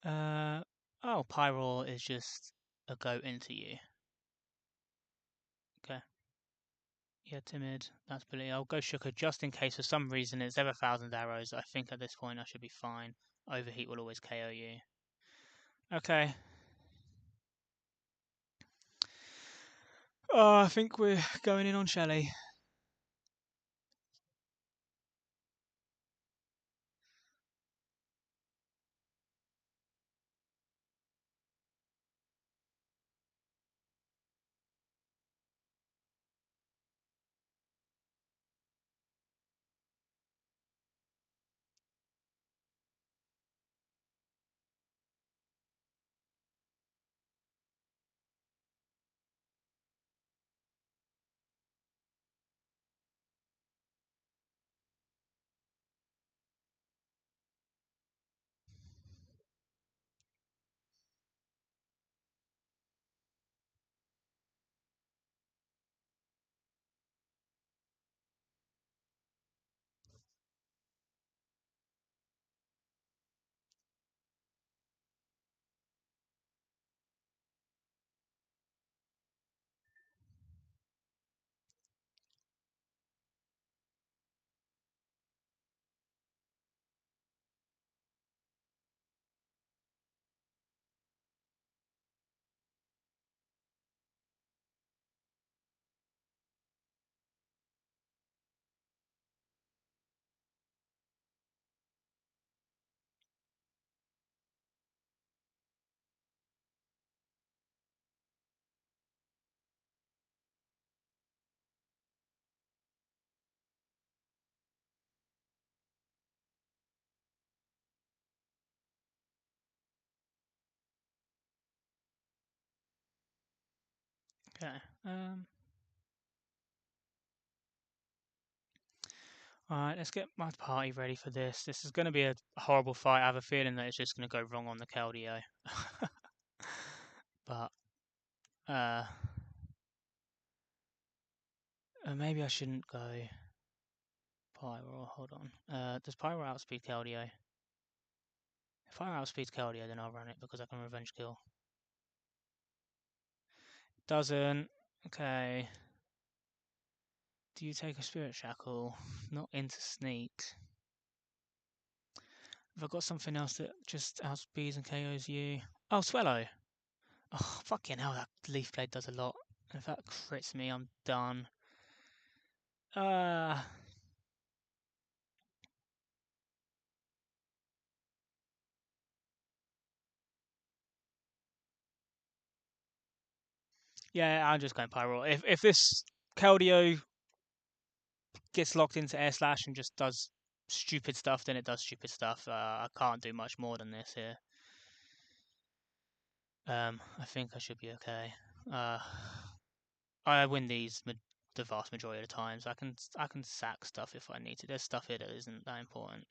Uh, oh, Pyroar is just a go into you. Okay. Yeah, timid. That's brilliant. I'll go Shooker just in case for some reason it's ever 1,000 arrows. I think at this point I should be fine. Overheat will always KO you. Okay. Oh, I think we're going in on Shelly. Okay. Alright, let's get my party ready for this. This is going to be a horrible fight. I have a feeling that it's just going to go wrong on the Keldeo. But, maybe I shouldn't go Pyro. Hold on. Does Pyro outspeed Keldeo? If I outspeed Keldeo, then I'll run it because I can revenge kill. Doesn't. Okay. Do you take a Spirit Shackle? Not into Sneak. Have I got something else that just outspeeds and KOs you? Oh, Swallow! Oh, fucking hell, that Leaf Blade does a lot. And if that crits me, I'm done. Yeah, I'm just going Pyro. If this Keldeo gets locked into Air Slash and just does stupid stuff, then it does stupid stuff. I can't do much more than this here. I think I should be okay. I win these the vast majority of the times. I can sack stuff if I need to. There's stuff here that isn't that important.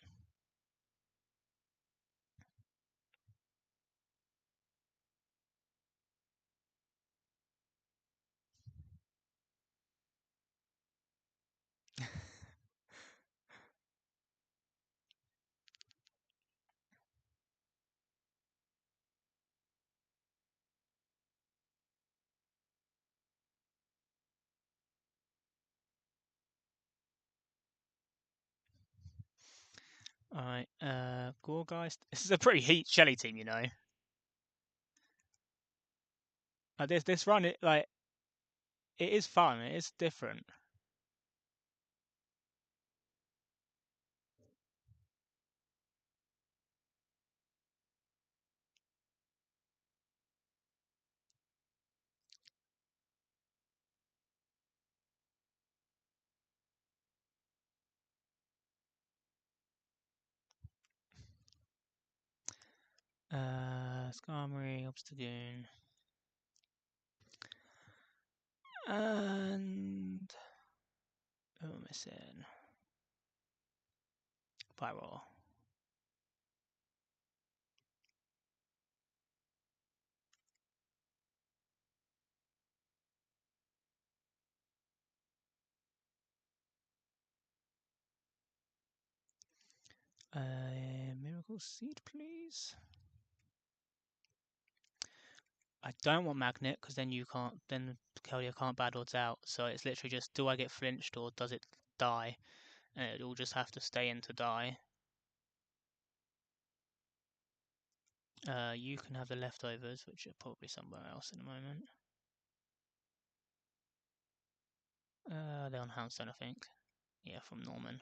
Alright, Gorgeist. This is a pretty heat Shelly team, you know. This run, it is fun. It is different. Skarmory, Obstagoon, and who am I missing? Pyro. Miracle Seed, please. I don't want Magnet because then you can't. Then Keldeo can't bad odds out. So it's literally just: do I get flinched or does it die? And it will just have to stay in to die. You can have the leftovers, which are probably somewhere else in a moment. They're on Houndstone, I think. Yeah, from Norman.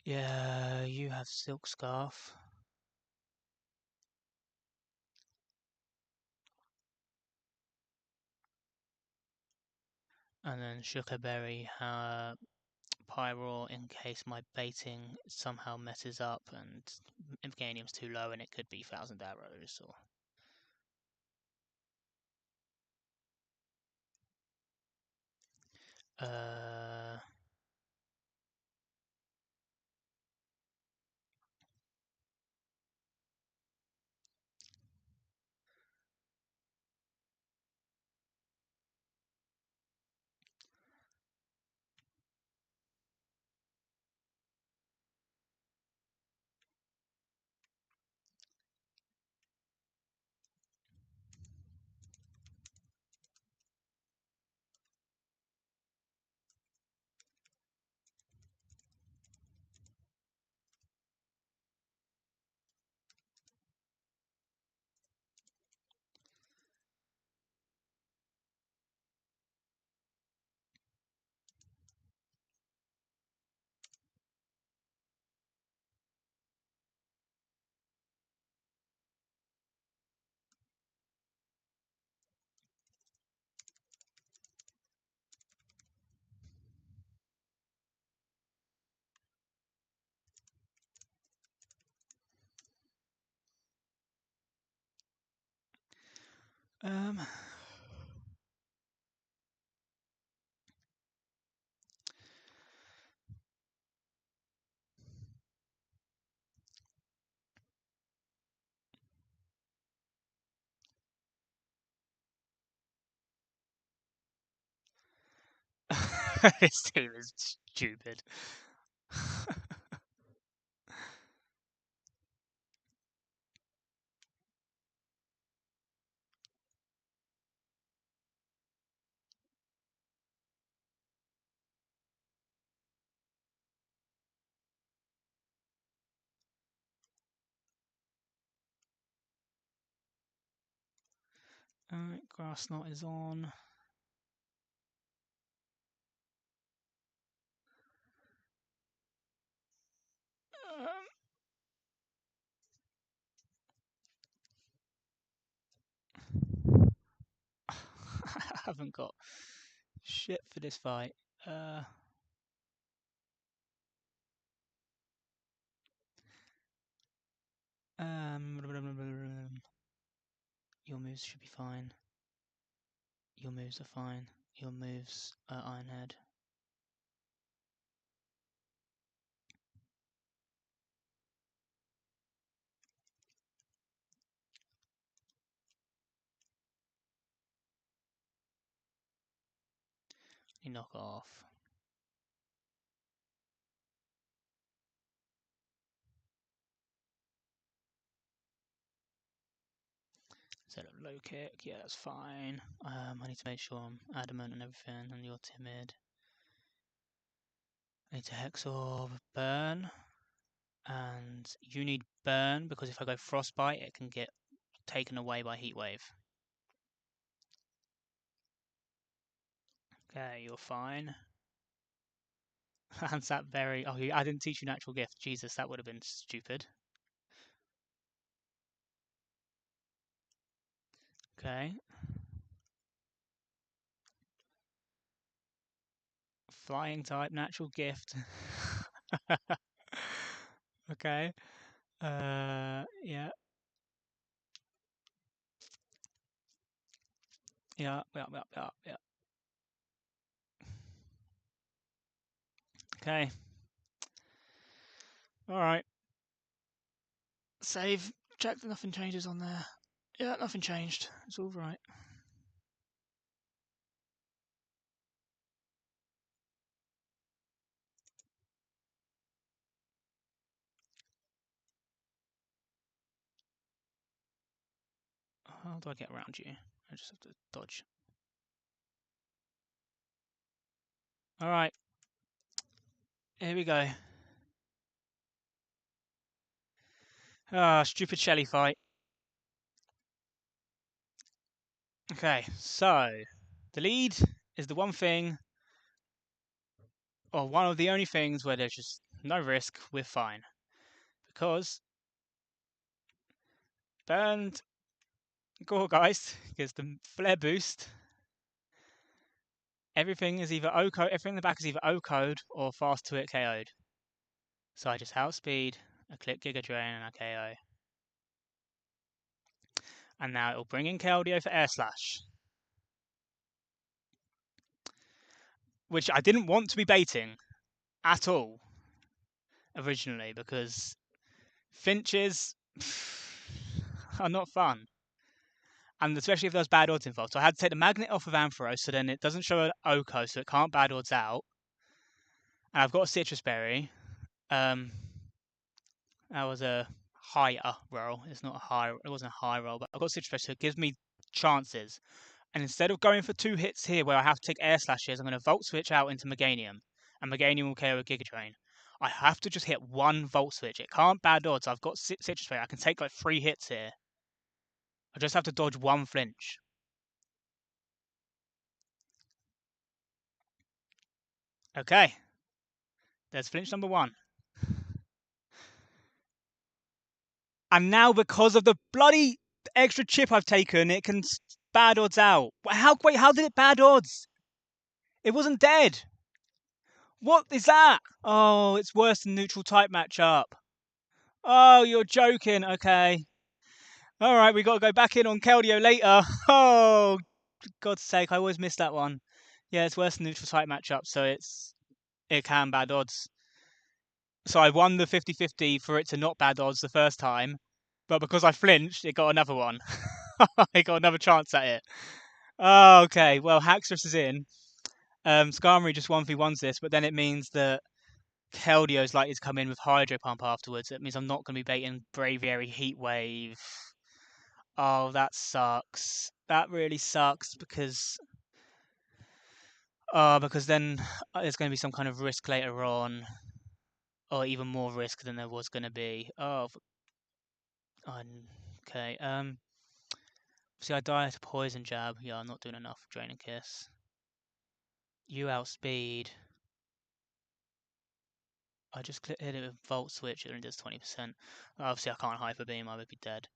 Yeah, you have Silk Scarf. And then Sugarberry, Pyroar in case my baiting somehow messes up and Imperium's too low and it could be 1,000 Arrows or... Um. This team is stupid. Alright, grass knot is on. I haven't got shit for this fight. Your moves should be fine. Your moves are fine. Your moves are Ironhead. You knock off. Set up low kick. Yeah, that's fine. I need to make sure I'm adamant and everything, and you're timid. I need to Hex Orb, burn, and you need burn because if I go Frostbite, it can get taken away by Heatwave. Okay, you're fine. Hands that very. Oh, I didn't teach you Natural Gift. Jesus, that would have been stupid. Okay. Flying type, Natural Gift. Okay. Yeah. Yeah, yeah, yeah. Okay. Alright. Save. Check that nothing changes on there. Yeah, nothing changed. It's all right. How do I get around you? I just have to dodge. Alright. Here we go. Ah, stupid Shelly fight. Okay, so the lead is the one thing, or one of the only things where there's just no risk, we're fine. Because burned Goregeist gives the flare boost. Everything is either O-code, everything in the back is either O-code or fast to it KO'd. So I just outspeed, I click Giga Drain, and I KO. And now it will bring in Keldeo for Air Slash. Which I didn't want to be baiting at all originally because Finches are not fun. And especially if there's bad odds involved. So I had to take the magnet off of Ampharos so then it doesn't show an Oko so it can't bad odds out. And I've got a Citrus Berry. That was a higher roll. It wasn't a high roll, but I've got Citrus Berry so it gives me chances. And instead of going for 2 hits here where I have to take Air Slashes, I'm going to Volt Switch out into Meganium. And Meganium will KO a Giga Drain. I have to just hit 1 Volt Switch. It can't bad odds. I've got Citrus Berry. I can take like 3 hits here. I just have to dodge 1 flinch. Okay. There's flinch number 1. And now because of the bloody extra chip I've taken, it can bad odds out. How did it bad odds? It wasn't dead. What is that? Oh, it's worse than neutral type matchup. Oh, you're joking. Okay. All right, we got to go back in on Keldeo later. Oh, God's sake, I always miss that one. Yeah, it's worse than neutral site matchup, so it can bad odds. So I won the 50-50 for it to not bad odds the first time, but because I flinched, it got another one. It got another chance at it. Oh, okay, well, Haxorus is in. Skarmory just 1v1s this, but then it means that Keldeo is likely to come in with Hydro Pump afterwards. It means I'm not going to be baiting Braviary Heat Wave. Oh, that sucks. That really sucks because then there's going to be some kind of risk later on, or even more risk than there was going to be. Okay. See, I die at a poison jab. Yeah, I'm not doing enough Draining Kiss. You outspeed. I just hit it with Volt Switch. It only does 20%. Obviously, I can't Hyper Beam. I would be dead.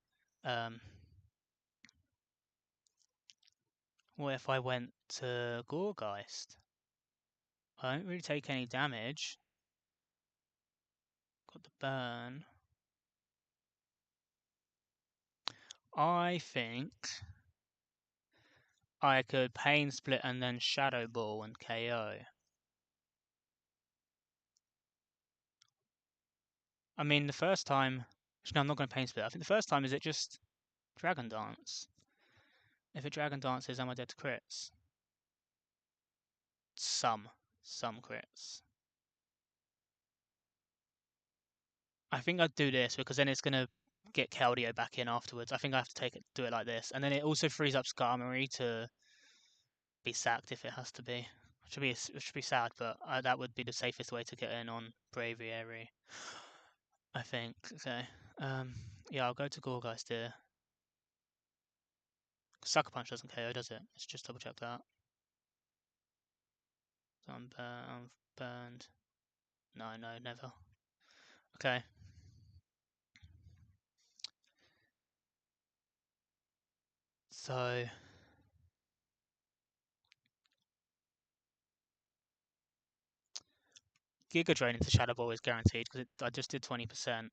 What if I went to Gorgeist? I don't really take any damage. Got the burn. I think I could Pain Split and then Shadow Ball and KO. I mean, the first time... No, I'm not going to Pain Split. I think the first time, is it just Dragon Dance? If it Dragon Dances, am I dead to crits? Some crits. I think I'd do this because then it's going to get Keldeo back in afterwards. I think I have to do it like this. And then it also frees up Skarmory to be sacked if it has to be. It should be sad, but that would be the safest way to get in on Braviary. I think. Okay. Yeah, I'll go to Gorgeist here. Sucker Punch doesn't KO, does it? Let's just double check that. So I'm burned. No, never. Okay. So Giga Drain into Shadow Ball is guaranteed because I just did 20%.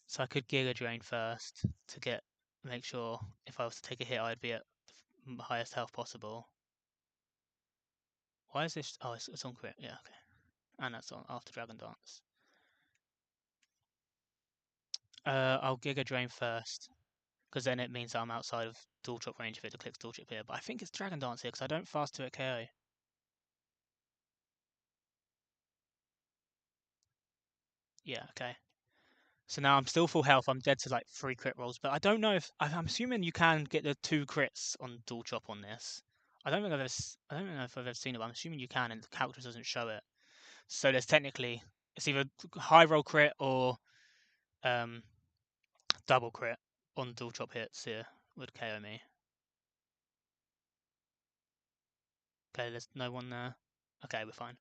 So I could Giga Drain first to make sure if I was to take a hit, I'd be at the highest health possible. Why is this? Oh, it's on crit. Yeah, okay. And that's on after Dragon Dance. I'll Giga Drain first because then it means that I'm outside of dual chop range if it clicks dual chop here. But I think it's Dragon Dance here because I don't fast 2 at KO. Yeah, okay. So now I'm still full health. I'm dead to like 3 crit rolls, but I don't know if I'm assuming you can get the 2 crits on dual chop on this. I don't know if I've ever seen it, but I'm assuming you can, and the calculus doesn't show it. So there's technically it's either high roll crit or um, double crit on dual chop hits here would KO me. Okay, there's no one there. Okay, we're fine.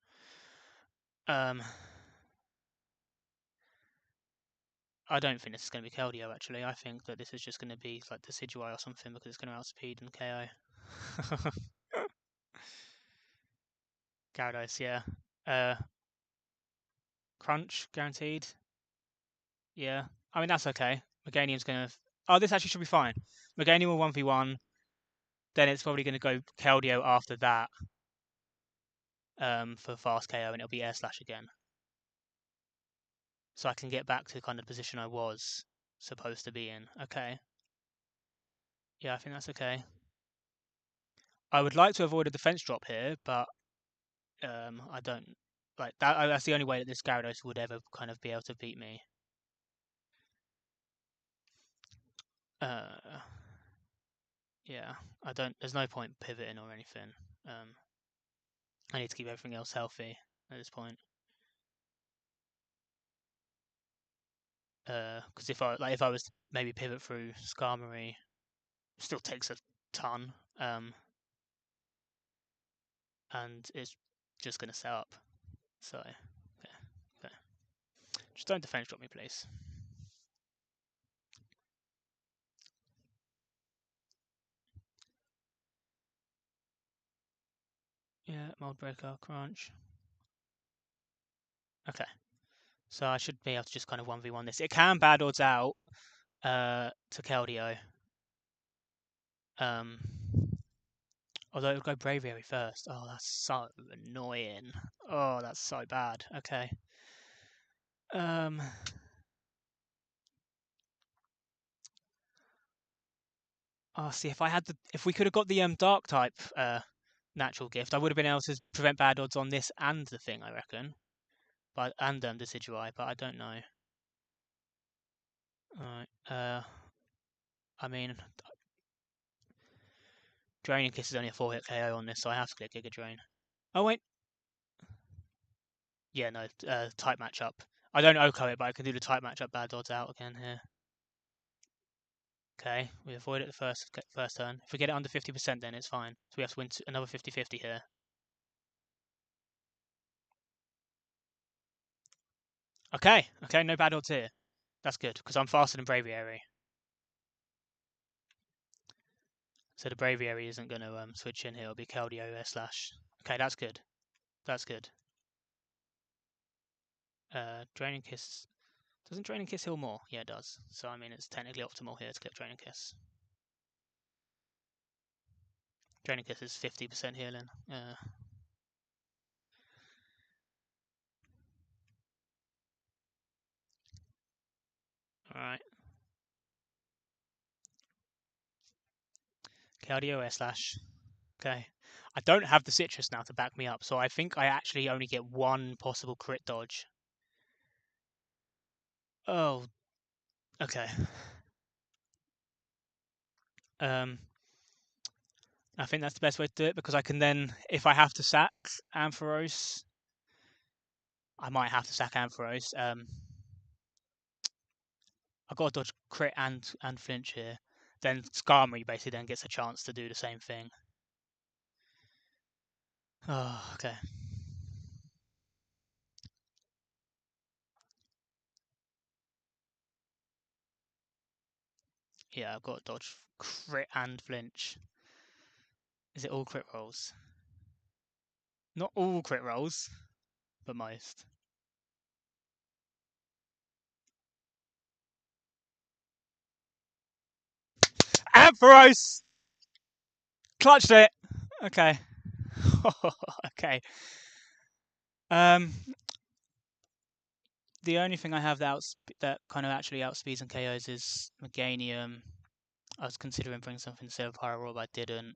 I don't think this is going to be Keldeo, actually. I think that this is just going to be like Decidueye or something because it's going to outspeed and KO. Gyarados, yeah. Crunch, guaranteed. Yeah. I mean, that's okay. Meganium's going to... Oh, this actually should be fine. Meganium will 1v1. Then it's probably going to go Keldeo after that for fast KO, and it'll be Air Slash again. So I can get back to kind of the position I was supposed to be in. Okay. Yeah, I think that's okay. I would like to avoid a defense drop here, but I don't like that. That's the only way that this Gyarados would ever kind of be able to beat me. Yeah, I don't. There's no point pivoting or anything. I need to keep everything else healthy at this point. Because if I was to maybe pivot through Skarmory, still takes a ton. And it's just gonna set up. So, okay. Just don't defense drop me, please. Yeah, Mold Breaker, Crunch. Okay. So I should be able to just kind of 1v1 this. It can bad odds out, to Keldeo. Although it would go Braviary first. Oh, that's so annoying. Oh, that's so bad. Okay. Oh, see, if we could have got the dark type natural gift, I would have been able to prevent bad odds on this and the thing, I reckon. And Decidueye, but I don't know. Alright. I mean, Draining Kiss is only a 4-hit KO on this, so I have to click Giga Drain. Oh wait. Yeah, no. Type matchup. I don't OHKO it, but I can do the type matchup bad odds out again here. Okay, we avoid it the first turn. If we get it under 50%, then it's fine. So we have to win another 50-50 here. Okay, no bad odds here. That's good, because I'm faster than Braviary. So the Braviary isn't going to switch in here. It'll be Keldeo slash. Okay, that's good. That's good. Draining Kiss. Doesn't Draining Kiss heal more? Yeah, it does. So, I mean, it's technically optimal here to click Draining Kiss. Draining Kiss is 50% healing. Alright. Keldeo slash. Okay. I don't have the citrus now to back me up, so I think I actually only get one possible crit dodge. Oh, okay. I think that's the best way to do it, because I can then, if I have to sack Ampharos, I might have to sack Ampharos. I've got to dodge crit and flinch here. Then Skarmory basically then gets a chance to do the same thing. Oh, okay. Yeah, I've got to dodge crit and flinch. Is it all crit rolls? Not all crit rolls, but most. Ampharos! Clutched it! Okay. Okay. The only thing I have that kind of actually outspeeds and KOs is Meganium. I was considering bringing something instead of Pyro Roar, but I didn't.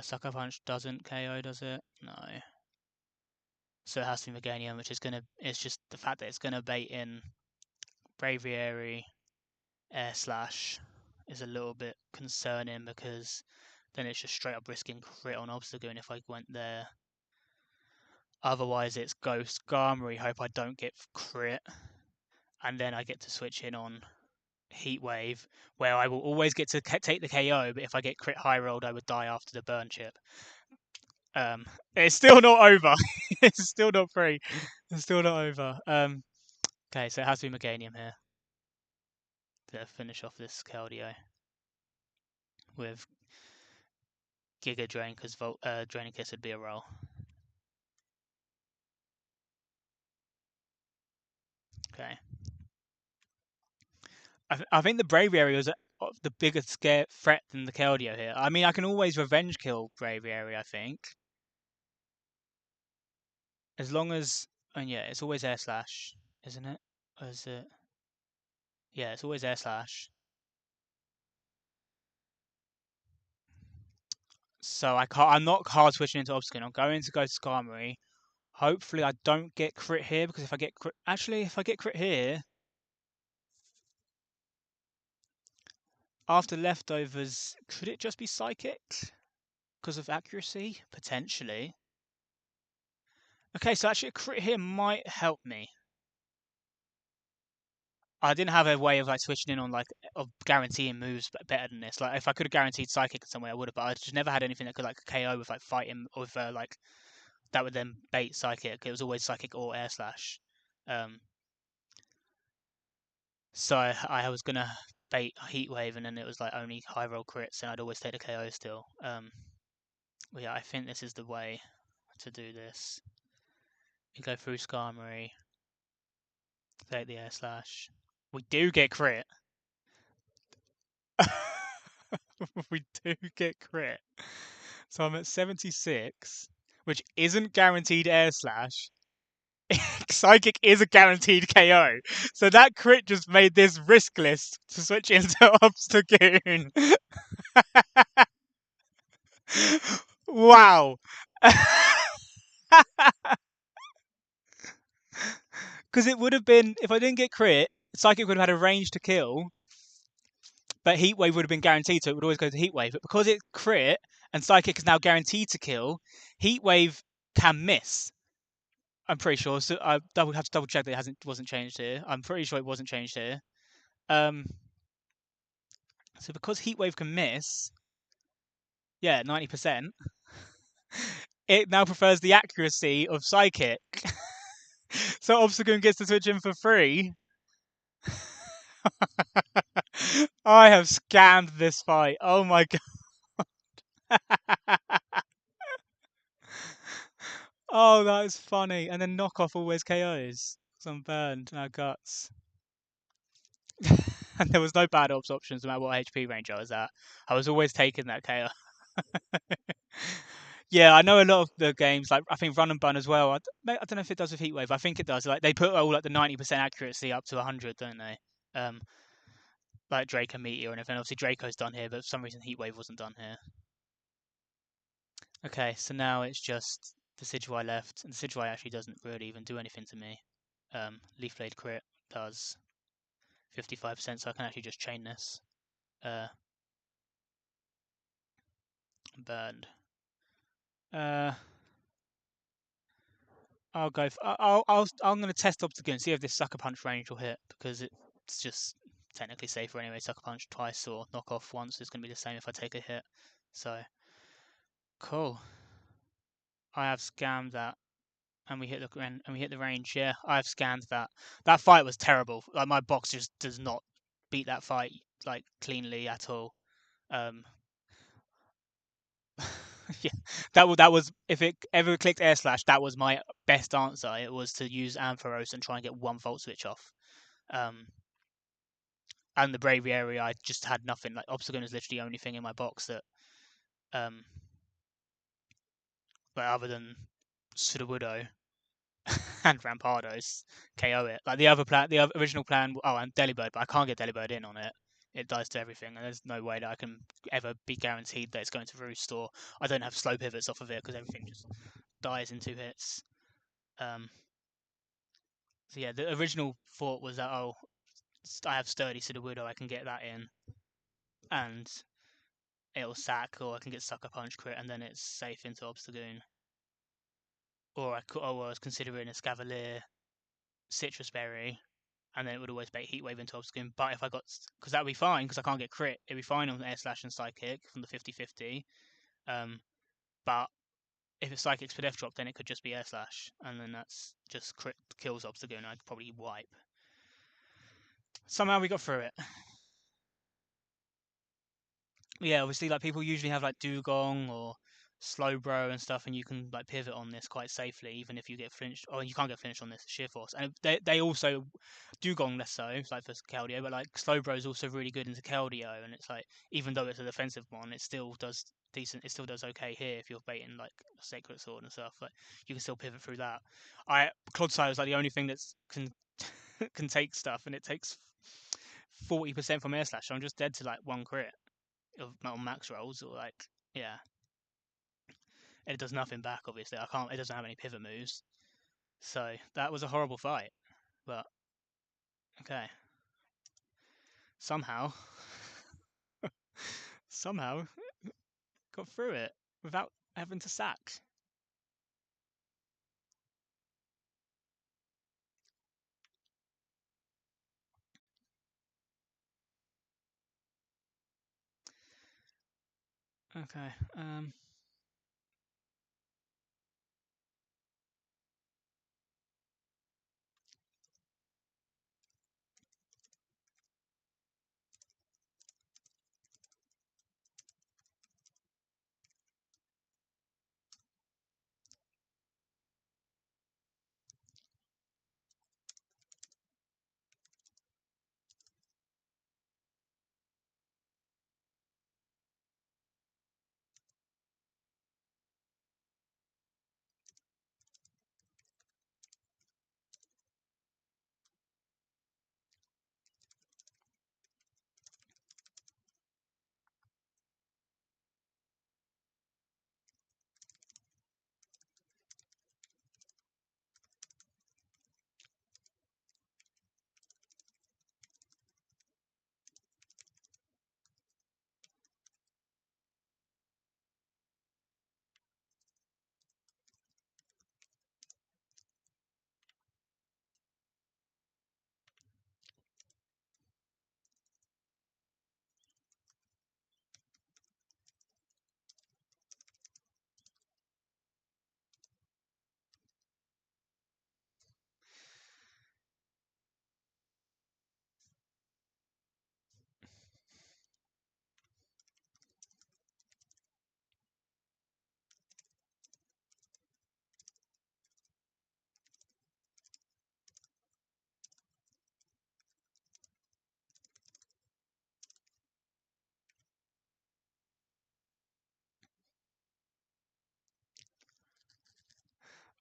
Sucker Punch doesn't KO, does it? No. So it has to be Meganium, which is it's just the fact that it's gonna bait in Braviary, Air Slash is a little bit concerning, because then it's just straight up risking crit on Obstagoon if I went there. Otherwise it's Ghost Skarmory, hope I don't get crit, and then I get to switch in on Heat Wave, where I will always get to take the KO, but if I get crit high rolled, I would die after the burn chip. It's still not over. It's still not free. It's still not over. Okay, so it has to be Meganium here to finish off this Keldeo with Giga Drain, because Draining Kiss would be a roll. Okay. I think the Braviary was the bigger threat than the Keldeo here. I mean, I can always revenge kill Braviary, I think. As long as, and yeah, it's always Air Slash, isn't it? Or is it? Yeah, it's always Air Slash. So I'm not hard switching into Obstacle. I'm going to go to Skarmory. Hopefully I don't get crit here, because if I get crit, actually, if I get crit here, after leftovers, could it just be Psychic? Because of accuracy? Potentially. Okay, so actually a crit here might help me. I didn't have a way of like switching in on of guaranteeing moves better than this. Like if I could have guaranteed Psychic in some way, I would have. But I just never had anything that could like KO with like fighting with that would then bait Psychic. It was always Psychic or Air Slash. So I was gonna bait Heat Wave, and then it was like only high roll crits, and I'd always take the KO still. But yeah, I think this is the way to do this. We go through Skarmory, take the Air Slash. We do get crit. we do get crit. So I'm at 76, which isn't guaranteed air slash. Psychic is a guaranteed KO. So that crit just made this riskless to switch into Obstagoon. Wow. Because it would have been, if I didn't get crit, Psychic would have had a range to kill, but Heatwave would have been guaranteed, so it would always go to Heatwave. But because it crit and Psychic is now guaranteed to kill, Heatwave can miss. I'm pretty sure. So I have to double check that wasn't changed here. I'm pretty sure it wasn't changed here. Um, so because Heatwave can miss, yeah, 90%, it now prefers the accuracy of Psychic. So Obstagoon gets to switch in for free. I have scammed this fight. Oh my god. Oh, that is funny. And then knockoff always KOs. So I'm burned. Now guts. And there was no bad ops options no matter what HP range I was at. I was always taking that KO. Yeah, I know a lot of the games, like I think Run and Bun as well. I don't know if it does with Heatwave. I think it does. Like they put all like the 90% accuracy up to 100, don't they? Um, like Drake and Meteor and everything. Obviously Draco's done here, but for some reason Heatwave wasn't done here. Okay, so now it's just the Decidueye left, and the Decidueye actually doesn't really even do anything to me. Leaf Blade crit does 55%, so I can actually just chain this. Burned. Uh, I'll go. I'm going to test Obstagoon and see if this Sucker Punch range will hit because it's just technically safer anyway. Sucker Punch twice or knock off once is going to be the same if I take a hit. So cool. I have scammed that, and we hit the range. Yeah, I have scanned that. That fight was terrible. Like my box just does not beat that fight like cleanly at all. Um, yeah, that was if it ever clicked air slash, that was my best answer. It was to use Ampharos and try and get one volt switch off. Um, and the Braviary, I just had nothing. Like Obstagoon is literally the only thing in my box that, um, like other than Sudowoodo and Rampardos, KO it. Like the original plan. Oh, and Delibird, but I can't get Delibird in on it. It dies to everything, and there's no way that I can ever be guaranteed that it's going to roost, or I don't have slow pivots off of it because everything just dies in 2 hits. Um, so yeah, the original thought was that I have sturdy Sudowoodo, I can get that in, and it'll sack, or I can get Sucker Punch crit, and then it's safe into Obstagoon. Or I was considering a Scavalier Citrus Berry, and then it would always bait Heatwave into Obstagoon. But if I got, because that would be fine, because I can't get crit, it'd be fine on Air Slash and Psychic from the 50-50. But if it's Psychic's for Death Drop, then it could just be Air Slash, and then that's just crit kills Obstagoon. I'd probably wipe. Somehow we got through it. Yeah, obviously, like people usually have like Dugong or Slowbro and stuff, and you can like pivot on this quite safely, even if you get flinched. Or you can't get flinched on this Sheer Force, and they also Dugong less so, like for Keldeo, but like Slowbro is also really good into Keldeo, and it's like even though it's a defensive one, it still does decent. It still does okay here if you're baiting like Sacred Sword and stuff. Like you can still pivot through that. Clodsire is like the only thing that's can take stuff, and it takes 40% from Air Slash. So I'm just dead to like one crit of max rolls, or like, yeah, it does nothing back. Obviously, I can't. It doesn't have any pivot moves, so that was a horrible fight. But okay, somehow, somehow got through it without having to sack. Okay.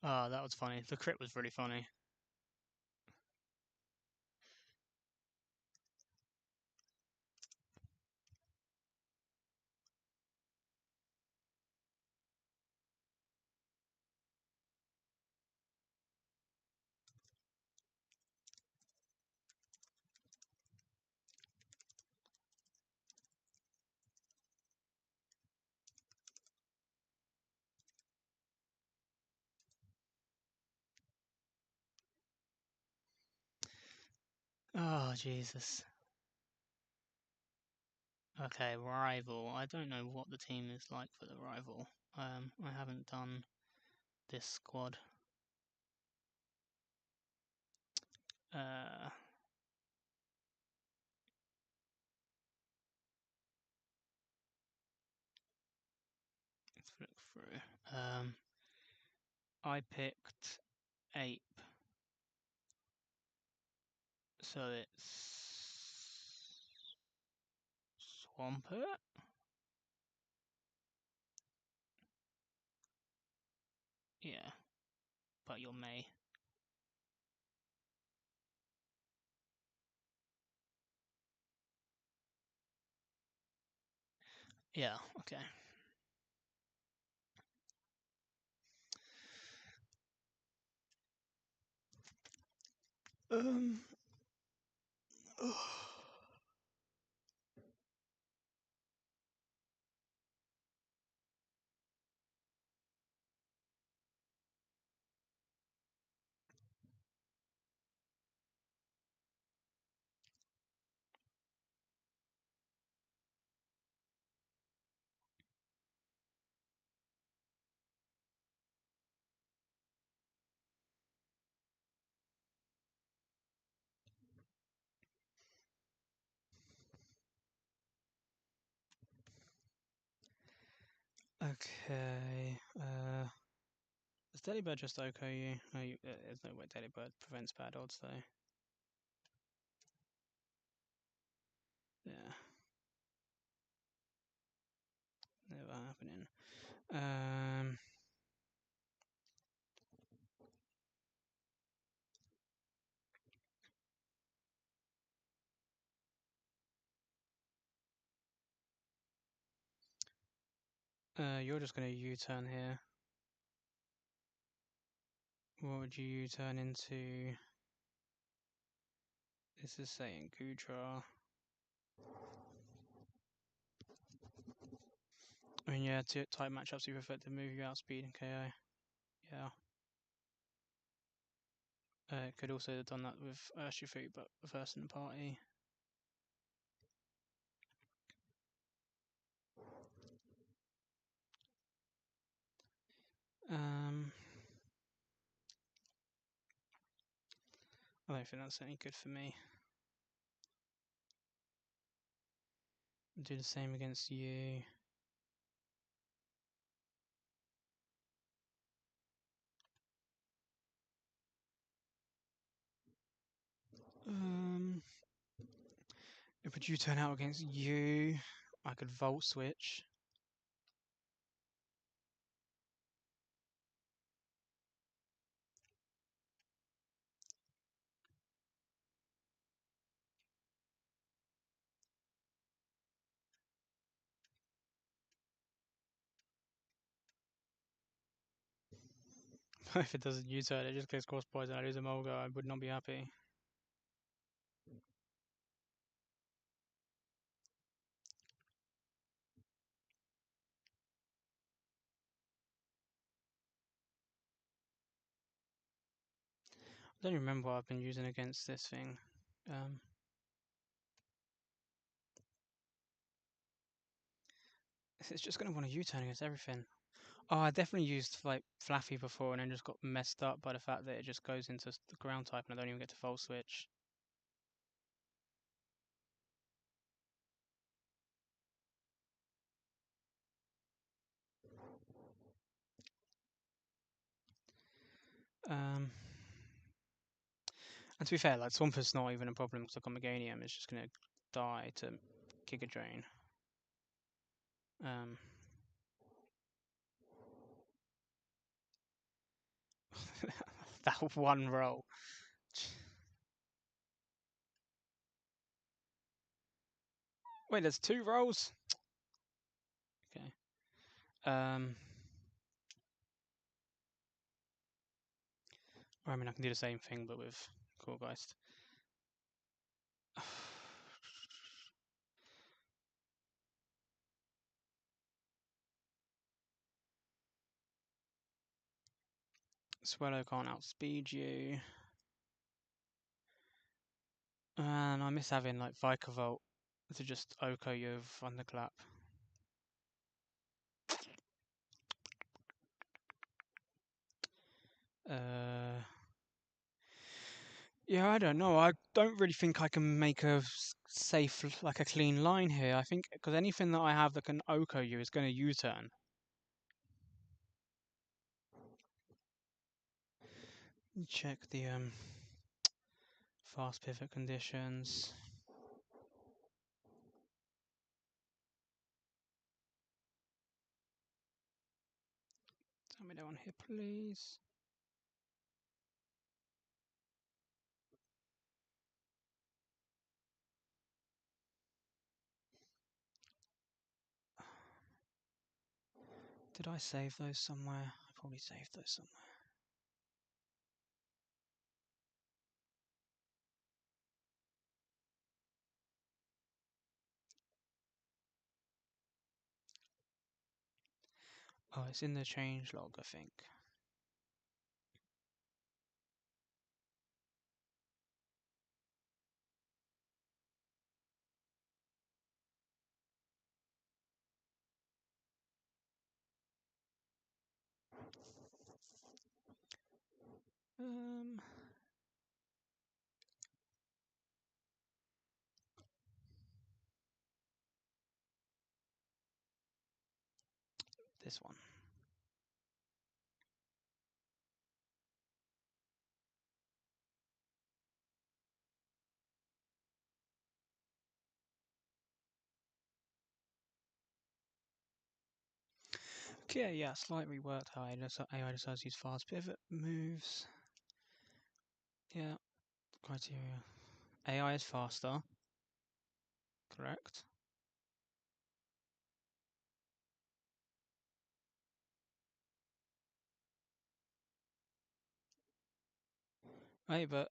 Oh, that was funny. The crit was really funny. Oh, Jesus. Okay, rival. I don't know what the team is like for the rival. I haven't done this squad. Let's look through. I picked Ape. So it's Swampert? Yeah, but you're May. Yeah, okay. Um. Okay. Does Delibird just OHKO you? No, there's no way Delibird prevents bad odds though. Yeah. Never happening. You're just gonna U-turn here. What would you U-turn into? This is saying Gudra. I mean, yeah, type matchups you prefer to move you outspeed and KO. Yeah. Could also have done that with Urshifu, but first in the party. I don't think that's any good for me. Do the same against you. If would you turn out against you, I could Volt Switch. If it doesn't U-turn, it just gets cross poison. I lose a Mulga. I would not be happy. I don't remember what I've been using against this thing. It's just going to want to U-turn against everything. Oh, I definitely used like Flaffy before and then just got messed up by the fact that it just goes into the ground type and I don't even get to Volt Switch. And to be fair, like Swamper's not even a problem because I've got Meganium. It's just going to die to Giga Drain. That one roll. Wait, there's 2 rolls? Okay. Or I mean, I can do the same thing, but with Coolgeist. Swallow can't outspeed you. And I miss having like Vikavolt to just Oko you with Thunderclap. Yeah, I don't know. I don't really think I can make a safe, like a clean line here. I think because anything that I have that can Oko you is going to U-turn. Check the fast pivot conditions. Tell me that one here, please. Did I save those somewhere? I probably saved those somewhere. Oh, it's in the change log, I think. This one. Okay, yeah, slightly reworked how AI decides to use fast pivot moves. Yeah, criteria. AI is faster. Correct. Hey, but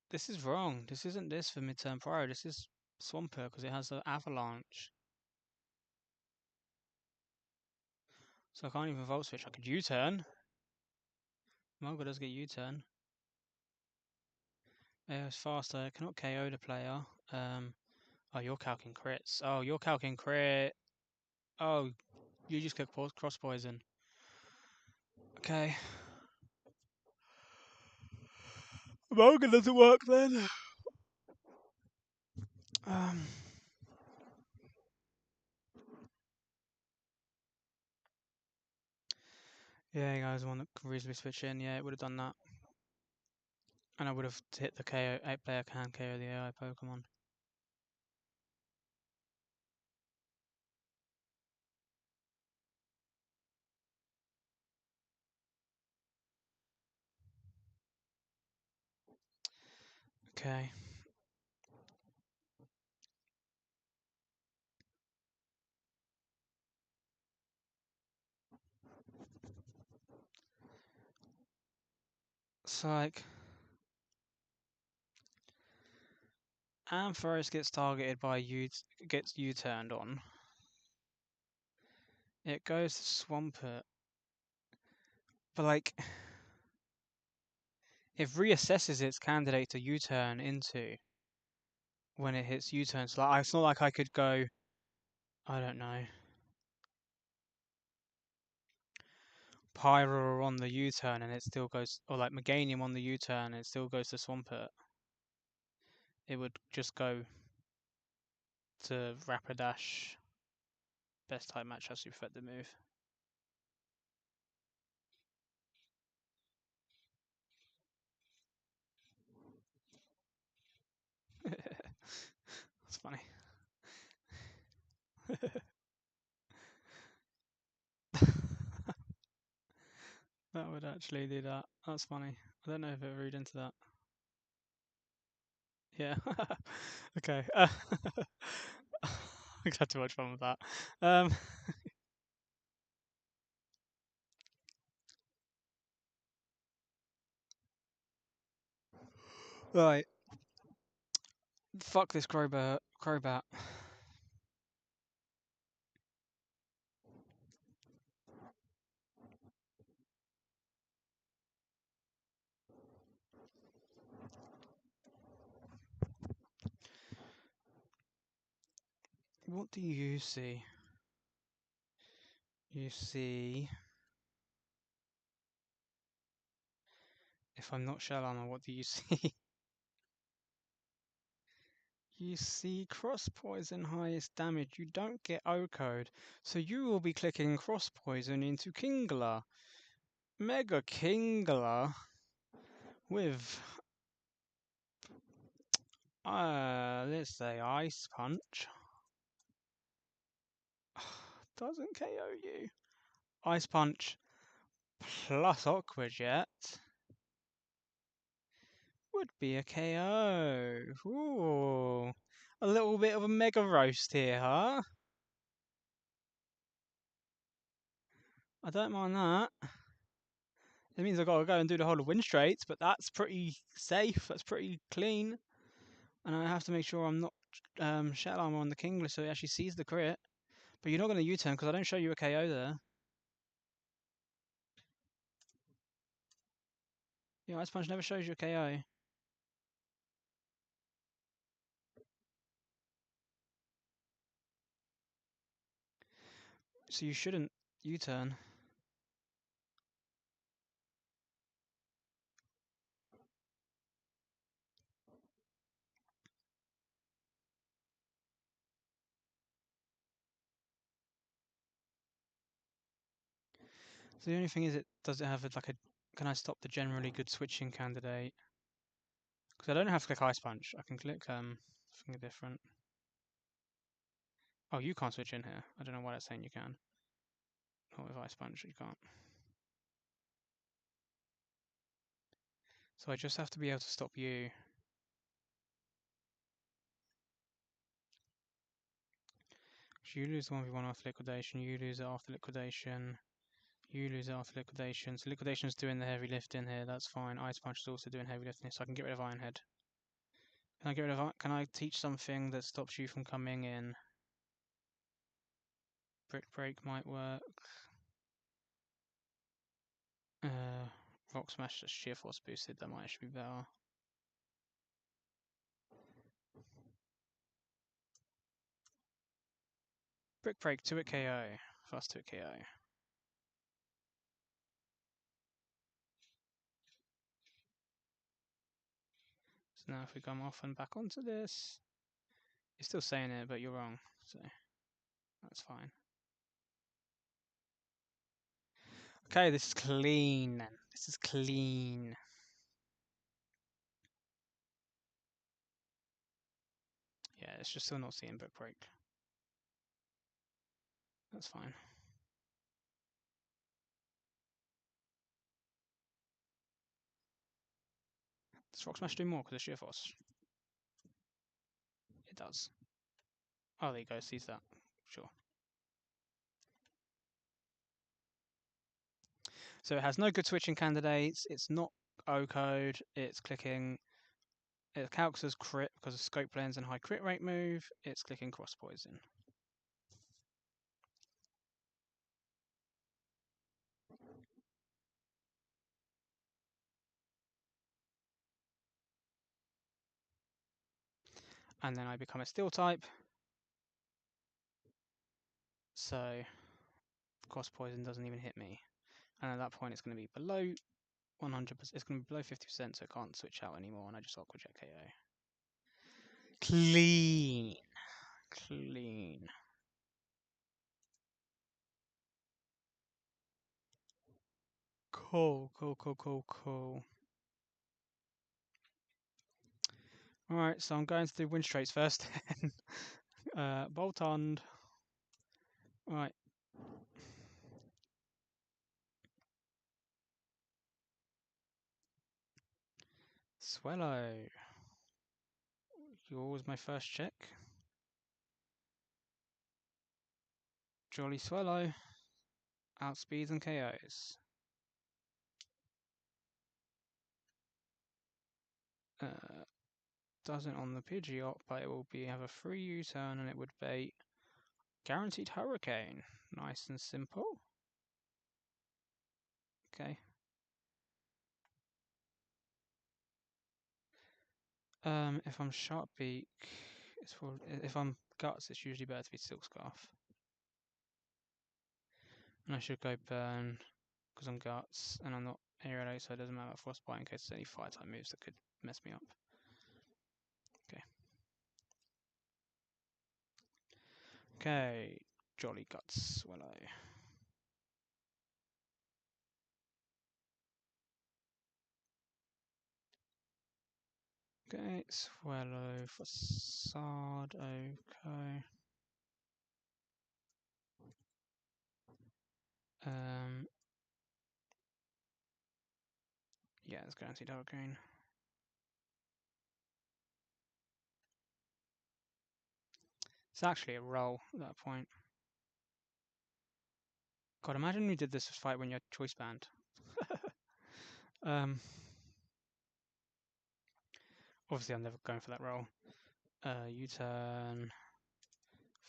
this is wrong. This isn't this for midterm pro. This is Swampert because it has the avalanche. So I can't even volt switch. I could U-turn. Mulga does get U-turn. AI is faster. It cannot KO the player. Oh, you're calcing crits. Oh, you're calcing crit. Oh, you just get cross poison. Okay. Mulga doesn't work then. Yeah, you guys want to reasonably switch in. Yeah, it would have done that. And I would have hit the KO. 8-player can KO the AI Pokemon. Okay. So, like, Ampharos gets targeted by gets U-turned on. It goes to Swampert. But, like, it reassesses its candidate to U-turn into when it hits U-turn. So, like, it's not like I could go, I don't know, Pyro on the U-turn and it still goes, or like Meganium on the U-turn and it still goes to Swampert. It would just go to Rapidash. Best type match has to affect the move. That's funny. That would actually do that. That's funny. I don't know if it would read into that. Yeah. Okay. I had too much fun with that. Um, right. Fuck this Crobat. What do you see? You see, if I'm not Shell Armor, what do you see? You see cross poison highest damage. You don't get O code, so you will be clicking cross poison into Kingler. Mega Kingler with let's say Ice Punch. Doesn't KO you. Ice Punch plus Aqua Jet would be a KO. Ooh. A little bit of a mega roast here, huh? I don't mind that. It means I've got to go and do the whole of win straights, but that's pretty safe. That's pretty clean. And I have to make sure I'm not Shell Armor on the Kingler so it actually sees the crit. But you're not going to U-turn because I don't show you a KO there. Yeah, Ice Punch never shows you a KO. So you shouldn't U-turn. So the only thing is, does it have like a? Can I stop the generally good switching candidate? Because I don't have to click Ice Punch. I can click something different. Oh, you can't switch in here. I don't know why that's saying you can. Not with Ice Punch, you can't. So I just have to be able to stop you. You lose the 1v1 after liquidation. You lose it after liquidation. You lose it after liquidation. So liquidation's doing the heavy lifting here. That's fine. Ice Punch is also doing heavy lifting, so I can get rid of Iron Head. Can I get rid of? Can I teach something that stops you from coming in? Brick Break might work. Rock Smash just sheer force boosted. That might actually be better. Brick Break 2 at KO. Fast 2 at KO. So now if we come off and back onto this, you're still saying it, but you're wrong. So that's fine. Okay, this is clean. This is clean. Yeah, it's just still not seeing Brick Break. That's fine. Does Rock Smash do more because of sheer force? It does. Oh, there you go. Sees that. Sure. So it has no good switching candidates. It's not O code. It's clicking. It calcs as crit because of scope blends and high crit rate move. It's clicking cross poison. And then I become a steel type. So cross poison doesn't even hit me. And at that point, it's going to be below 100%. It's going to be below 50%, so it can't switch out anymore. And I just Aqua Jet KO. Clean. Clean. Cool, cool, cool, cool, cool. Alright, so I'm going to do win straights first. Bolt on. Right. Swallow. Yours my first check. Jolly Swallow. Outspeeds and KOs. Doesn't on the Pidgeot, but it will have a free U-turn and it would bait Guaranteed Hurricane. Nice and simple. Okay. If I'm Sharp Beak, if I'm Guts, it's usually better to be Silk Scarf. And I should go Burn because I'm Guts and I'm not Aerial, so it doesn't matter Frostbite in case there's any fire type moves that could mess me up. Okay. Okay, Jolly Guts Swallow. Okay, Swallow, Facade, okay. Yeah, it's Guaranteed Hurricane. It's actually a roll at that point. God, imagine we did this fight when you're choice banned. Obviously, I'm never going for that roll. U-turn,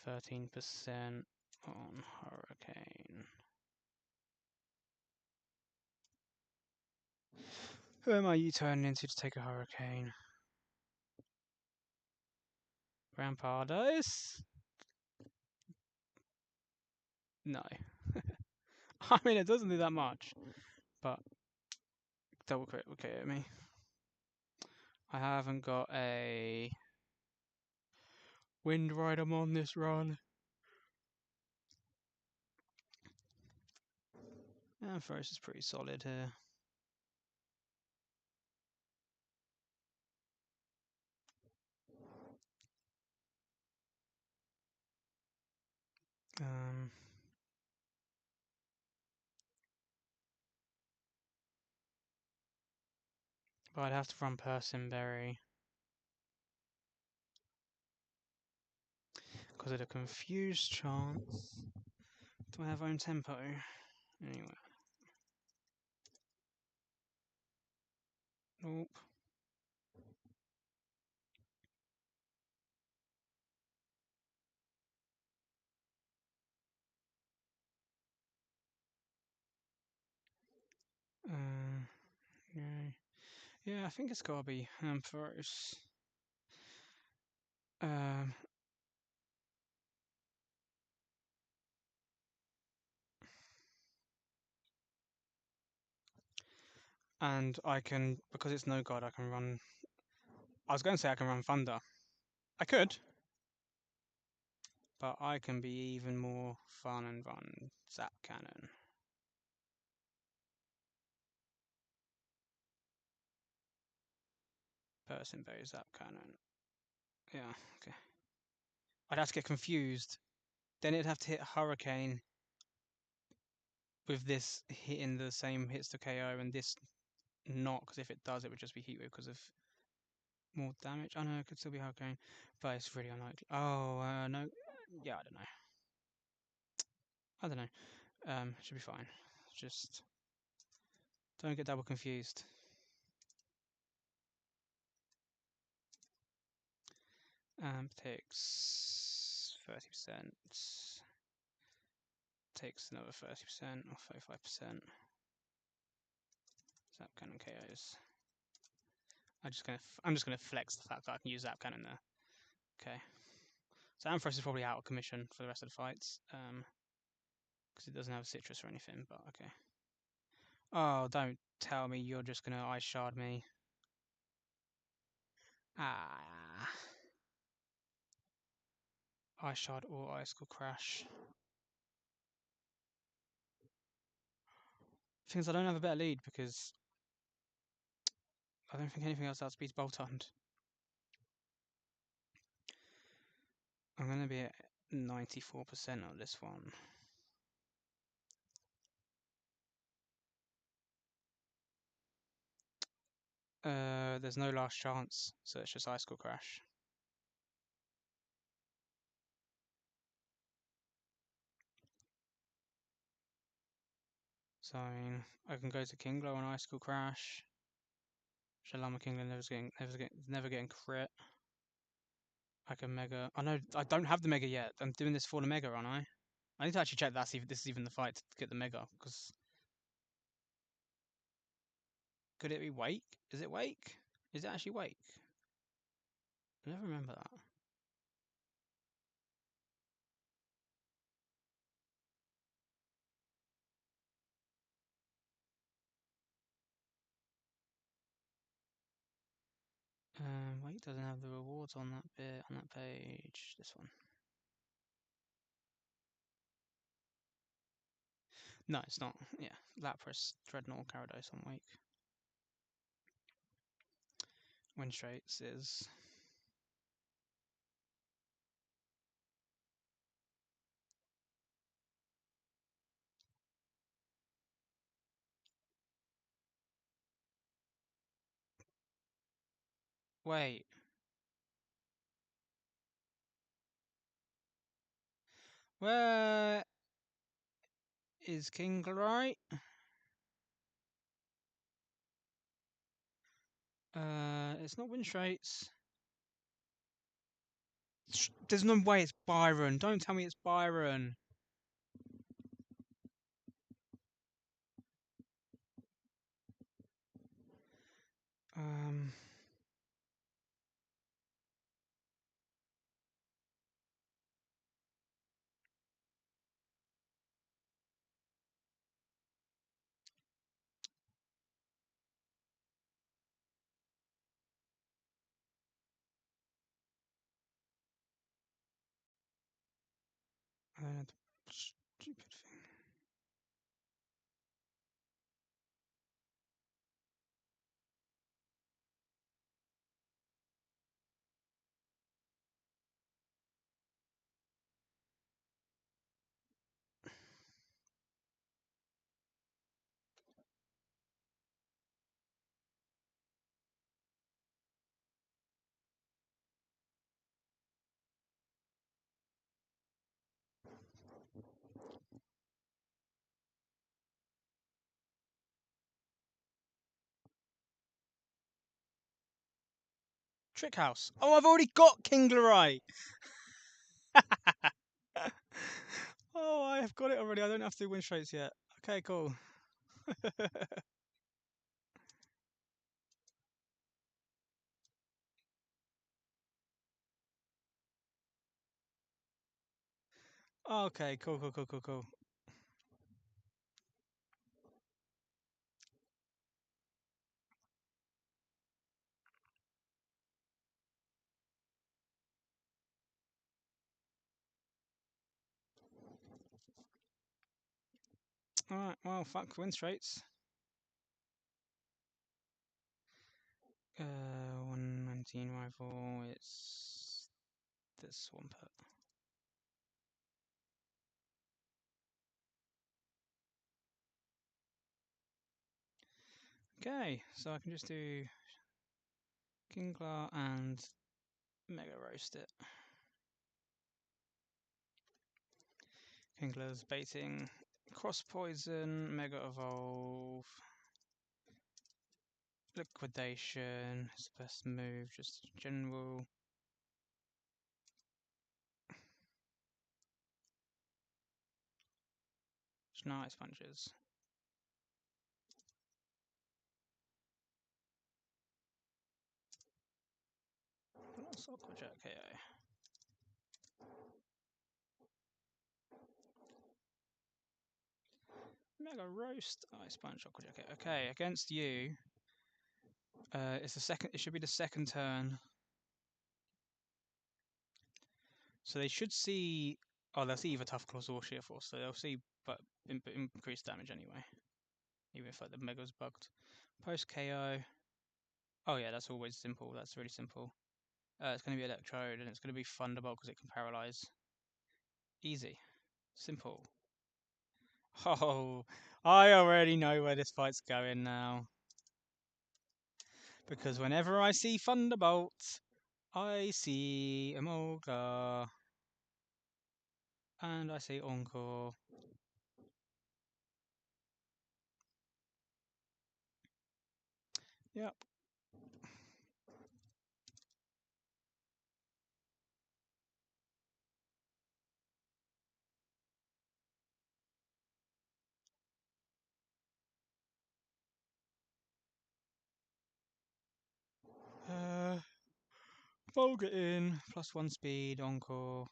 13% on Hurricane. Who am I U-turning into to take a Hurricane? Rampardos? No. I mean, it doesn't do that much, but double crit will KO me. I haven't got a Wind Rider on this run. And Forest is pretty solid here. But I'd have to run Persimberry because of the confused chance. Do I have own tempo? Anyway. Nope. Yeah. Yeah, I think it's gotta be Ampharos. And I can, because it's no god, I can run. I was going to say I can run Thunder. I could, but I can be even more fun and run Zap Cannon. Persimberry Zap Cannon. Yeah, okay. I'd have to get confused. Then it'd have to hit Hurricane with this hitting the same hits to KO and this not, because if it does, it would just be Heat Wave because of more damage. I know it could still be Hurricane, but it's really unlikely. Oh, no. Yeah, I don't know. I don't know. Should be fine. Just don't get double confused. Takes 30%. Takes another 30% or 35%. Zap Cannon KOs. I'm just gonna flex the fact that I can use Zap Cannon there. Okay. So Ampharos is probably out of commission for the rest of the fights. Because it doesn't have citrus or anything, but okay. Oh, don't tell me you're just gonna Ice Shard me. Ah. Ice Shard or Icicle Crash. Things I don't have a better lead because I don't think anything else outspeeds Boltund. I'm gonna be at 94% on this one. There's no last chance, so it's just Icicle Crash. So I mean, I can go to Kingler on Icicle Crash. Shalama Kingler never getting crit. I can Mega. I know I don't have the Mega yet. I'm doing this for the Mega, aren't I? I need to actually check this is even the fight to get the Mega, because could it be Wake? Is it Wake? Is it actually Wake? I never remember that. Wake doesn't have the rewards on that bit on that page. This one. No, it's not. Yeah, Lapras, Dreadnought, Gyarados on Wake. Winstraits is. Wait. Where is Kingler? It's not Winstraits. There's no way it's Byron. Don't tell me it's Byron. Um. Stupid thing. Trick House. Oh, I've already got Kingler. Oh, I have got it already. I don't have to do Winstraits yet. Okay, cool. Okay, cool. Alright, well, fuck Winstraits. 119 rifle, it's this one put. Okay, so I can just do Kingler and Mega Roast it. Kingler's baiting Cross Poison, Mega Evolve, Liquidation, his best move, just general. Nice punches. That's Aquajet KO. Mega Roast, Ice Punch, Aquajet KO. Okay, against you, it's the second. It should be the second turn. So they should see. Oh, they'll see either Tough Claws or Sheer Force. So they'll see, but increased damage anyway. Even if like the Mega's bugged. Post KO. Oh yeah, that's always simple. That's really simple. It's going to be Electrode, and it's going to be Thunderbolt because it can paralyze. Easy. Simple. Oh, I already know where this fight's going now. Because whenever I see Thunderbolt, I see Emolga, and I see Encore. Yep. Volga in, +1 speed, Encore,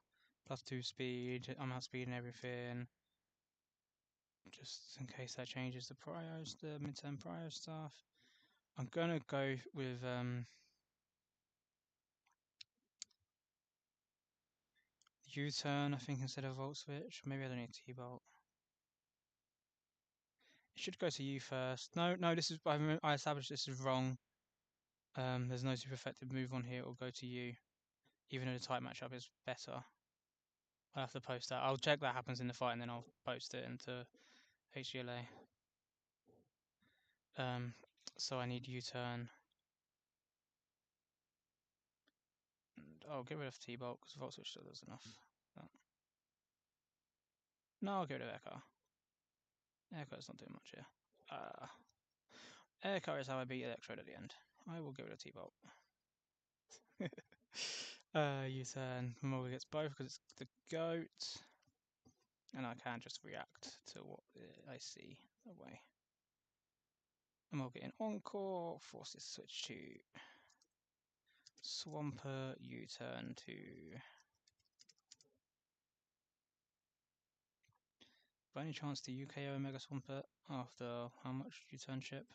+2 speed. I'm outspeeding everything. Just in case that changes the priors, the midterm prior stuff. I'm gonna go with U-turn, I think, instead of Volt Switch. Maybe I don't need T-Bolt. It should go to you first. No, this is I established this is wrong. There's no super effective move on here. It'll go to you, even though the type matchup is better. I'll have to post that. I'll check that happens in the fight, and then I'll post it into HGLA. So I need U-turn. And I'll get rid of T-Bolt because Volt Switch still does enough. No, I'll get rid of Echo. Echo's not doing much here. Echo is how I beat Electrode at the end. I will get rid of T-Bolt. U-turn. Morgan gets both because it's the goat. And I can just react to what I see away. And we'll get an Encore, force this switch to Swampert, U-turn to... By any chance the UKO Mega Swampert after how much U-turn chip?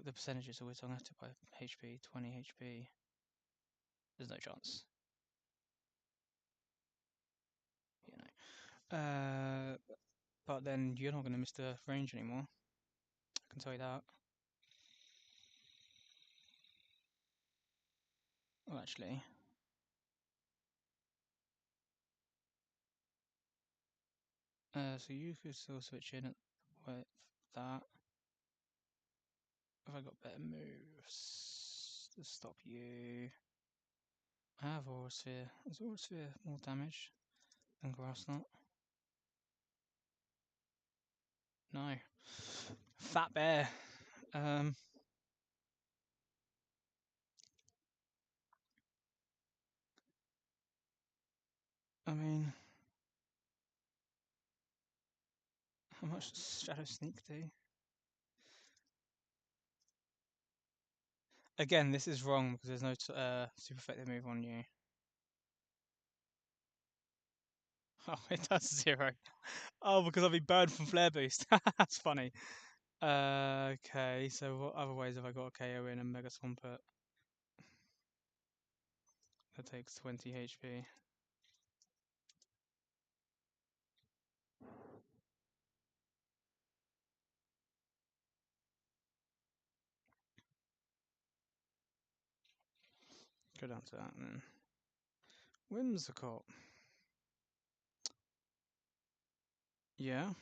The percentage is always unlimited by HP, 20 HP. There's no chance. You know. But then you're not going to miss the range anymore. I can tell you that. Well, actually. So you could still switch in with that. Have I got better moves to stop you? I have Aura Sphere. Is Aura Sphere more damage than Grass Knot? No. Fat Bear. I mean, how much does Shadow Sneak do? Again, this is wrong because there's no super effective move on you. Oh, it does 0. Oh, because I'll be burned from Flare Boost. That's funny. Okay, so what other ways have I got a KO in and Mega Swampert? That takes 20 HP. Go down to that and then. Whimsicott. Yeah.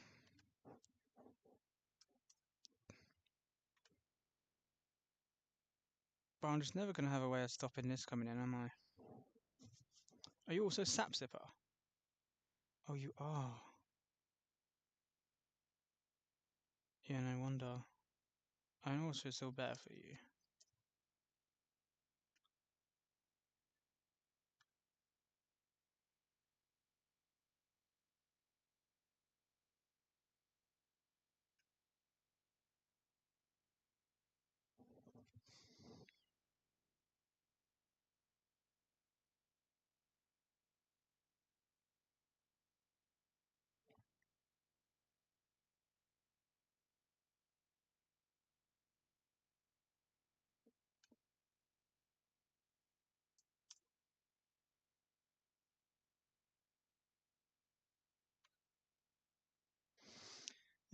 But I'm just never going to have a way of stopping this coming in, am I? Are you also Sap Sipper? Oh, you are. Yeah, no wonder. I also still better for you.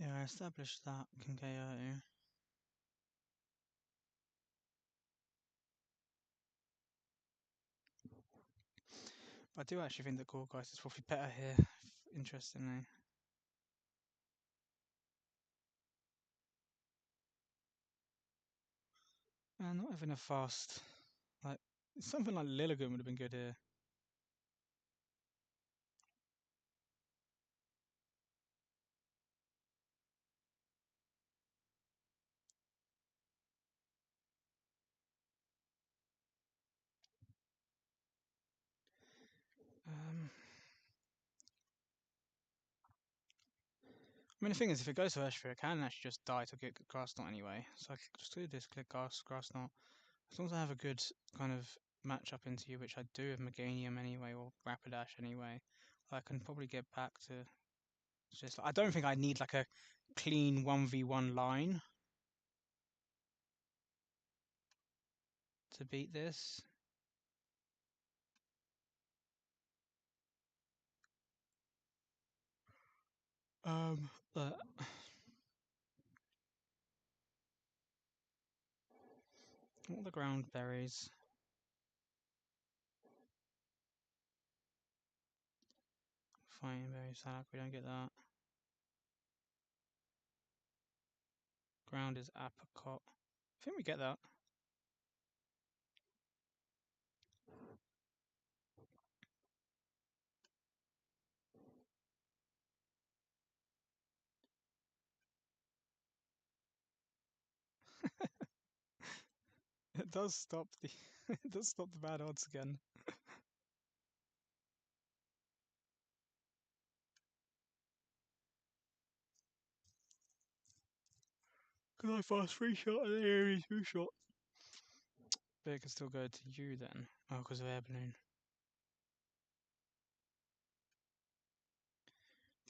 Yeah, I established that can KO. I do actually think that Gorgeist is probably better here, interestingly. Not having a fast, like something like Lilligant would have been good here. I mean, the thing is, if it goes to Earthsphere, it can actually just die to get Grass Knot anyway. So I could just do this, click Grass Knot. As long as I have a good kind of matchup into you, which I do with Meganium anyway, or Rapidash anyway, I can probably get back to just. I don't think I need like a clean 1v1 line to beat this. But all the ground berries. Fighting berry salad, we don't get that. Ground is apricot. I think we get that. It does stop the it does stop the bad odds again. Because I fast 3-shot and area 2-shot. But it can still go to you then. Oh, because of air balloon.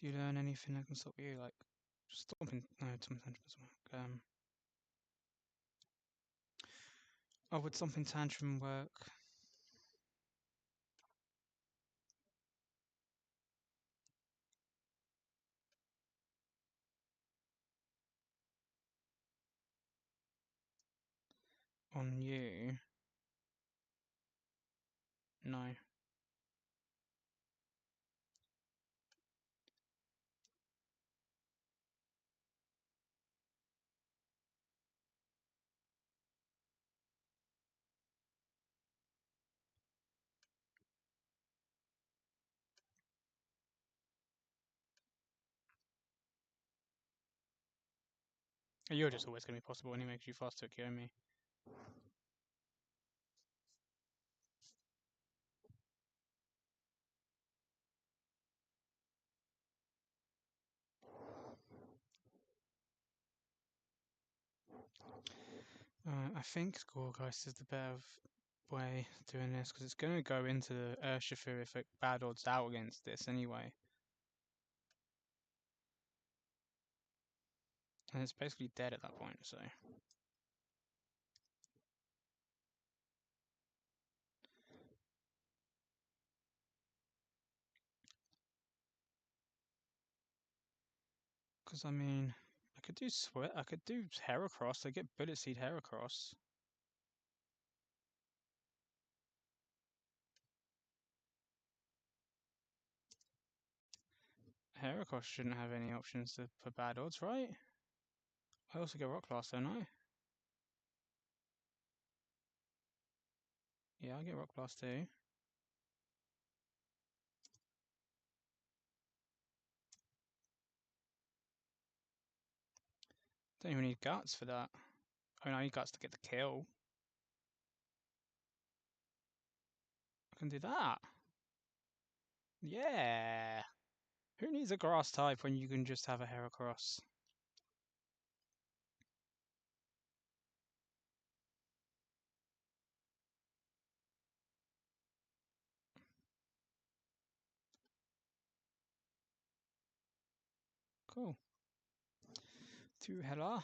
Do you learn anything that can stop you? Like stomping? No, something doesn't work. Oh, would something tantrum work? On you? No. You're just always going to be possible anyway because you fast took you me. I think Gorgeist is the better way of doing this because it's going to go into the Urshifu if it bad odds out against this anyway. And it's basically dead at that point, so. Because I mean, I could do Sweat, I could do Heracross, I get Bullet Seed Heracross. Heracross shouldn't have any options for bad odds, right? I also get Rock Blast, don't I? Yeah, I get Rock Blast too. Don't even need Guts for that. I mean, I need Guts to get the kill. I can do that. Yeah! Who needs a Grass type when you can just have a Heracross? Cool. 2 Hela.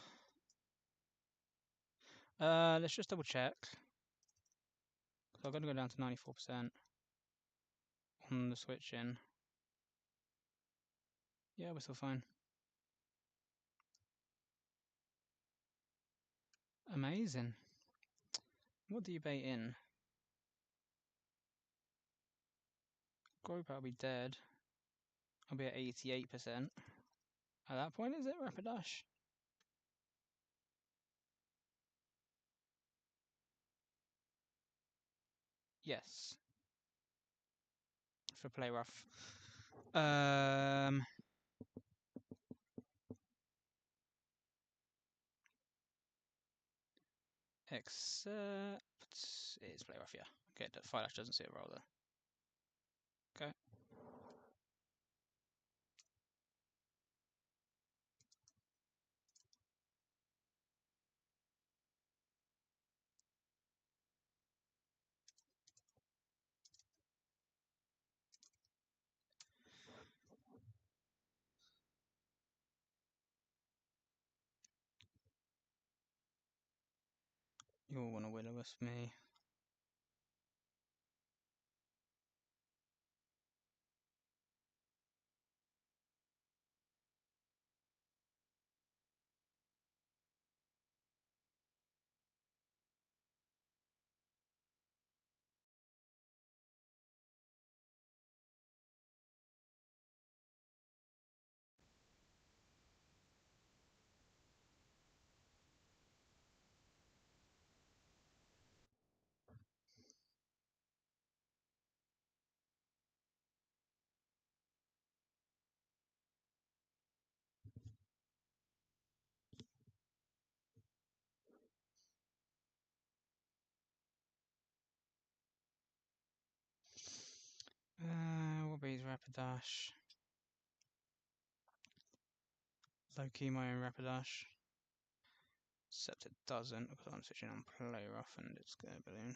Let's just double check. I'm going to go down to 94% on the switch in. Yeah, we're still fine. Amazing. What do you bait in? Grope, I'll be dead. I'll be at 88%. At that point, is it Rapidash? Yes. For play rough. Except it's play rough, yeah. Okay, the Fire Lash doesn't see a roll there. Okay. You'll want to Will-O-Wisp me. What be his Rapidash? Low-key my own Rapidash. Except it doesn't, because I'm switching on play rough and it's going to balloon.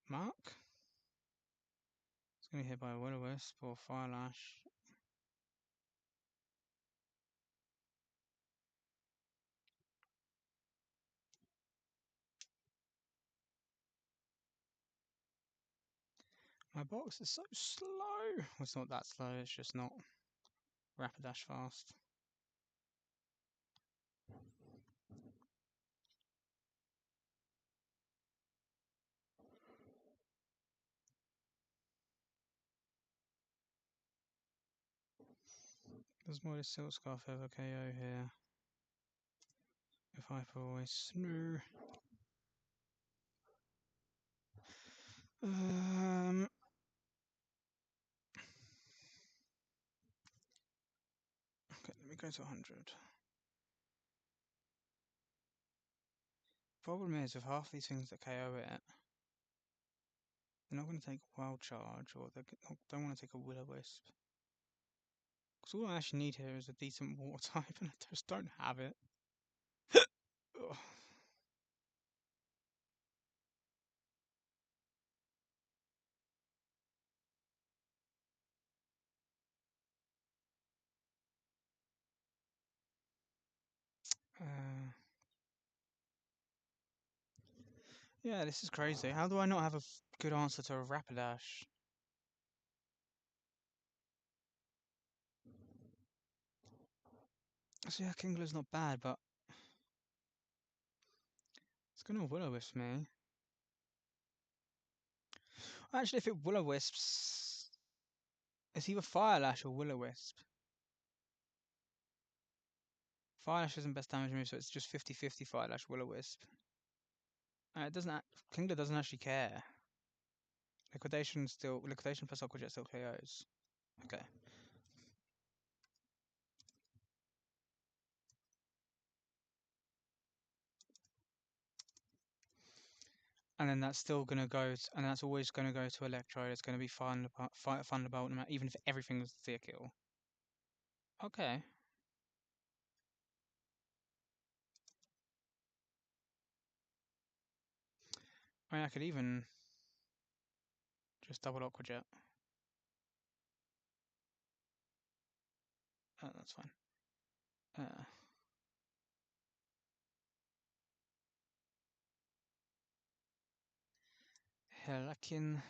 Mark? It's going to be hit by a Will-O-Wisp or Fire Lash. My box is so slow. Well, it's not that slow, it's just not Rapidash fast. Does more Silk Scarf ever KO here? If I always snoo. Okay, let me go to 100. Problem is, with half these things that KO it, they're not going to take a Wild Charge, or they don't want to take a Will-O-Wisp. Because all I actually need here is a decent water type, and I just don't have it. Yeah, this is crazy. How do I not have a good answer to a Rapidash? So yeah, Kingler's not bad, but it's gonna Will-O-Wisp me. Actually, if it Will-O-Wisps, it's either Fire Lash or Will-O-Wisp. Fire Lash isn't best damage move, so it's just 50-50 Fire Lash Will-O-Wisp. It doesn't. Kingler doesn't actually care. Liquidation plus Aqua Jet still KOs. Okay. And then that's still gonna go, and that's always gonna go to Electrode. It's gonna be Thunderbolt, no matter, even if everything was Fear Kill. Okay. I mean, I could even just double Aqua Jet. That's fine. Helakin,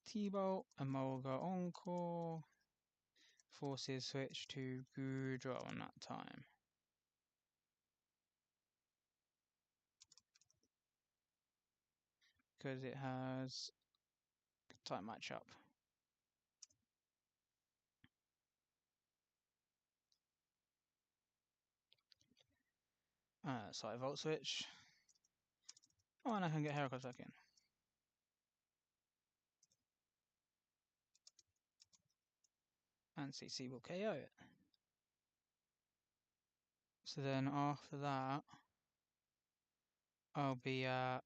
T-Bolt, Emolga Encore. Forces switch to Goodra on that time. Because it has good time matchup. Side volt switch. Oh, and I can get Heracles back in. And CC will KO it. So then after that, I'll be at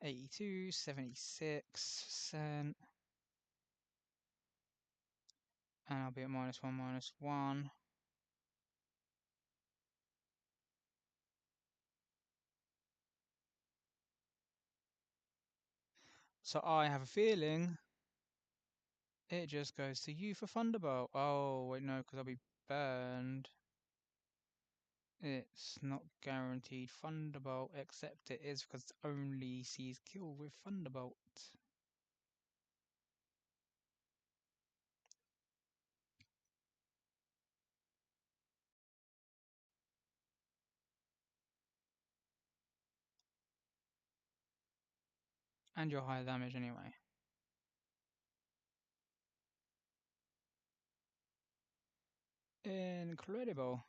82, 76%. And I'll be at -1, -1. So I have a feeling it just goes to you for Thunderbolt. Oh, wait, no, because I'll be burned. It's not guaranteed Thunderbolt, except it is because it only sees kill with Thunderbolt. And you're higher damage anyway. Incredible.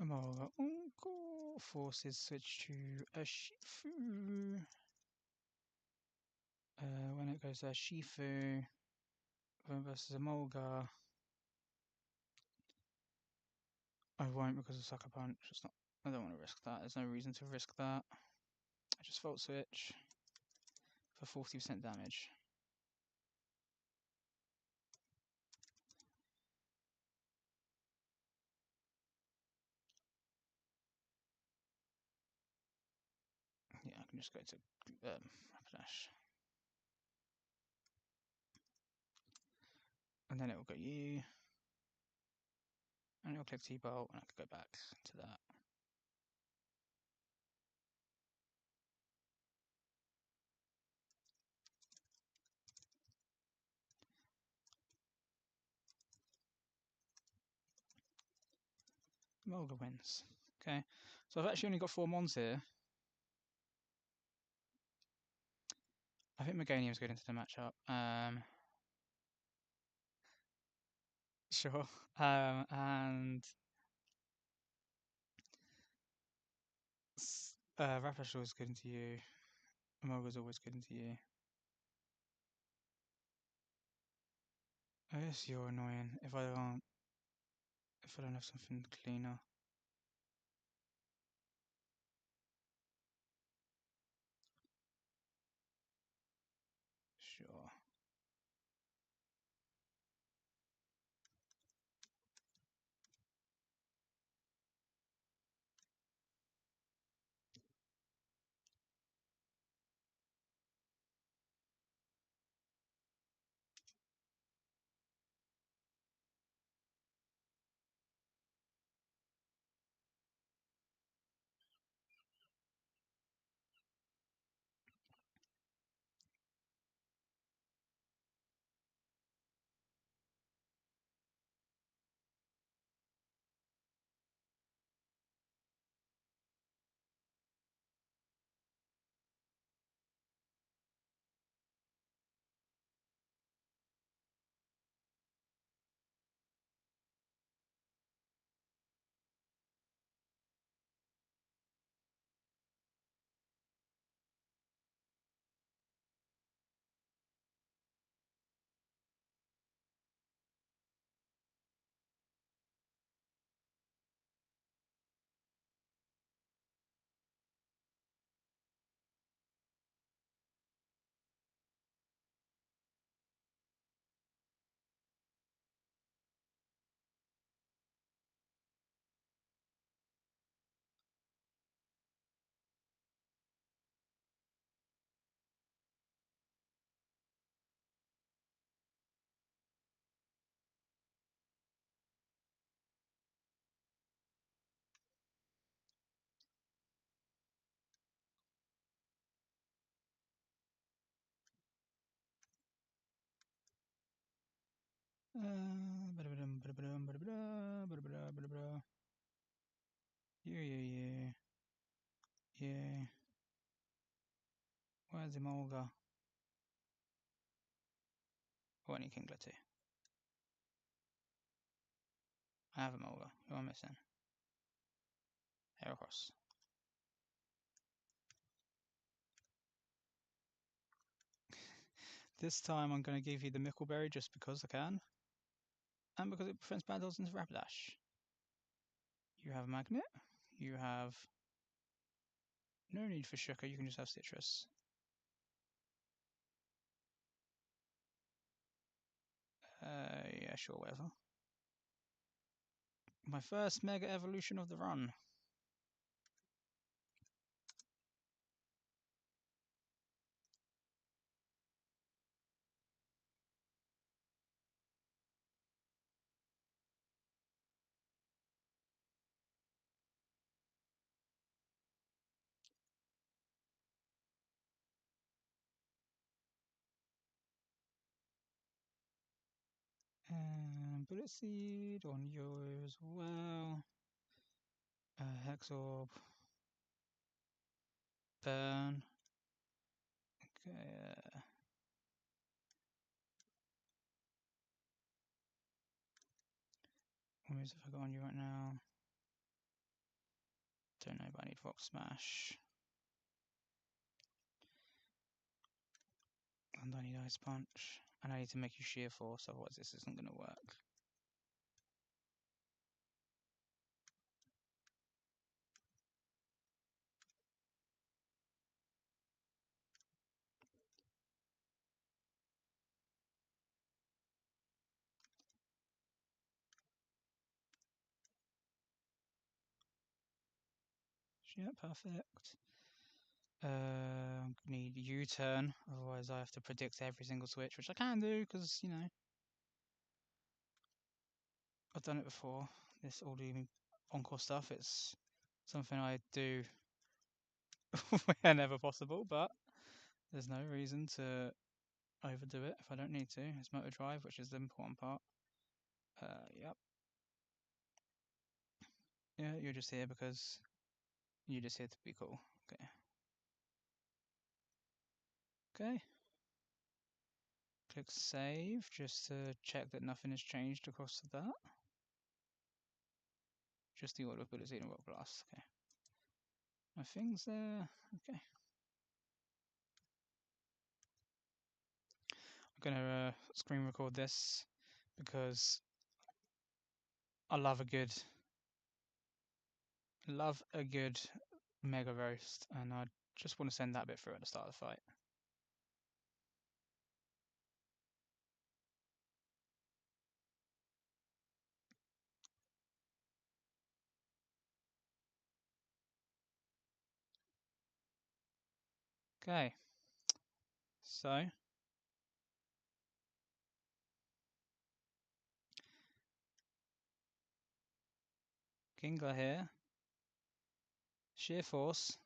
Amara Uncle forces switch to a Shifu. When it goes to Shifu versus Amolga, I won't because of Sucker Punch. It's not. I don't want to risk that. There's no reason to risk that. I just Volt Switch for 40% damage. Yeah, I can just go to Rapidash. And then it will go you. And it will click T-Bolt, and I could go back to that. Amolga wins. Okay, so I've actually only got 4 Mons here. I think Meganium's good into the matchup. Sure. And Rapidash is good into you. Amolga's always good into you. I guess you're annoying if I don't have something cleaner. Sure. Yeah. Yeah. Where's Emolga? Or any Kingler too. I have a Mulga. Who am I missing? Heracross. This time I'm going to give you the Mickleberry just because I can. And because it prevents bad odds into Rapidash. You have Magnet. You have no need for Sugar, you can just have Citrus. Yeah, sure, whatever. My first Mega Evolution of the run. Bullet Seed on you as well. Hexorb. Burn. Okay. What moves have I got on you right now? Don't know, but I need Rock Smash. And I need Ice Punch. And I need to make you Sheer Force, otherwise this isn't going to work. Yeah, perfect. Need U-turn, otherwise I have to predict every single switch, which I can do because, you know, I've done it before. This all the encore stuff, it's something I do whenever possible, but there's no reason to overdo it if I don't need to. It's motor drive, which is the important part. Yep. Yeah, you're just here because you're just here to be cool. Okay. Okay. Click save just to check that nothing has changed across to that. Just the order of Bullet Seed and Rock Blast. Okay. My thing's there. Okay. I'm gonna screen record this because I love a good Mega Roast, and I just want to send that bit through at the start of the fight. Okay. So Kingler here. Sheer Force.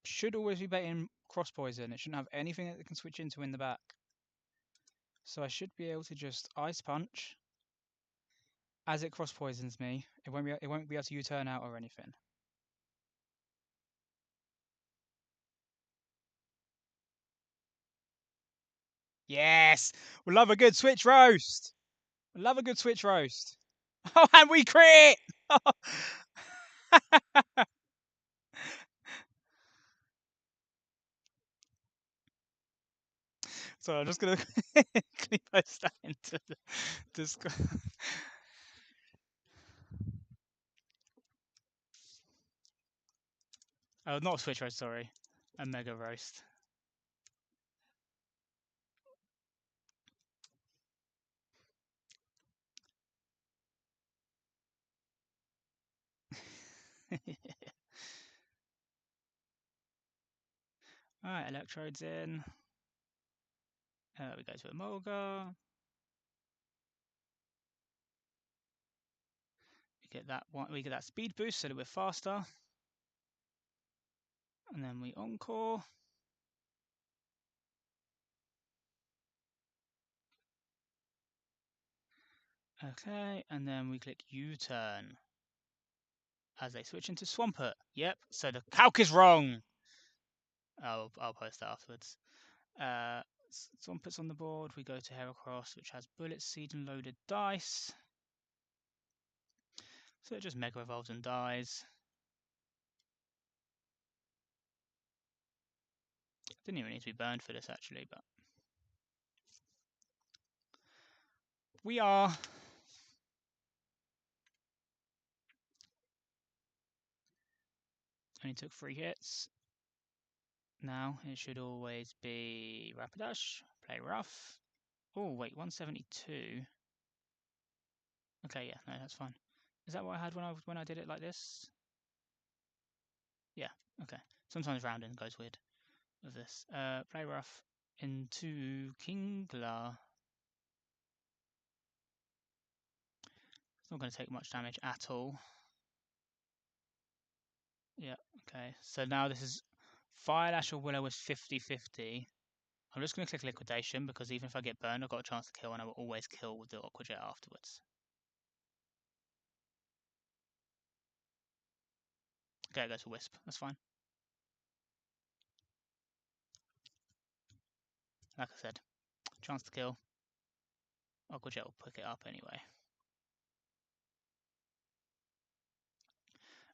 Should always be baiting Cross Poison. It shouldn't have anything that it can switch into in the back. So I should be able to just Ice Punch. As it Cross Poisons me, it won't be able to U-turn out or anything. Yes! We love a good Switch Roast! We love a good Switch Roast. Oh, and we crit! So I'm just going to quickly post that into the Discord. Oh, not a Switch Roast, sorry. A Mega Roast. Alright, Electrodes in. We go to a Mulga. We get that one. We get that speed boost so that we're faster. And then we Encore. Okay, and then we click U-turn. As they switch into Swampert. Yep, so the calc is wrong. I'll post that afterwards. someone puts on the board, we go to Heracross, which has bullet seed and loaded dice. So it just Mega Evolves and dies. Didn't even need to be burned for this actually, but we are. Only took 3 hits. Now it should always be Rapidash, play rough. Oh wait, 172. Okay, yeah, no, that's fine. Is that what I had when I did it like this? Yeah, okay. Sometimes rounding goes weird with this. Play rough into Kingler. It's not going to take much damage at all. Yeah, okay. So now this is Fire Lash or Willow is 50-50. I'm just going to click Liquidation because even if I get burned, I've got a chance to kill and I will always kill with the Aqua Jet afterwards. Okay, it goes for Wisp. That's fine. Like I said, chance to kill. Aqua Jet will pick it up anyway.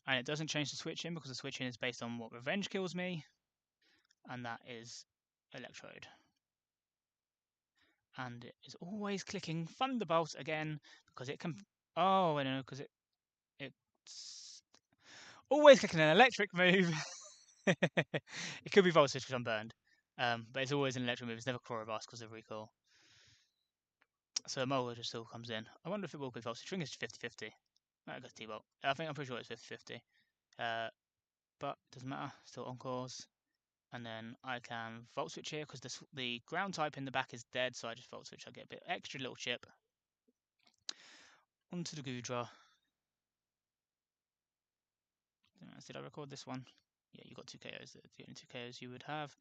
And it doesn't change the switching because the switching is based on what Revenge kills me. And that is Electrode. And it is always clicking Thunderbolt again because it can. Oh, I don't know, because it's always clicking an electric move. It could be Volt Switch because I'm burned. But it's always an electric move. It's never Chloroblast because of recall. So Mulga just still comes in. I wonder if it will be Volt Switch. I think it's 50-50. I guess T-Bolt. I'm pretty sure it's 50-50. But it doesn't matter. Still Encores. And then I can Volt Switch here because the ground type in the back is dead. So I just Volt Switch. I get a bit extra little chip. Onto the Goodra. Did I record this one? Yeah, you got 2 KOs. The only 2 KOs you would have.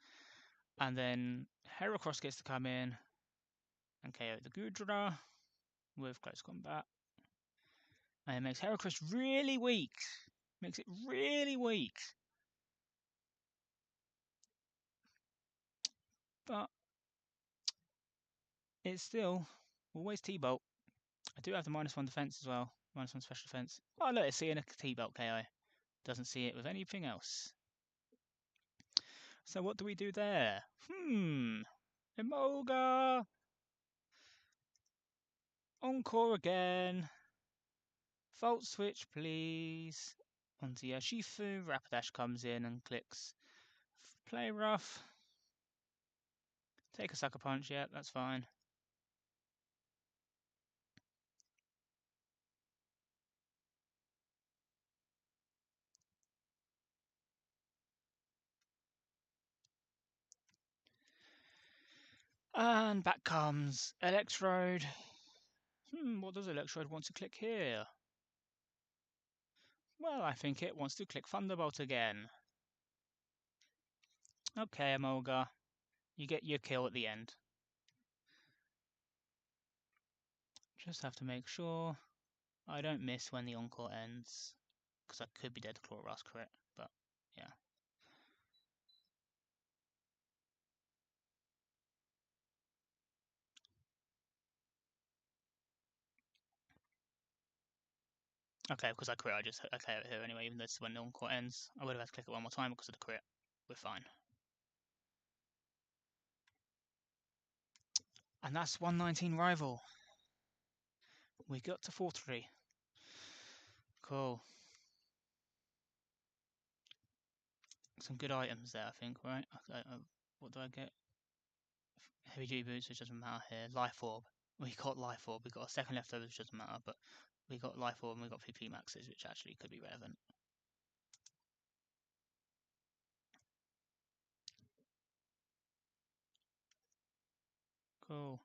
And then Heracross gets to come in and KO the Goodra with Close Combat. And it makes Heracross really weak. Makes it really weak. But it's still always T-Bolt. I do have the -1 defense as well. -1 special defense. Oh, look, it's seeing a T-Bolt KO. Doesn't see it with anything else. So what do we do there? Emolga! Encore again. Volt switch, please. Onto Yashifu. Rapidash comes in and clicks Play Rough. Take a Sucker Punch, yeah, that's fine. And back comes Electrode. What does Electrode want to click here? Well, I think it wants to click Thunderbolt again. Okay, Emolga. You get your kill at the end. Just have to make sure I don't miss when the Encore ends. Because I could be dead to Chloroblast crit, but yeah. Okay, because I crit, I just KO it here anyway, even though this is when the Encore ends. I would have had to click it one more time because of the crit. We're fine. And that's 119 rival. We got to 43. Cool. Some good items there, I think, right? What do I get? Heavy duty boots, which doesn't matter here. Life Orb. We got Life Orb. We got a second leftover, which doesn't matter, but we got Life Orb and we got PP maxes, which actually could be relevant. Cool.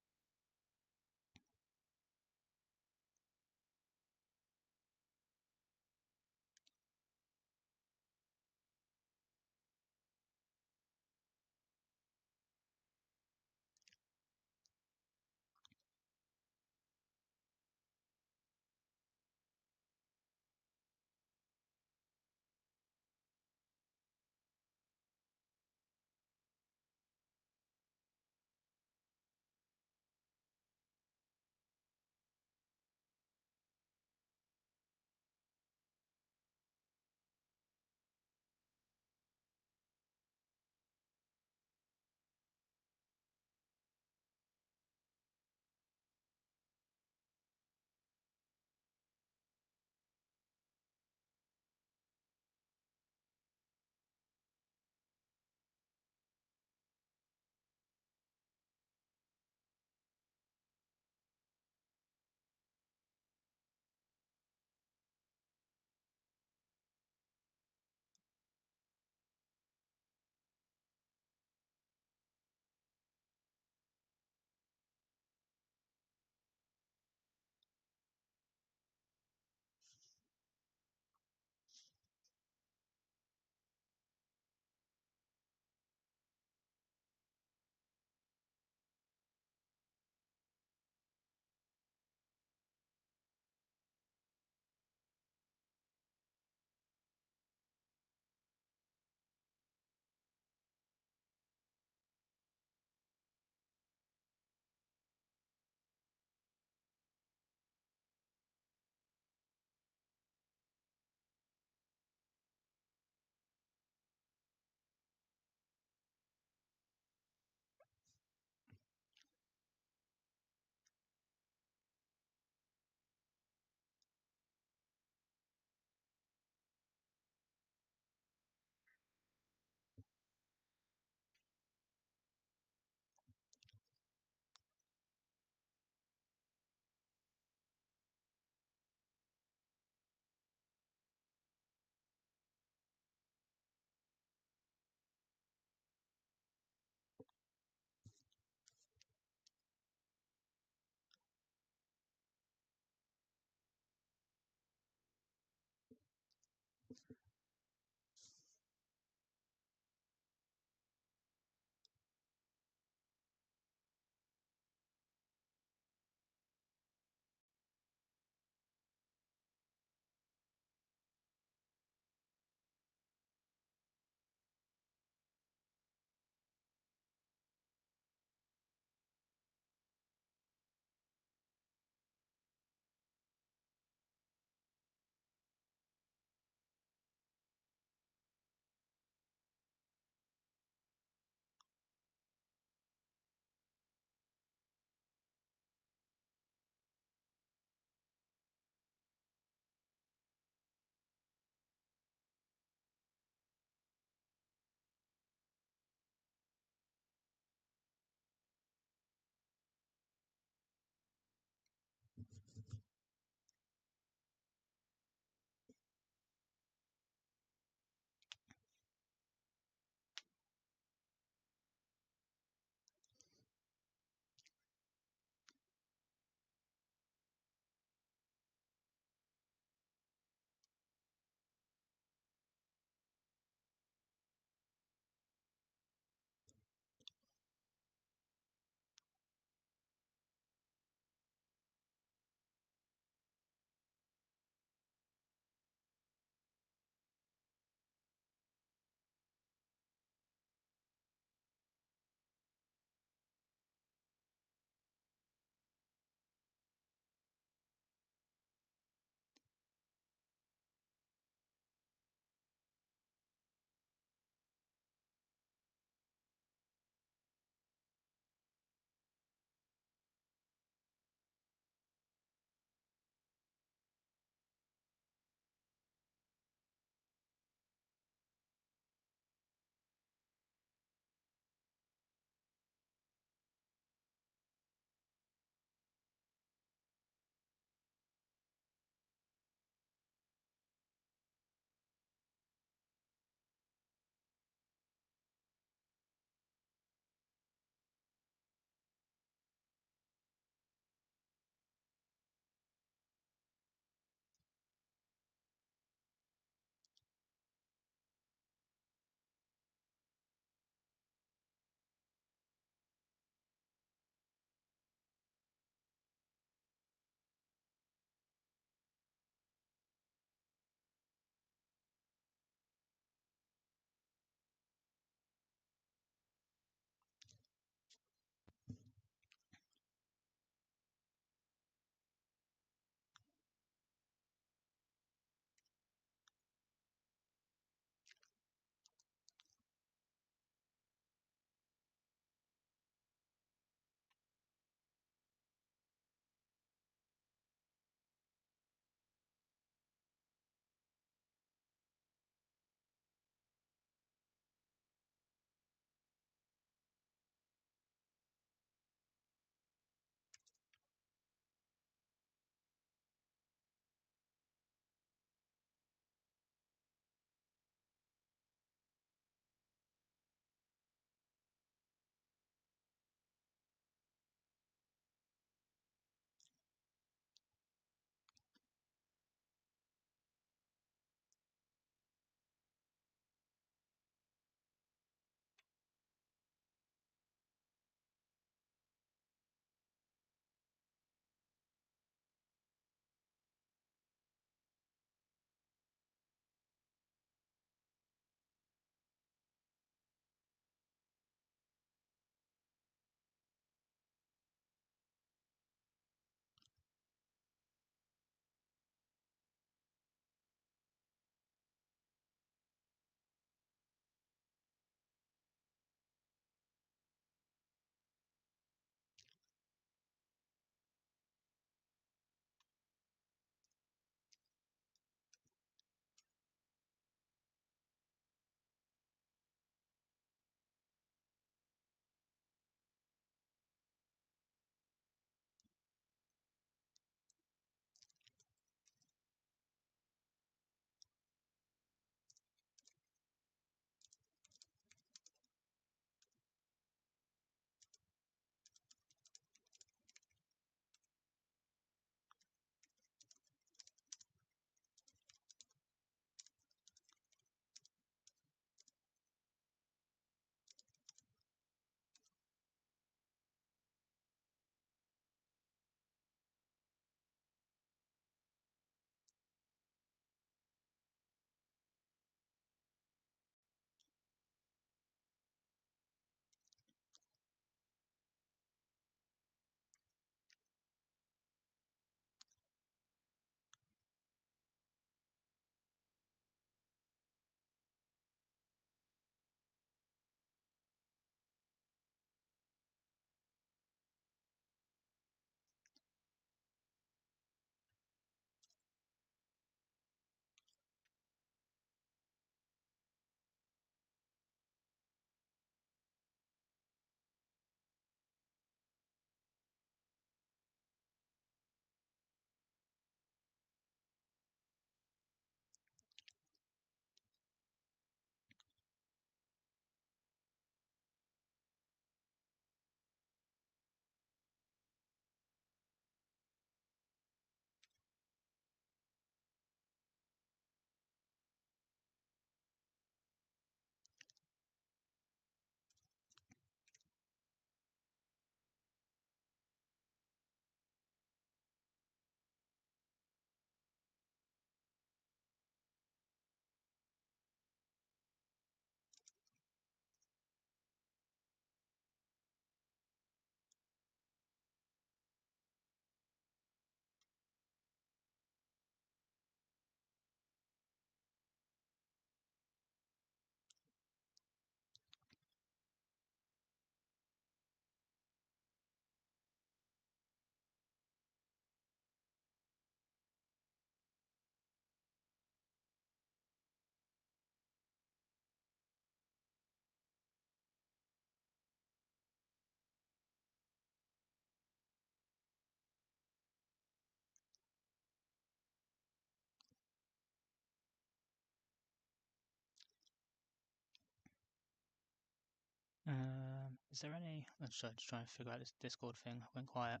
Is there any? I'm sorry, just trying to figure out this Discord thing. I went quiet.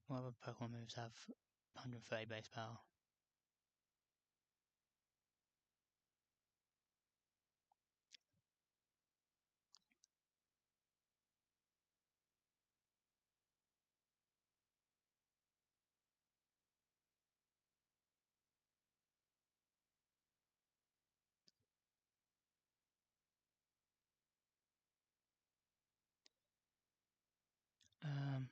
What other Pokemon moves have 130 base power? Um,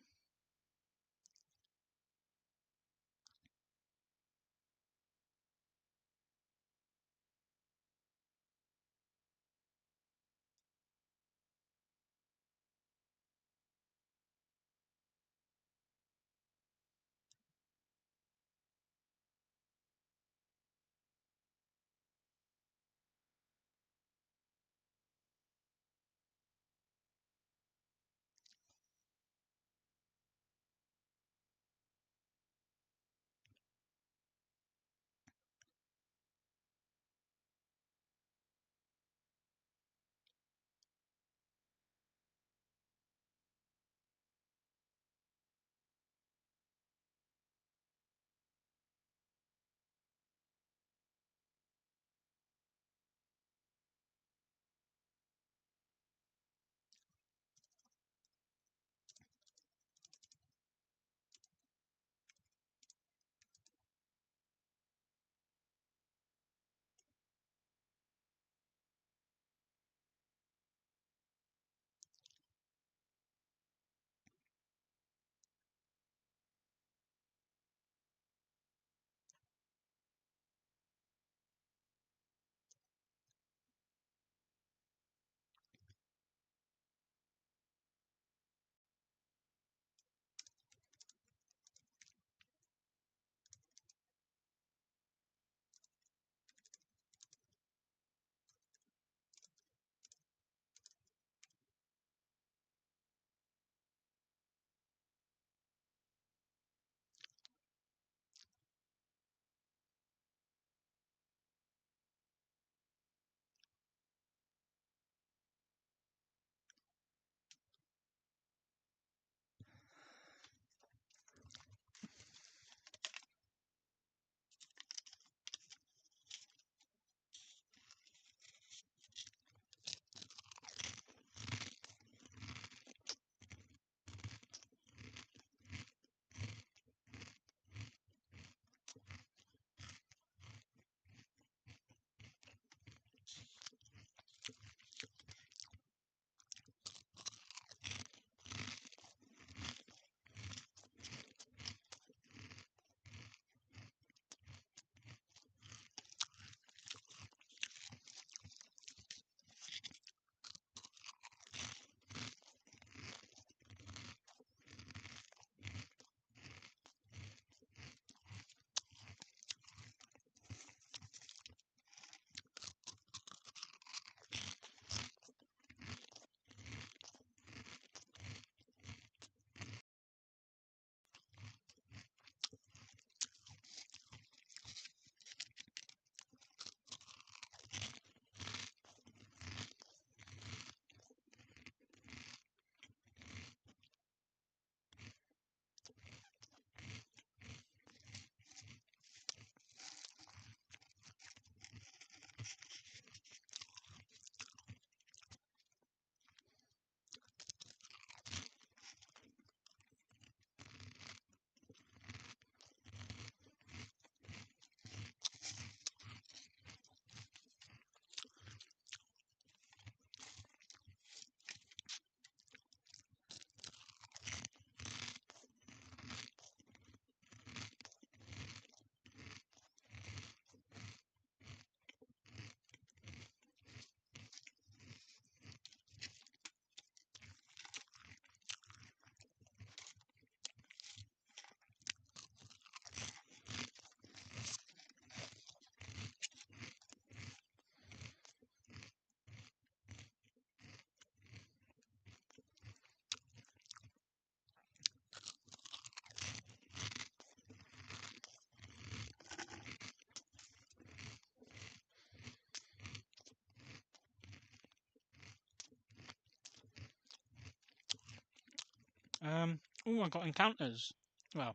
Oh, I got encounters. Well,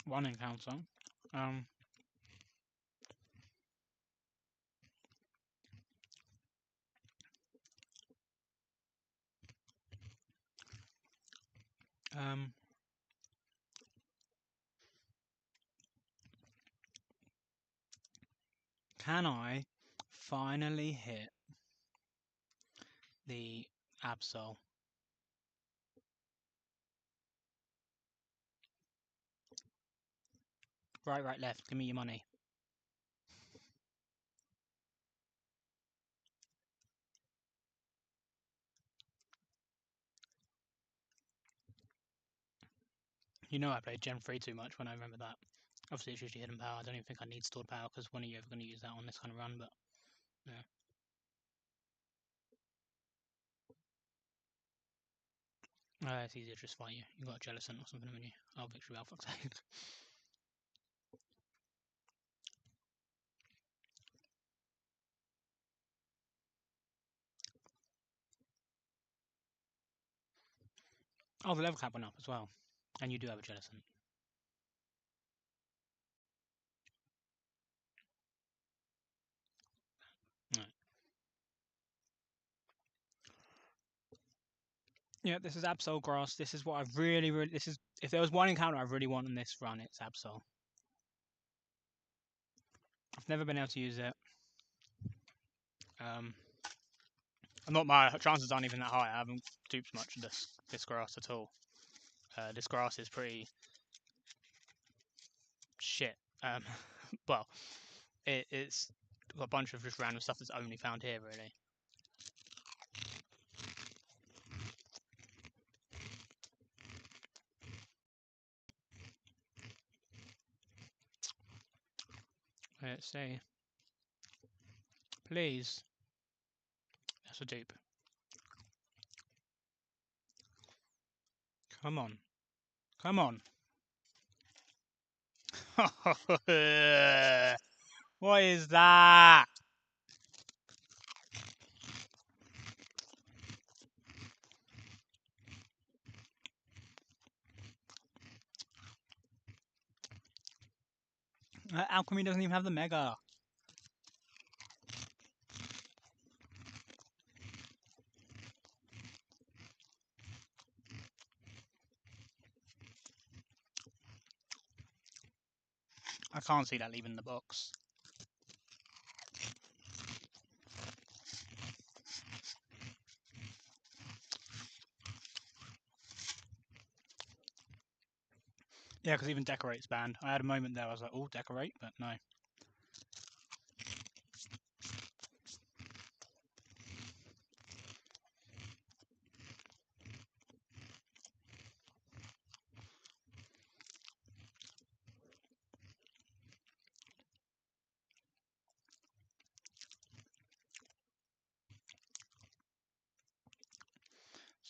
one encounter. Can I finally hit the Absol? Right, left. Give me your money. You know I played Gen 3 too much when I remember that. Obviously it's usually hidden power. I don't even think I need stored power because when are you ever going to use that on this kind of run, but yeah. It's easier to just fight you. You got a Jellicent or something, haven't you? Oh, Victory Bell, fuck's sake. Oh, the level cap went up as well. And you do have a Jellicent. Right. Yeah, this is Absol Grass. This is what I really, this is, if there was one encounter I really want in this run, it's Absol. I've never been able to use it. Not my chances aren't even that high. I haven't duped much of this grass at all. This grass is pretty shit. Well, it's got a bunch of just random stuff that's only found here, really. Let's see. Please. That's a dupe. Come on. Come on. What is that? Alchemy doesn't even have the mega. I can't see that leaving the box. Yeah, because even Decorate's banned. I had a moment there, I was like, oh, Decorate, but no.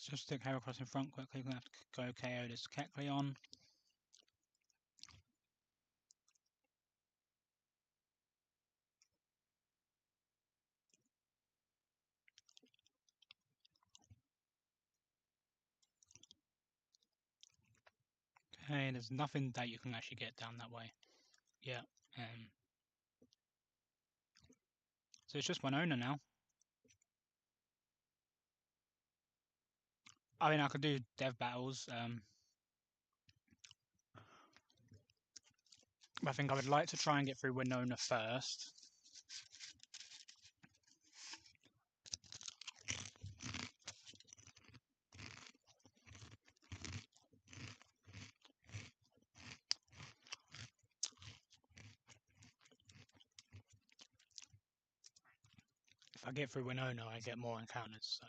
Just stick Hair across in front quickly. We're going to have to go KO this Kecleon. Okay, there's nothing that you can actually get down that way. Yeah. So it's just one owner now. I mean, I could do dev battles. I think I would like to try and get through Winona first. If I get through Winona, I get more encounters. So.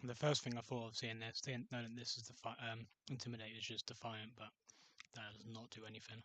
The first thing I thought of seeing this, no, this is the Intimidate is just Defiant, but that does not do anything.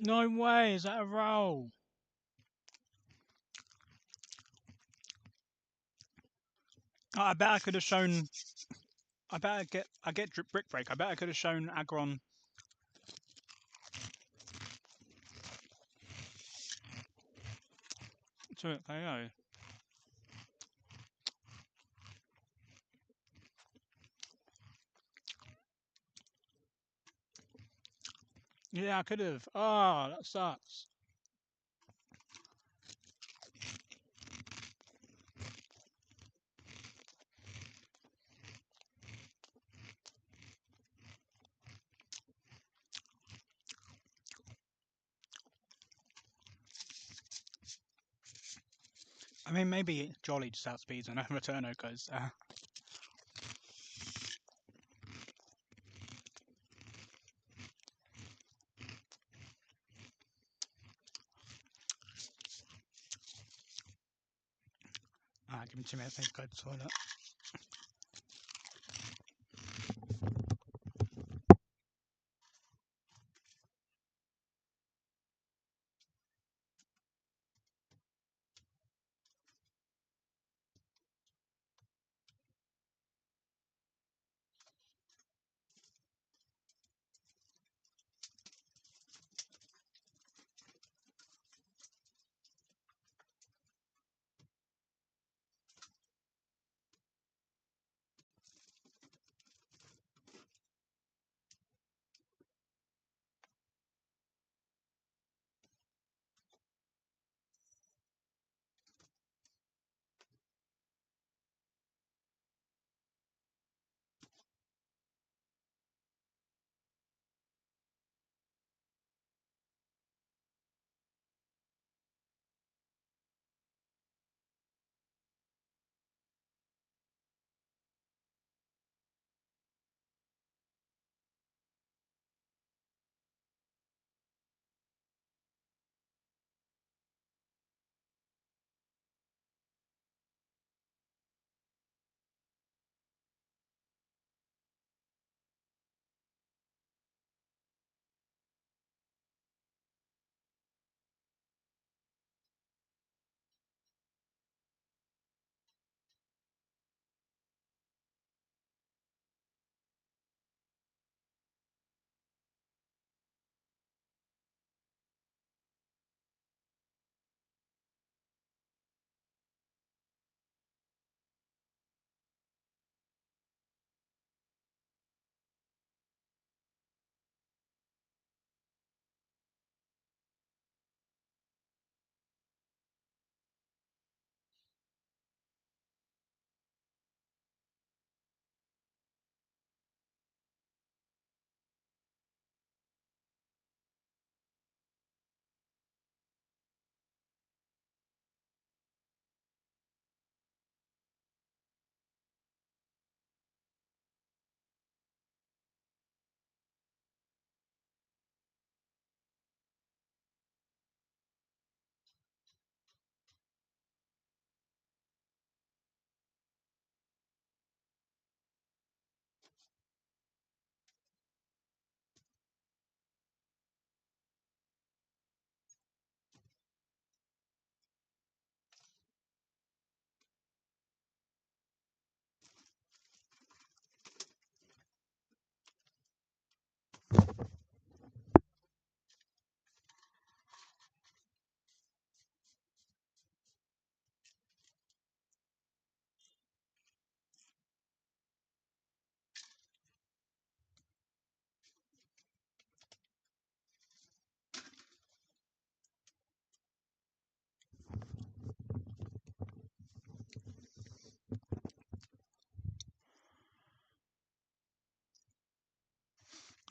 No way, is that a roll? Oh, I bet I could have shown. I bet I get Brick Break. I bet I could have shown Aggron. To it, KO. Yeah, I could have. Oh, that sucks. I mean, maybe Jolly just outspeeds and Returno because. Give me 2 minutes. I need to go to the toilet.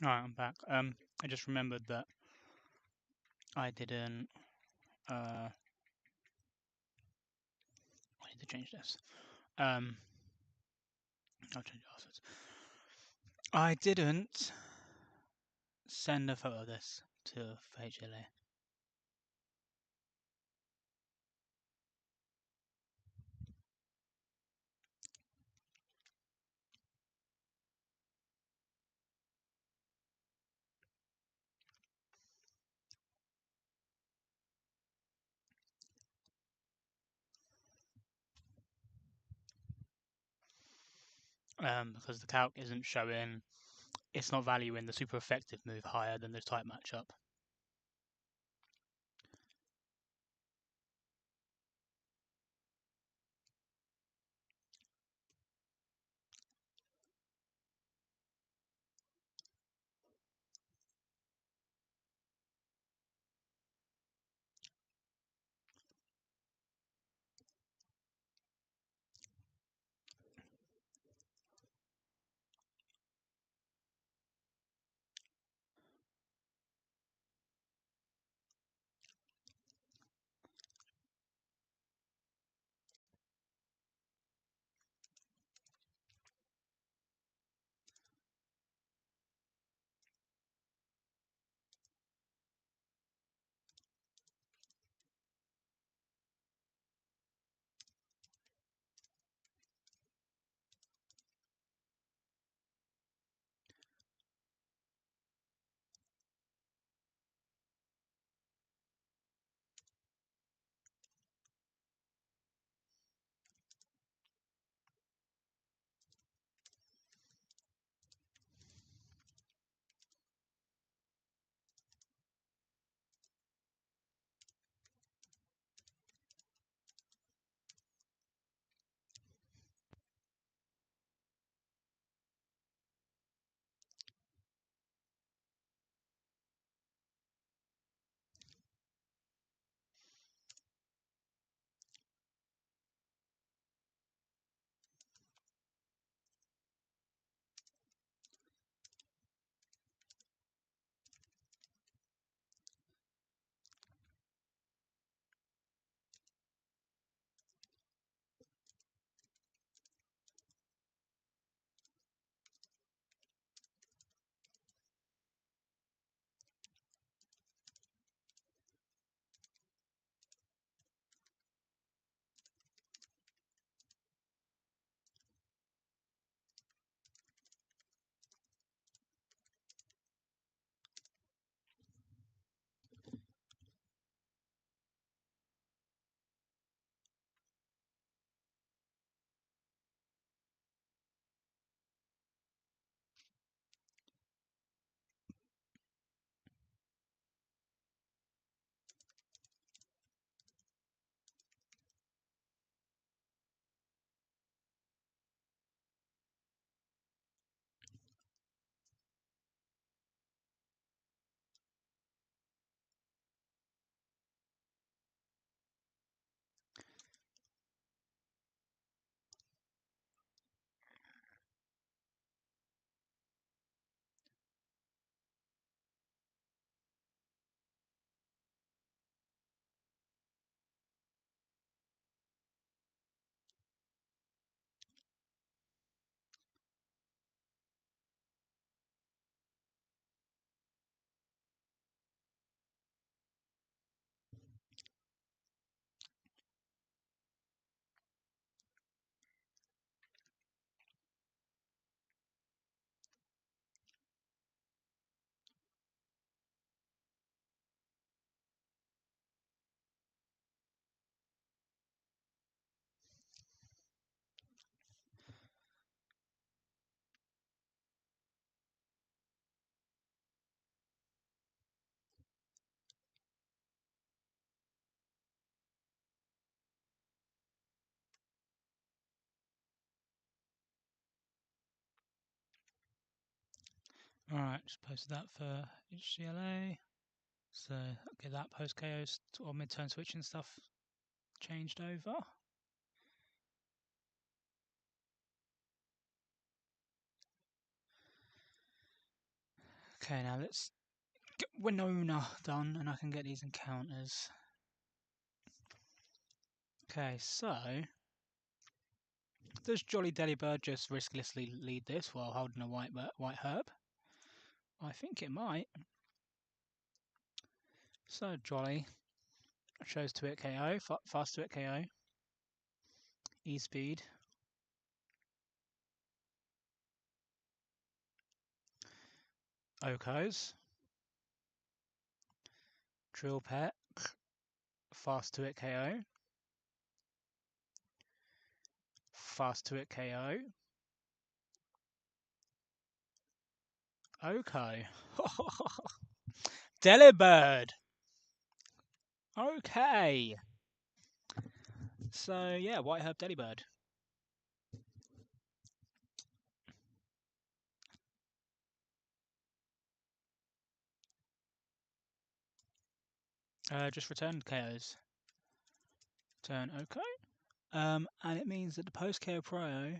Alright, I'm back. I just remembered that I didn't. I need to change this. I'll change it afterwards. I didn't send a photo of this to HLA. Because the calc isn't showing, it's not valuing the super effective move higher than the type matchup. Alright, just posted that for HCLA. So get that post KOs or mid-turn switching stuff changed over. Okay, now let's get Winona done, and I can get these encounters. Okay, so does Jolly Delibird just risklessly lead this while holding a white herb? I think it might. So Jolly chose to hit KO, fast to hit KO, E speed. Okos, Drill Peck, fast to hit KO, fast to hit KO. Okay. Delibird. Okay. So yeah, White Herb Delibird. Just returned KOs. Turn okay. And it means that the post KO prio.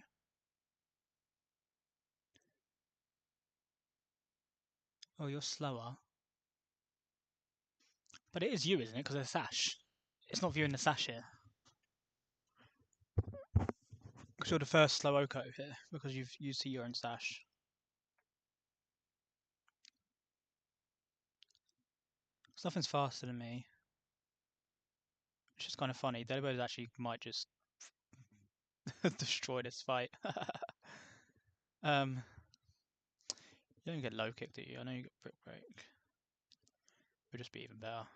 Oh, you're slower. But it is you, isn't it? Because of the sash. It's not viewing the sash here. Because you're the first slow Oko here. Because you've used your own sash. So nothing's faster than me. Which is kind of funny. Delibird actually might just destroy this fight. You don't get low kick, do you? I know you get brick break. Would just be even better.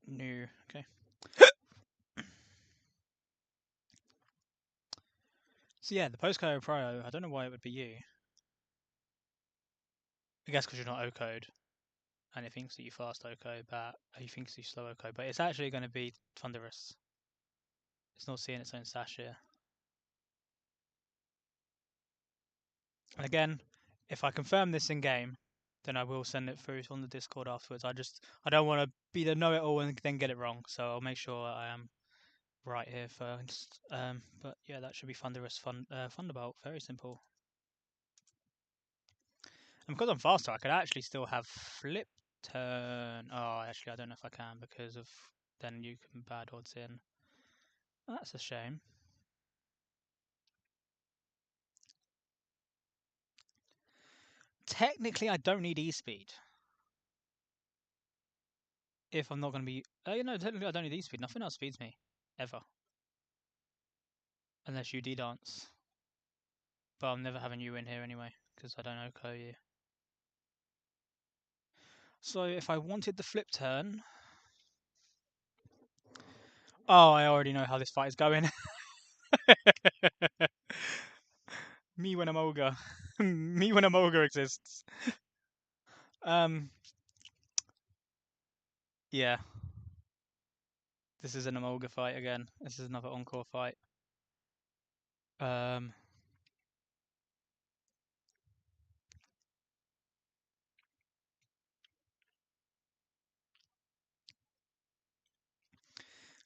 No, okay. So yeah, the post KO prio. I don't know why it would be you. I guess because you're not O-code, and it thinks that you fast Oko, but he thinks you slow Oko. But it's actually going to be Thunderous. It's not seeing its own sash here. And again, if I confirm this in game, then I will send it through on the Discord afterwards. I don't want to be the know-it-all and then get it wrong, so I'll make sure I am right here first. But yeah, that should be Thunderous Thunderbolt. Very simple. And because I'm faster, I could actually still have Flip Turn. Oh, actually, I don't know if I can because of then you can bad odds in. That's a shame. Technically, I don't need E-Speed. If I'm not going to be... no, technically I don't need E-Speed. Nothing else speeds me. Ever. Unless you D-Dance. But I'm never having you in here anyway, because I don't OHKO you. So if I wanted the flip turn... Oh, I already know how this fight is going. Me when I'm ogre. Me when I'm ogre exists. Yeah. This is an Amolga fight again. This is another encore fight.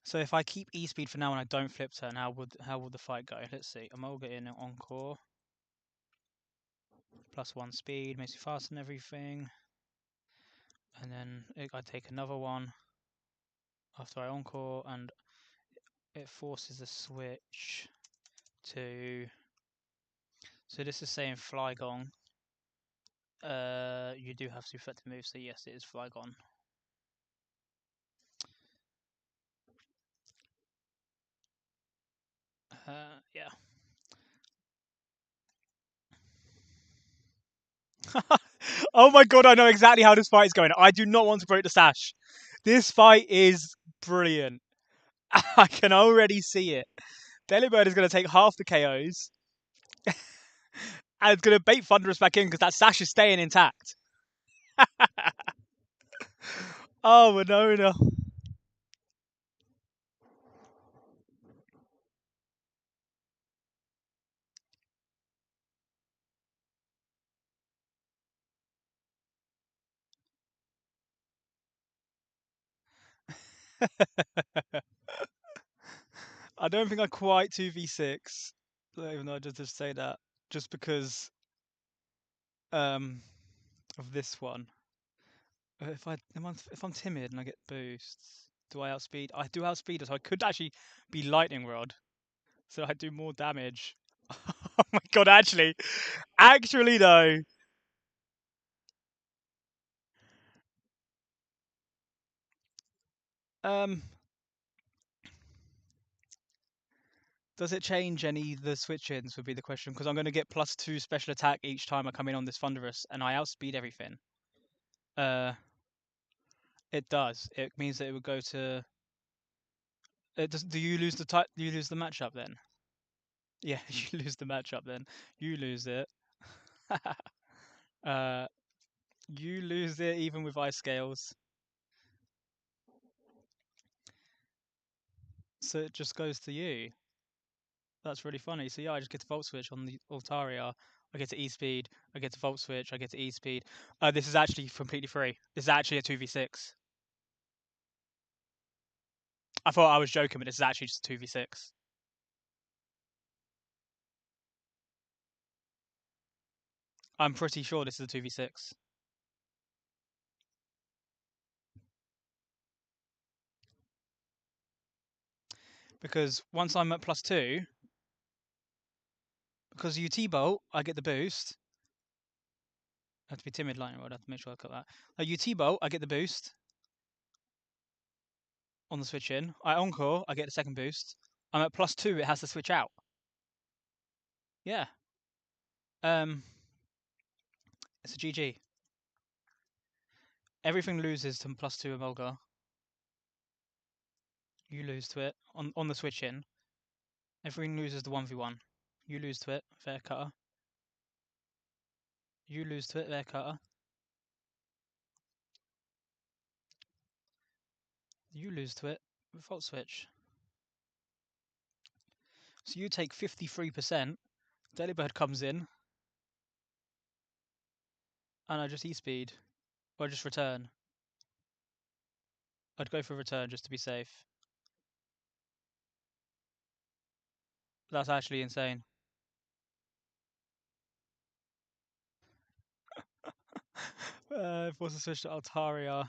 So if I keep E speed for now and I don't flip turn, how would the fight go? Let's see. Amolga in encore. +1 speed, makes you faster and everything. And then I take another one after I encore, and it forces the switch to. So this is saying Flygon. You do have super effective moves, so yes, it is Flygon. Yeah. Oh my god, I know exactly how this fight is going. I do not want to break the sash. This fight is brilliant. I can already see it. Delibird is going to take half the KOs. And it's going to bait Thunderous back in because that sash is staying intact. Oh, no. I don't think I quite 2v6. Even though I just say that. Just because um, of this one. If I'm timid and I get boosts, do I outspeed? I do outspeed, so I could actually be lightning rod, so I do more damage. Oh my god! Actually though. Um, does it change any of the switch-ins? Would be the question, because I'm going to get +2 special attack each time I come in on this Thunderous, and I outspeed everything. Uh, it does. It means that it would go to. It does. Do you lose the type? Do you lose the matchup then? Yeah, you lose the matchup then. You lose it. uh, you lose it even with ice scales. So it just goes to you. That's really funny. So yeah, I just get to Volt Switch on the Altaria. I get to E-Speed. I get to Volt Switch. I get to E-Speed. This is actually completely free. This is actually a 2v6. I thought I was joking, but this is actually just a 2v6. I'm pretty sure this is a 2v6. Because once I'm at +2, because UT Bolt, I get the boost. I have to be timid lightning rod. I have to make sure I cut that. UT Bolt, I get the boost on the switch in. I Encore, I get the second boost. I'm at +2, it has to switch out. Yeah. Um, it's a GG. Everything loses to +2 Emolga. You lose to it on the switch in. Everything loses the 1v1. You lose to it, fair cutter. You lose to it, fair cutter. You lose to it, Volt Switch. So you take 53%. Delibird comes in, and I just E-Speed. Or just return. I'd go for return just to be safe. That's actually insane. Force a switch to Altaria.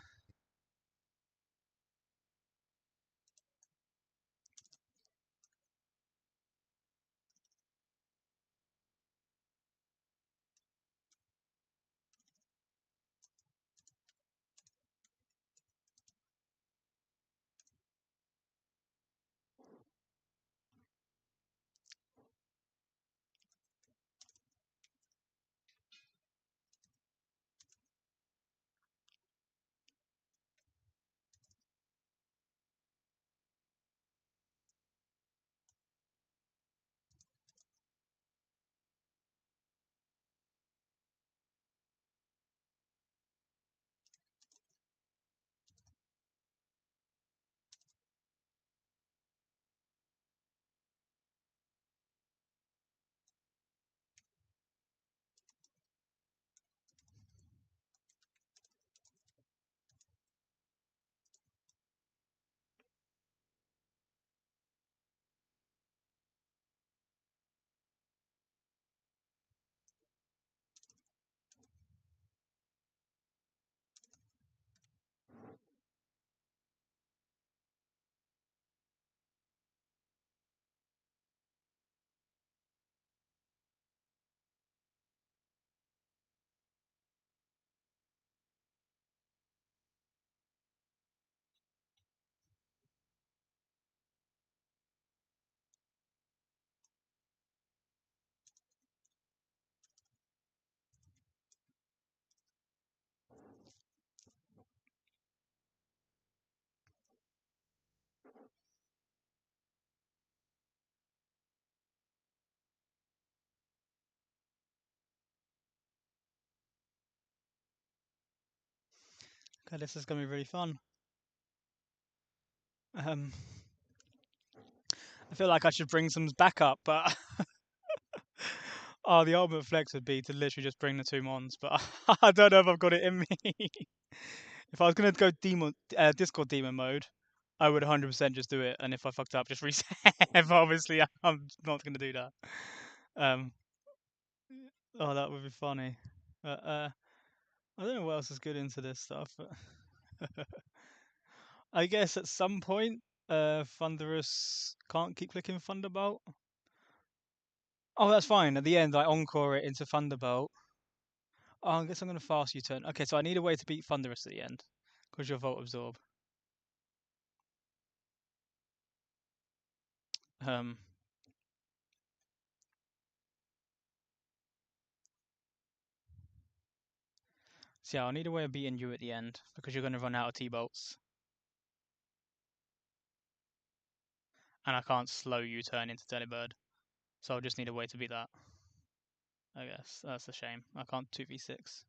Okay, this is going to be really fun. Um, I feel like I should bring some backup, but oh, the ultimate flex would be to literally just bring the 2 mons, but I don't know if I've got it in me. If I was going to go Discord demon mode, I would 100% just do it, and if I fucked up, just reset. But obviously, I'm not going to do that. Um, oh, that would be funny. But I don't know what else is good into this stuff. But I guess at some point, Thunderous can't keep clicking Thunderbolt. Oh, that's fine. At the end, I encore it into Thunderbolt. Oh, I guess I'm going to fast U-turn. Okay, so I need a way to beat Thunderous at the end because you're Volt Absorb. Um, so yeah, I need a way of beating you at the end because you're going to run out of T-bolts, and I can't slow U-turn into Delibird. So I'll just need a way to beat that. I guess that's a shame. I can't 2v6.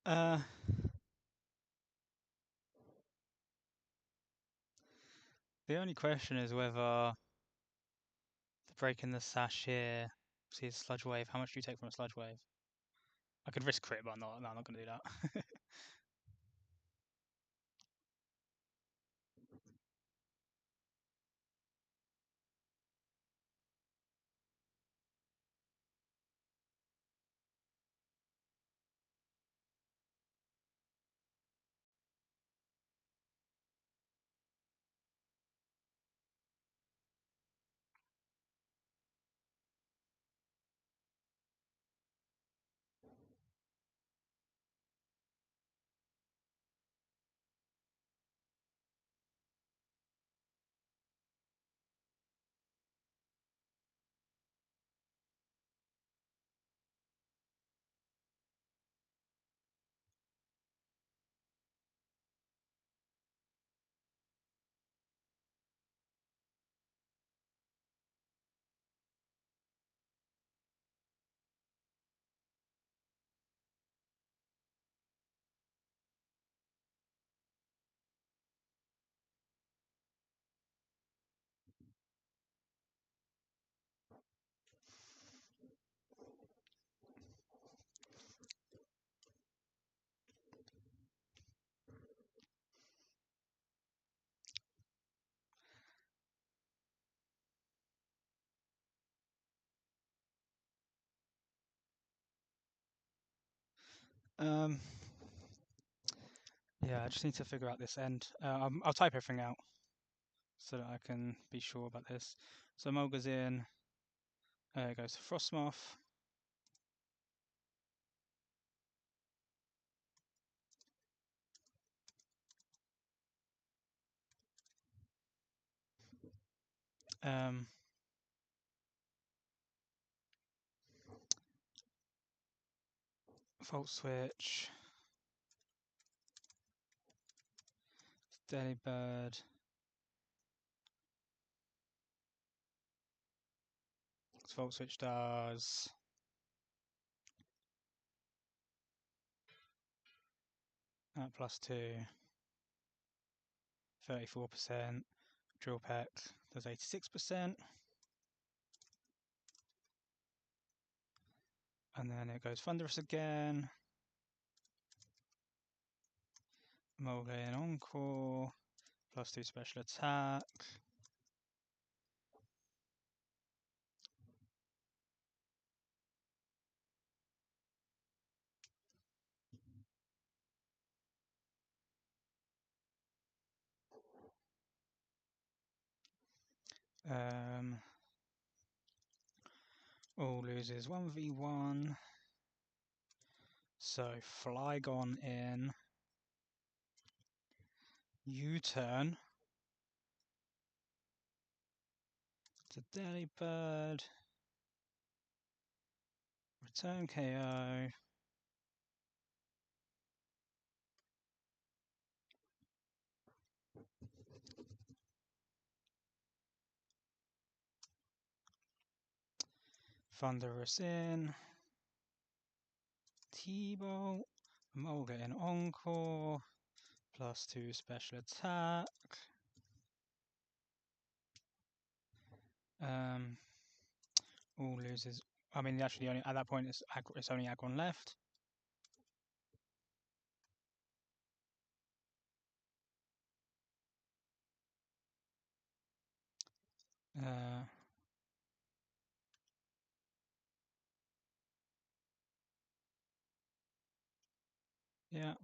uh, the only question is whether breaking the sash here. See, it's Sludge Wave. How much do you take from a Sludge Wave? I could risk crit, but I'm not. No, I'm not going to do that. Um, yeah, I just need to figure out this end. I'll type everything out so that I can be sure about this. So Mulga's in. Goes to Frostmoth. Volt Switch. Delibird. Volt Switch does +2, 34%. Drill Peck does 86%. And then it goes Thunderous again. Mulga in Encore. +2 special attack. All loses 1v1. So Flygon in. U-turn. To Delibird. Return KO. Thunderous in. T-Bolt. Mulga in Encore. +2 special attack. All loses. I mean, actually, only at that point it's only Aggron left. Yeah.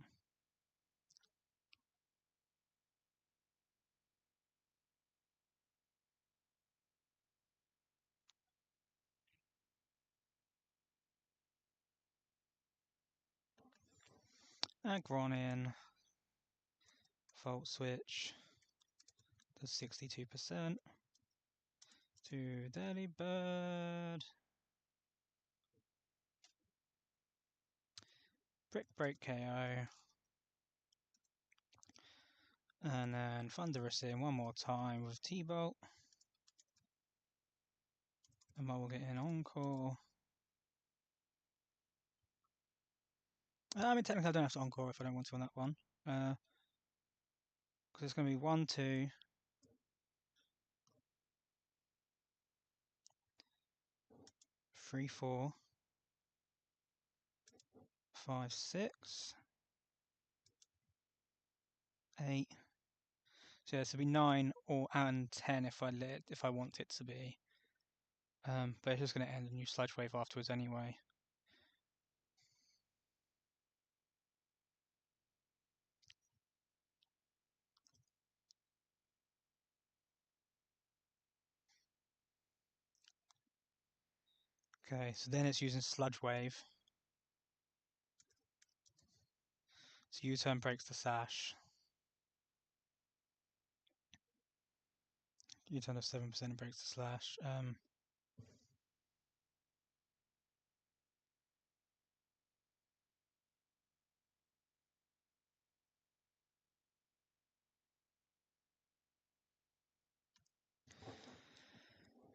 Aggron in. Volt Switch does 62%. To Delibird. Brick Break KO. And then Thunderous in one more time with T-Bolt. And we'll get in Encore. I mean, technically I don't have to Encore if I don't want to on that one. Because it's going to be 1, 2, 3, 4, 5, 6, 8. So yeah, this will be 9 and 10 if I want it to be. But it's just going to end a new Sludge Wave afterwards anyway. Okay, so then it's using Sludge Wave. So U-turn breaks the Sash. U-turn of 7% and breaks the Slash.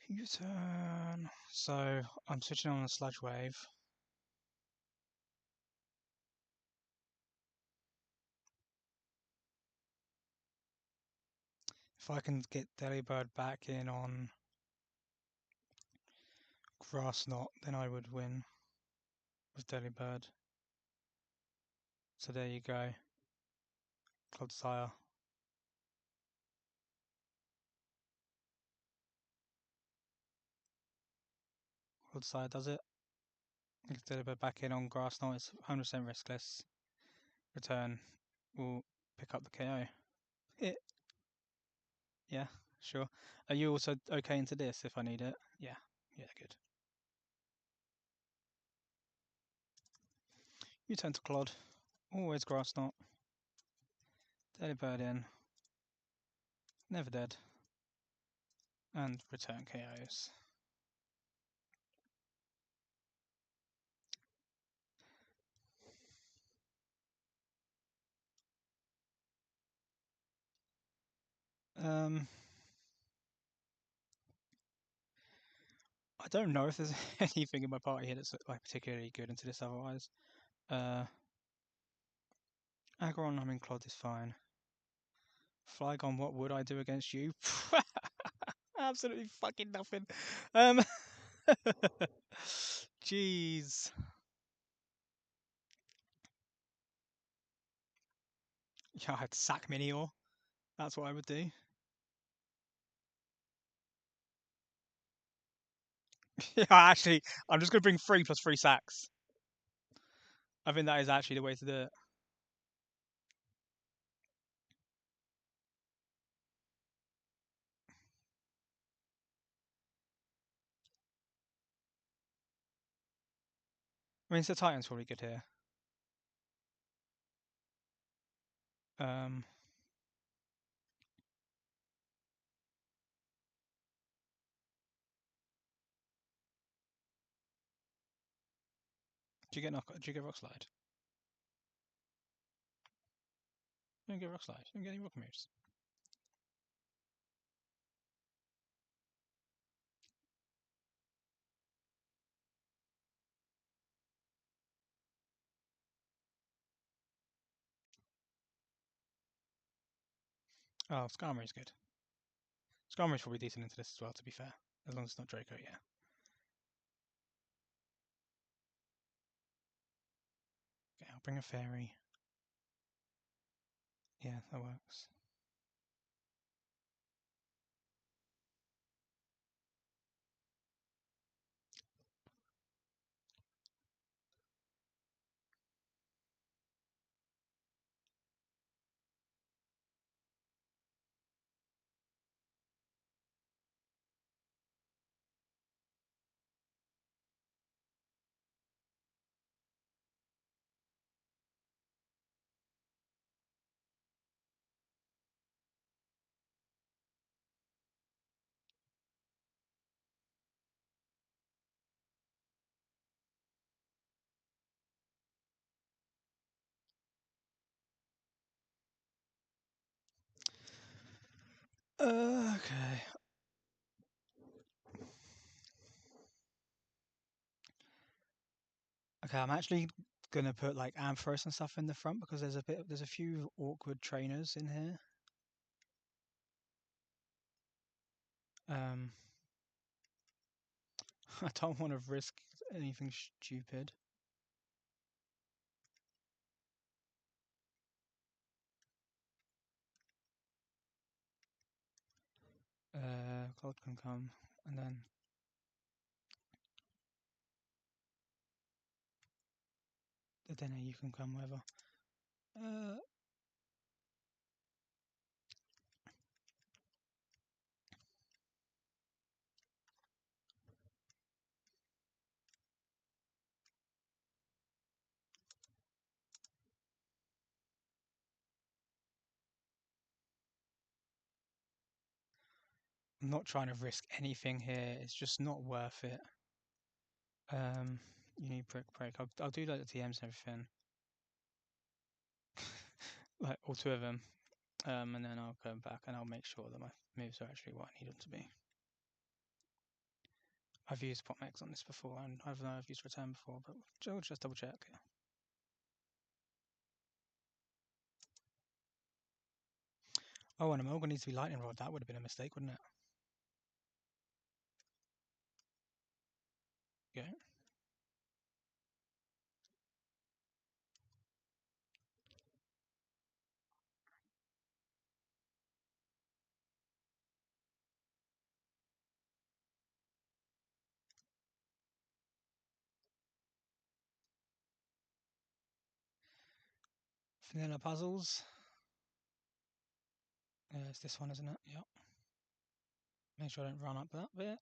U-turn. So I'm switching on a Sludge Wave. If I can get Delibird back in on Grass Knot, then I would win with Delibird. So there you go. Clodsire. Clodsire does it. Instead of a back in on grass knot, it's 100% riskless. Return will pick up the KO. It, yeah, sure. Are you also okay into this if I need it? Yeah, yeah, good. You turn to Clod. Always grass knot. Daily bird in. Never dead. And return KOs. I don't know if there's anything in my party here that's like particularly good into this otherwise. Aggron, I mean, Clod is fine. Flygon, what would I do against you? Absolutely fucking nothing. Um, Jeez. Yeah, I'd sack Minior. That's what I would do. Yeah, actually, I'm just going to bring 3 plus 3 sacks. I think that is actually the way to do it. I mean, so Titan's probably good here. Um, do you get knock? Do you get Rock Slide? You don't get Rock Slide. You don't get any Rock moves. Oh, Skarmory's good. Skarmory's probably decent into this as well, to be fair. As long as it's not Draco, yeah. Okay, I'll bring a Fairy. Yeah, that works. Okay. Okay, I'm actually gonna put like Ampharos and stuff in the front because there's a few awkward trainers in here. Um, I don't want to risk anything stupid. Cloud can come, and then the dinner you can come wherever. I'm not trying to risk anything here. It's just not worth it. You need break. I'll do like the TMs and everything, like all 2 of them. And then I'll go back and I'll make sure that my moves are actually what I need them to be. I've used Potmex on this before, and I've used Return before, but I'll just double check. Oh, and Amoga needs to be Lightning Rod. That would have been a mistake, wouldn't it? Yeah. Vanilla puzzles. It's this one, isn't it? Yep. Make sure I don't run up that bit.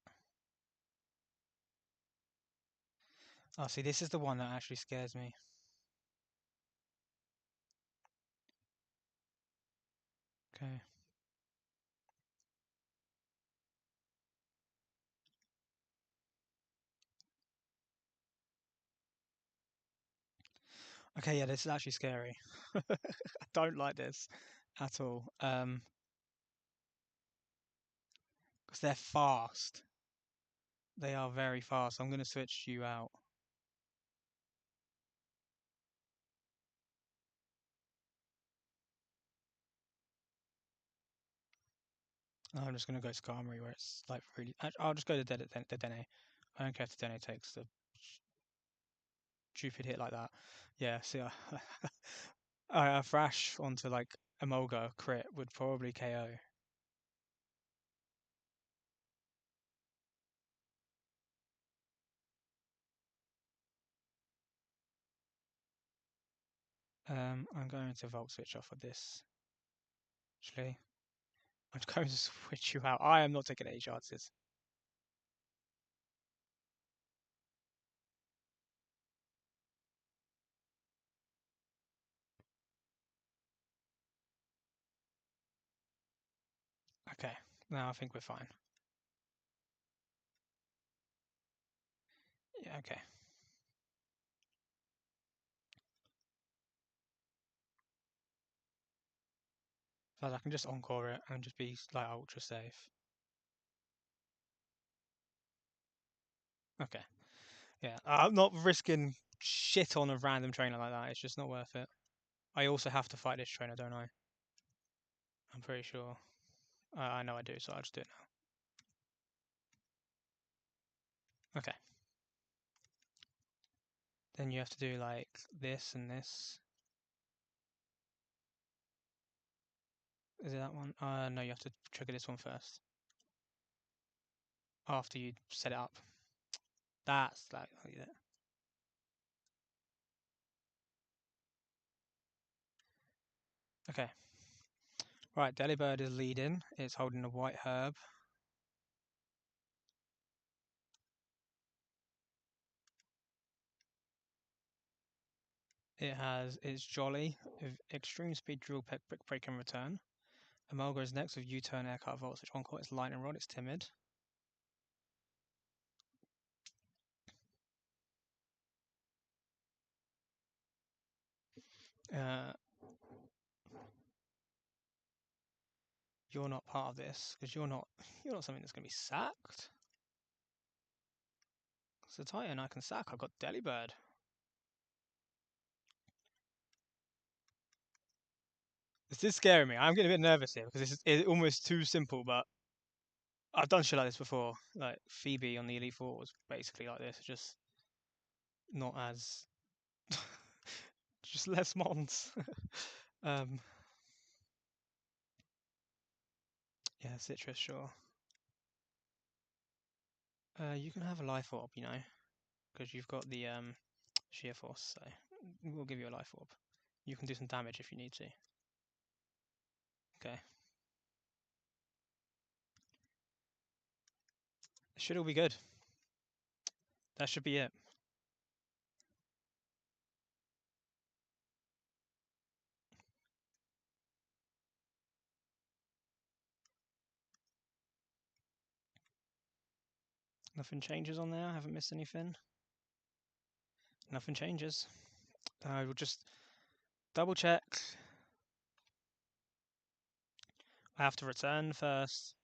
Oh, see, this is the one that actually scares me. Okay. Okay, yeah, this is actually scary. I don't like this at all. Because they're fast. They are very fast. I'm going to switch you out. I'm just going to go Skarmory where it's like really. I'll just go to the Dene. I don't care if the Dene takes the stupid hit like that. Yeah, see, a Thrash onto like Emolga crit would probably KO. I'm going to Volt Switch off of this. Actually, I'm going to switch you out. I am not taking any chances. Okay, now I think we're fine. Yeah, okay. So I can just encore it and just be like ultra safe. Okay. Yeah, I'm not risking shit on a random trainer like that. It's just not worth it. I also have to fight this trainer, don't I? I'm pretty sure. I know I do, so I'll just do it now. Okay. Then you have to do like this and this. Is it that one? No, you have to trigger this one first. After you set it up. That's like it. Okay. Right, Delibird is leading. It's holding a white herb. It's Jolly with extreme speed, drill, peck, brick break, and return. Amalga is next with U-turn, aircut, volt switch, encore. It's lightning rod. It's timid. Uh, you're not part of this because you're not something that's going to be sacked. It's a Titan I can sack. I've got Delibird. This is scaring me. I'm getting a bit nervous here because it's almost too simple, but I've done shit like this before. Like Phoebe on the Elite Four was basically like this, just not as just less mons. um, yeah, citrus, sure. You can have a life orb, because you've got the sheer force, so we'll give you a life orb. You can do some damage if you need to. Okay. It should all be good. That should be it. Nothing changes on there. I haven't missed anything. Nothing changes. I will just double check. I have to return first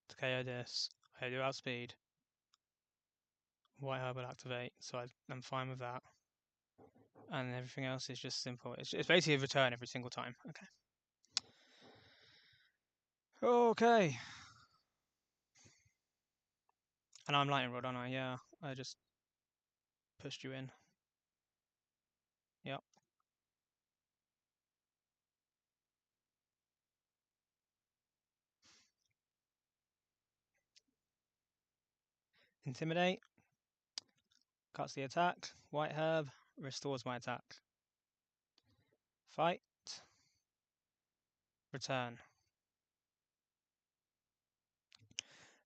to KO this. I do outspeed. White Herb will activate, so I'm fine with that. And everything else is just simple. It's basically a return every single time. Okay. Okay. And I'm Lightning Rod, aren't I? Yeah. I just pushed you in. Yep. Intimidate. Cuts the attack. White Herb restores my attack. Fight. Return.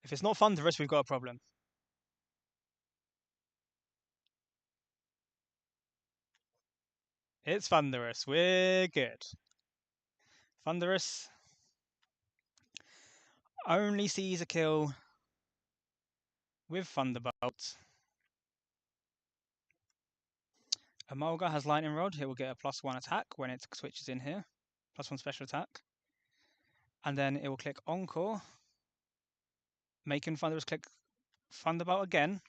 If it's not Thunderous, we've got a problem. It's Thunderous. We're good. Thunderous only sees a kill with Thunderbolt. Emolga has Lightning Rod. It will get a +1 attack when it switches in here. +1 special attack. And then it will click Encore, making Thunderous click Thunderbolt again.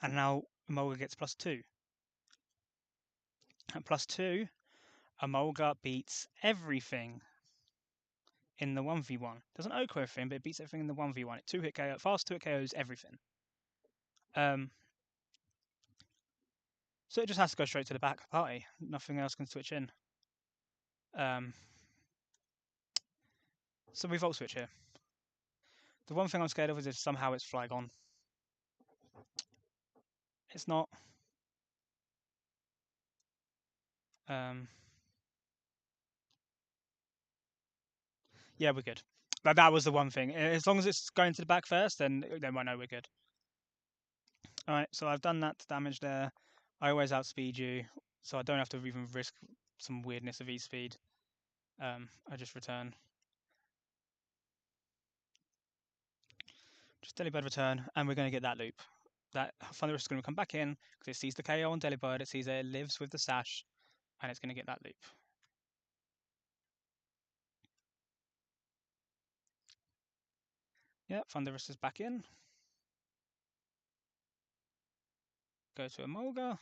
And now Emolga gets +2. At +2, Emolga beats everything in the 1v1. Doesn't OHKO everything, but it beats everything in the 1v1. It 2-hit KO, fast 2-hit KOs everything. So it just has to go straight to the back party. Nothing else can switch in. So we Volt Switch here. The one thing I'm scared of is if somehow it's Flygon. It's not. Yeah, we're good. That was the one thing. As long as it's going to the back first, then I know we're good. Alright, so I've done that damage there. I always outspeed you, so I don't have to even risk some weirdness of E-speed. I just return. Just Delibird return, and we're going to get that loop. That Thunderous is going to come back in, because it sees the KO on Delibird, it sees it lives with the Sash, and it's going to get that loop. Yep, Thunderous is back in. Go to Emolga.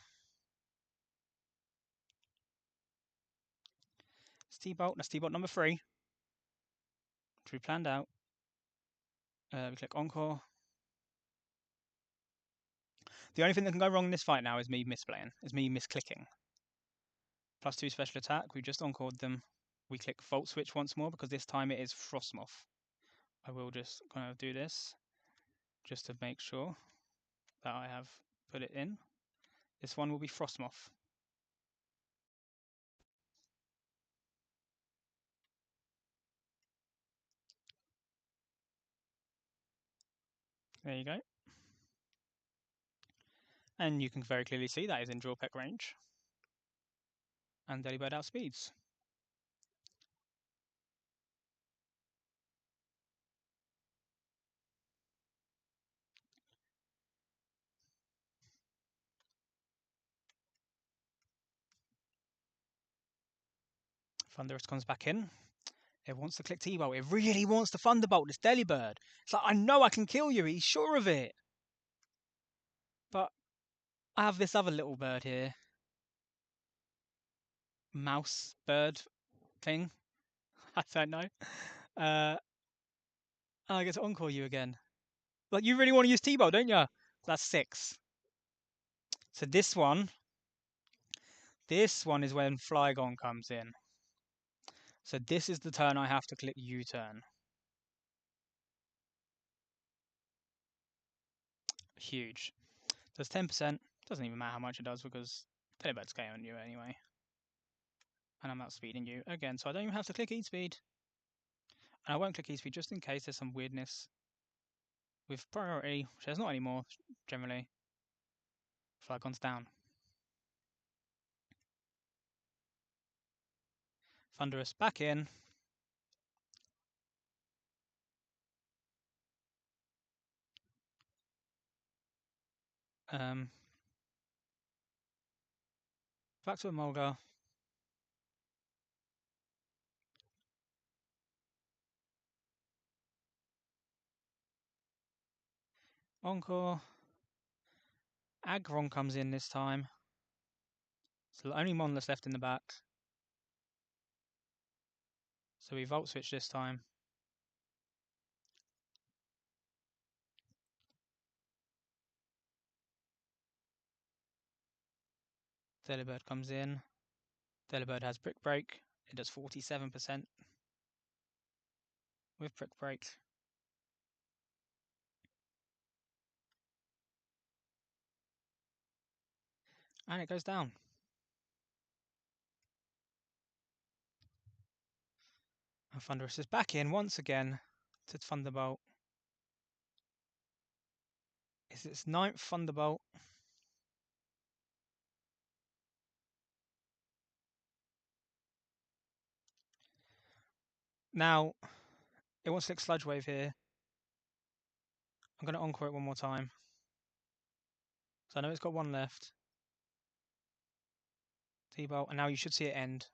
T-Bolt, that's T-Bolt number 3. Which we planned out. We click Encore. The only thing that can go wrong in this fight now is me misplaying, is me misclicking. +2 special attack, we just encored them. We click Volt Switch once more because this time it is Frostmoth. I will just kind of do this just to make sure that I have put it in. This one will be Frostmoth. There you go. And you can very clearly see that is in draw peck range. And Delibird outspeeds. Thunderous comes back in. It wants to click T-Bolt. It really wants to Thunderbolt this Delibird. It's like, I know I can kill you. He's sure of it. But I have this other little bird here. Mouse bird thing. I don't know. I get to encore you again. Like, you really want to use T-Bolt, don't you? That's 6. So this one is when Flygon comes in. So this is the turn I have to click U-turn. Huge. So it's 10%. Doesn't even matter how much it does because Telebird's KOing you anyway. And I'm outspeeding you again, so I don't even have to click E-speed. And I won't click E-speed just in case there's some weirdness with priority, which there's not anymore, generally. Flygon's down. Thunderous back in. Back to Emolga. Encore. Aggron comes in this time. So the only Monolith left in the back. So we Volt Switch this time. Delibird comes in. Delibird has Brick Break. It does 47% with Brick Break. And it goes down. And Thunderous is back in once again to Thunderbolt. It's its 9th Thunderbolt. Now, it wants to click Sludge Wave here. I'm going to Encore it one more time. So I know it's got one left. T-Bolt, and now you should see it end.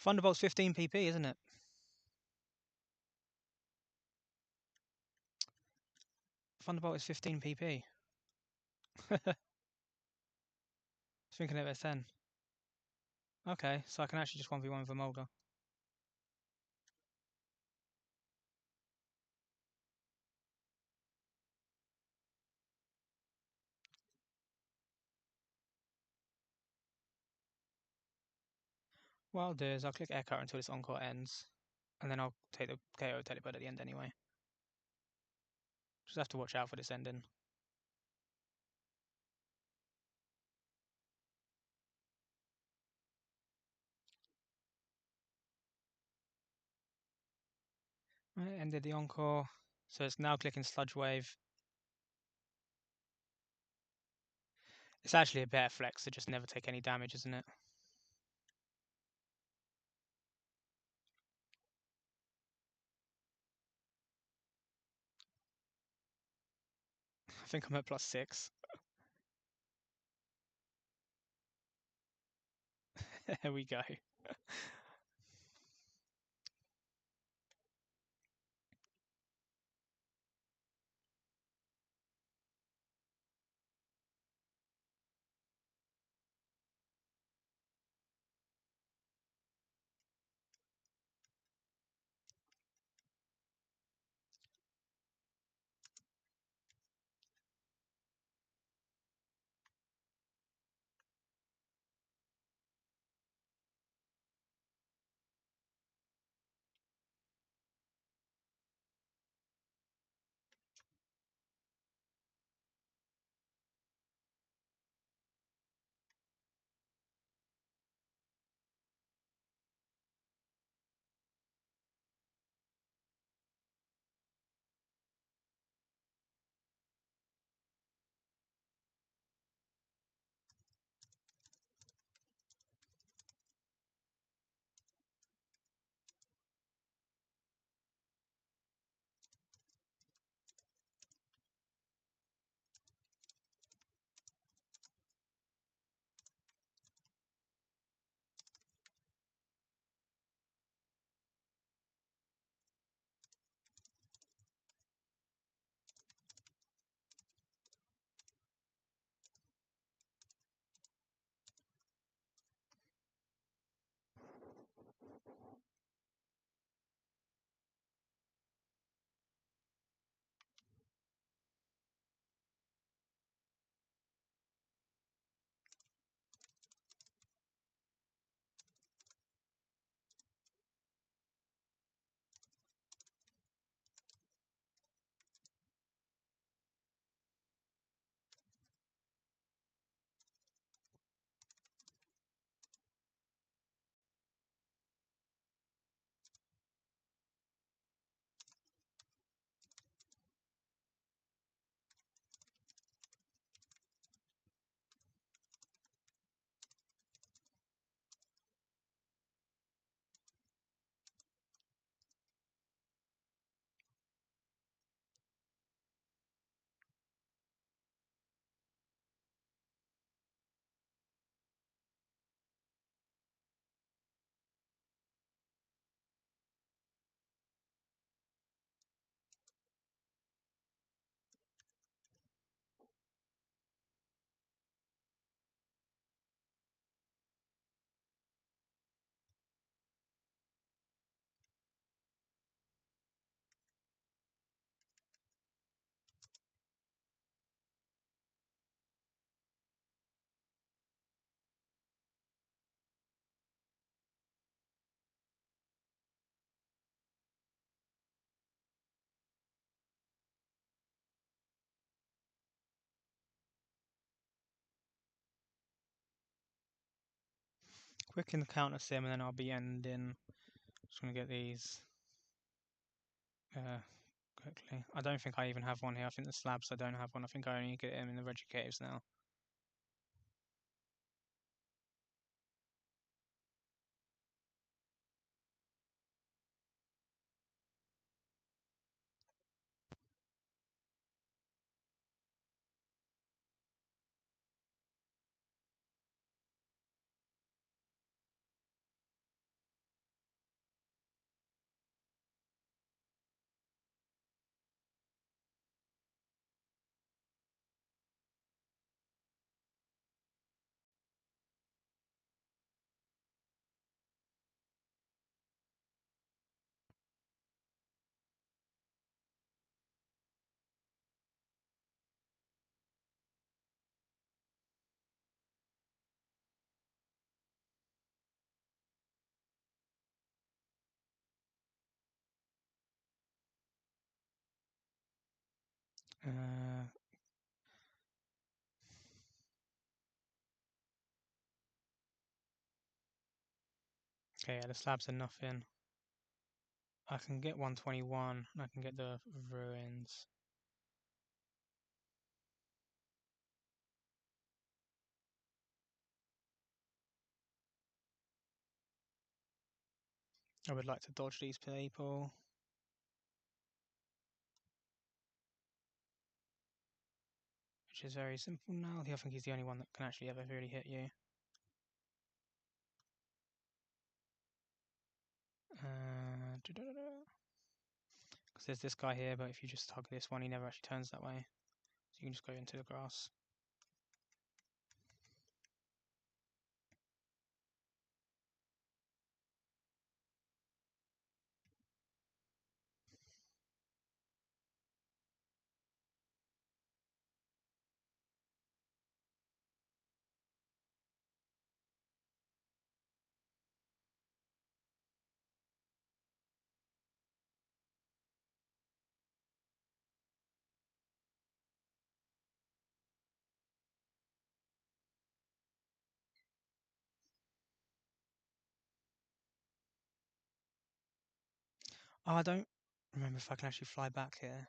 Thunderbolt's 15 PP, isn't it? Thunderbolt is 15 PP. Thinking it was 10. Okay, so I can actually just 1v1 with a Molder. What I'll do is I'll click Echo until this Encore ends, and then I'll take the KO teleport at the end anyway. Just have to watch out for this ending. Right, ended the Encore, so it's now clicking Sludge Wave. It's actually a better flex to just never take any damage, isn't it? I think I'm at +6. There we go. quick in the counter sim, and then I'll be ending. Just gonna get these quickly. I don't think I even have one here. I think the slabs I don't have one. I think I only get them in the Reggie Caves now. Uh, okay, yeah, the slabs are nothing. I can get 121, and I can get the ruins. I would like to dodge these people. Which is very simple now. I think he's the only one that can actually ever really hit you. Because there's this guy here, but if you just hug this one, he never actually turns that way. So you can just go into the grass. Oh, I don't remember if I can actually fly back here.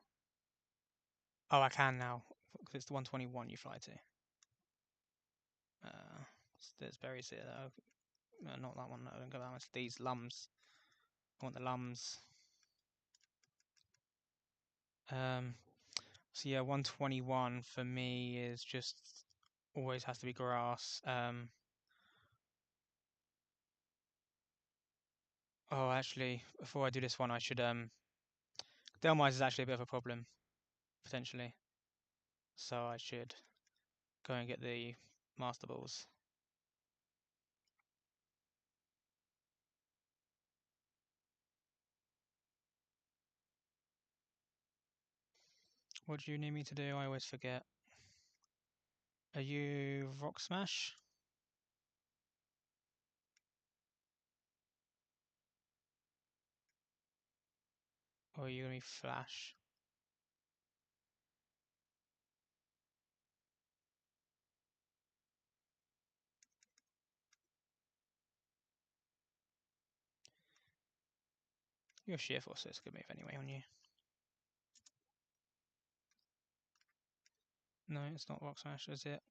Oh, I can now, because it's the 121 you fly to. There's berries here, though. Not that one, I don't go that much. These lums. I want the lums. So yeah, 121 for me is just always has to be grass. Oh, actually, before I do this one, I should Delmise is actually a bit of a problem potentially, so I should go and get the master balls. What do you need me to do? I always forget. Are you Rock Smash? Or are you gonna be Flash? You're Sheer Force, so it's a good move anyway on you. No, it's not Rock Smash, is it?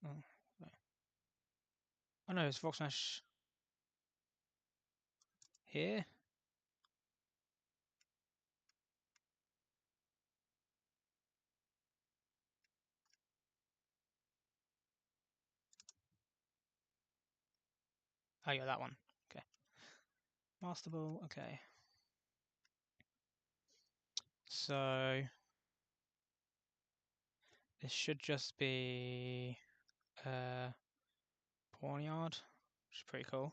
Oh, no. Oh no, it's Rock Smash here. Oh yeah, that one. Okay. Master Ball, okay. So this should just be Pawnyard, which is pretty cool.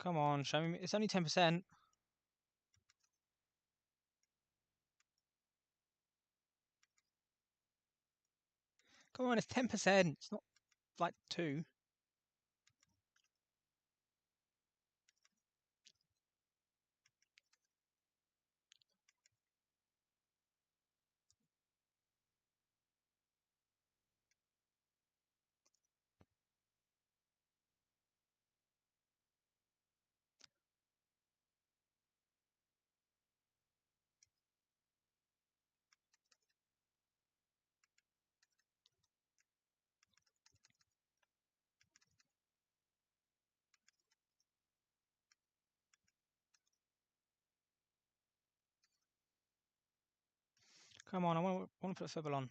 Come on, show me. It's only 10%. Come on, it's 10%. It's not like 2. Come on, I want to put a swivel on.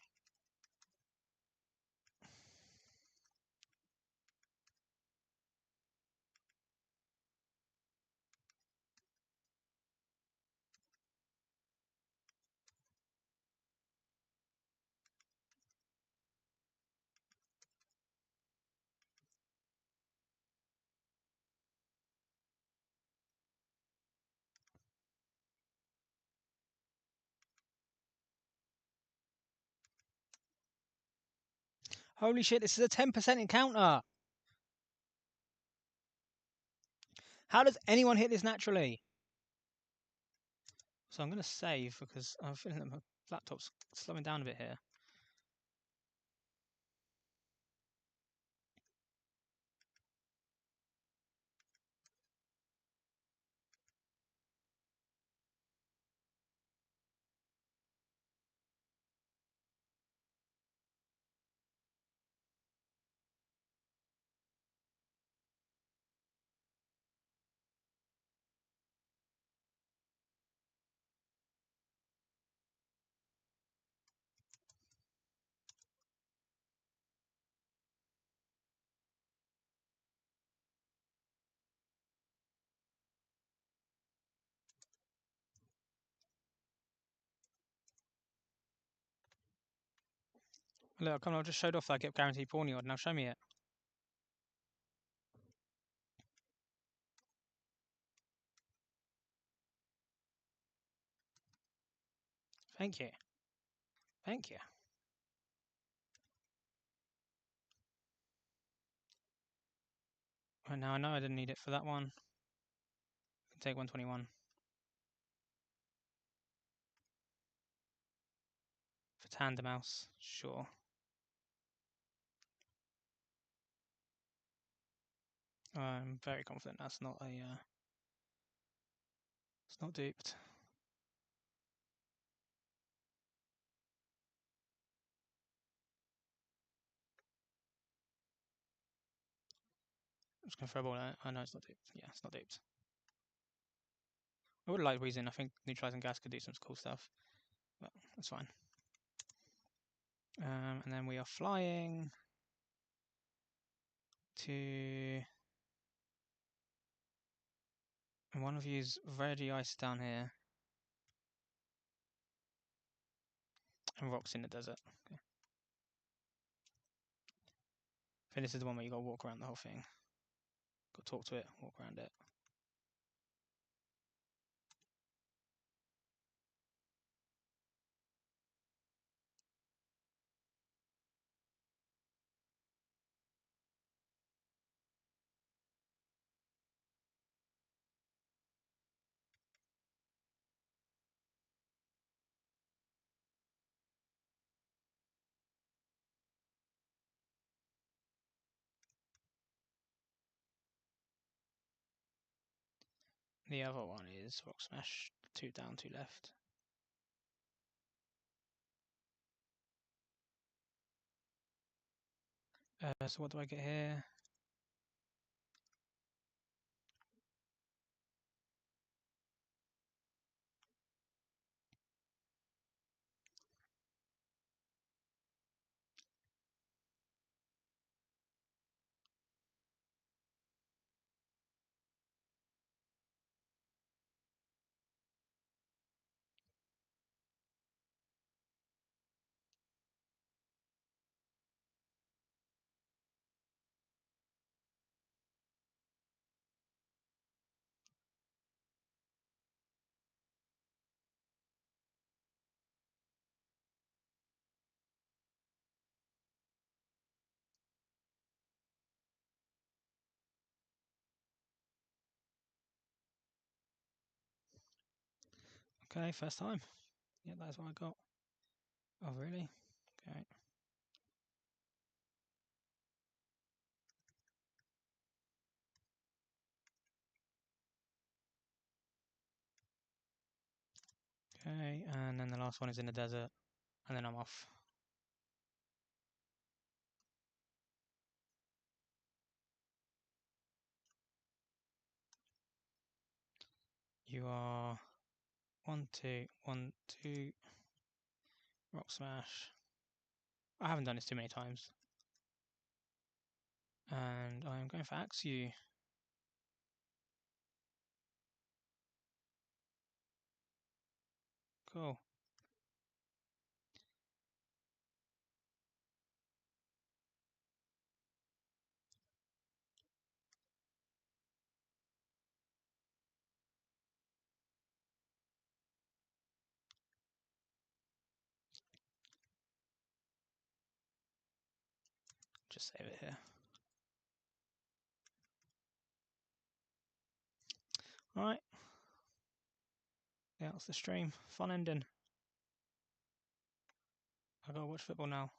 Holy shit, this is a 10% encounter! How does anyone hit this naturally? So I'm going to save because I'm feeling that my laptop's slowing down a bit here. Look, come on, I just showed off that I get guaranteed pawning order. Now show me it. Thank you. Thank you. Right now I know I didn't need it for that one. I can take 121. For tandem mouse, sure. I'm very confident that's not a it's not duped. I'm just gonna throw a ball at it. I know it's not duped. Yeah, it's not duped. I would like Weezing. I think neutralizing gas could do some cool stuff, but that's fine. And then we are flying to, and one of you's ready ice down here, and rocks in the desert. Okay. I think this is the one where you got to walk around the whole thing. Got to talk to it, walk around it. The other one is rock smash, 2 down, 2 left. So what do I get here? Okay, first time. Yeah, that's what I got. Oh, really? Okay. Okay, and then the last one is in the desert, and then I'm off. You are 1, 2, 1, 2, rock smash. I haven't done this too many times. And I am going for axe you. Cool. Just save it here. Alright. Yeah, that's the stream. Fun ending. I gotta watch football now.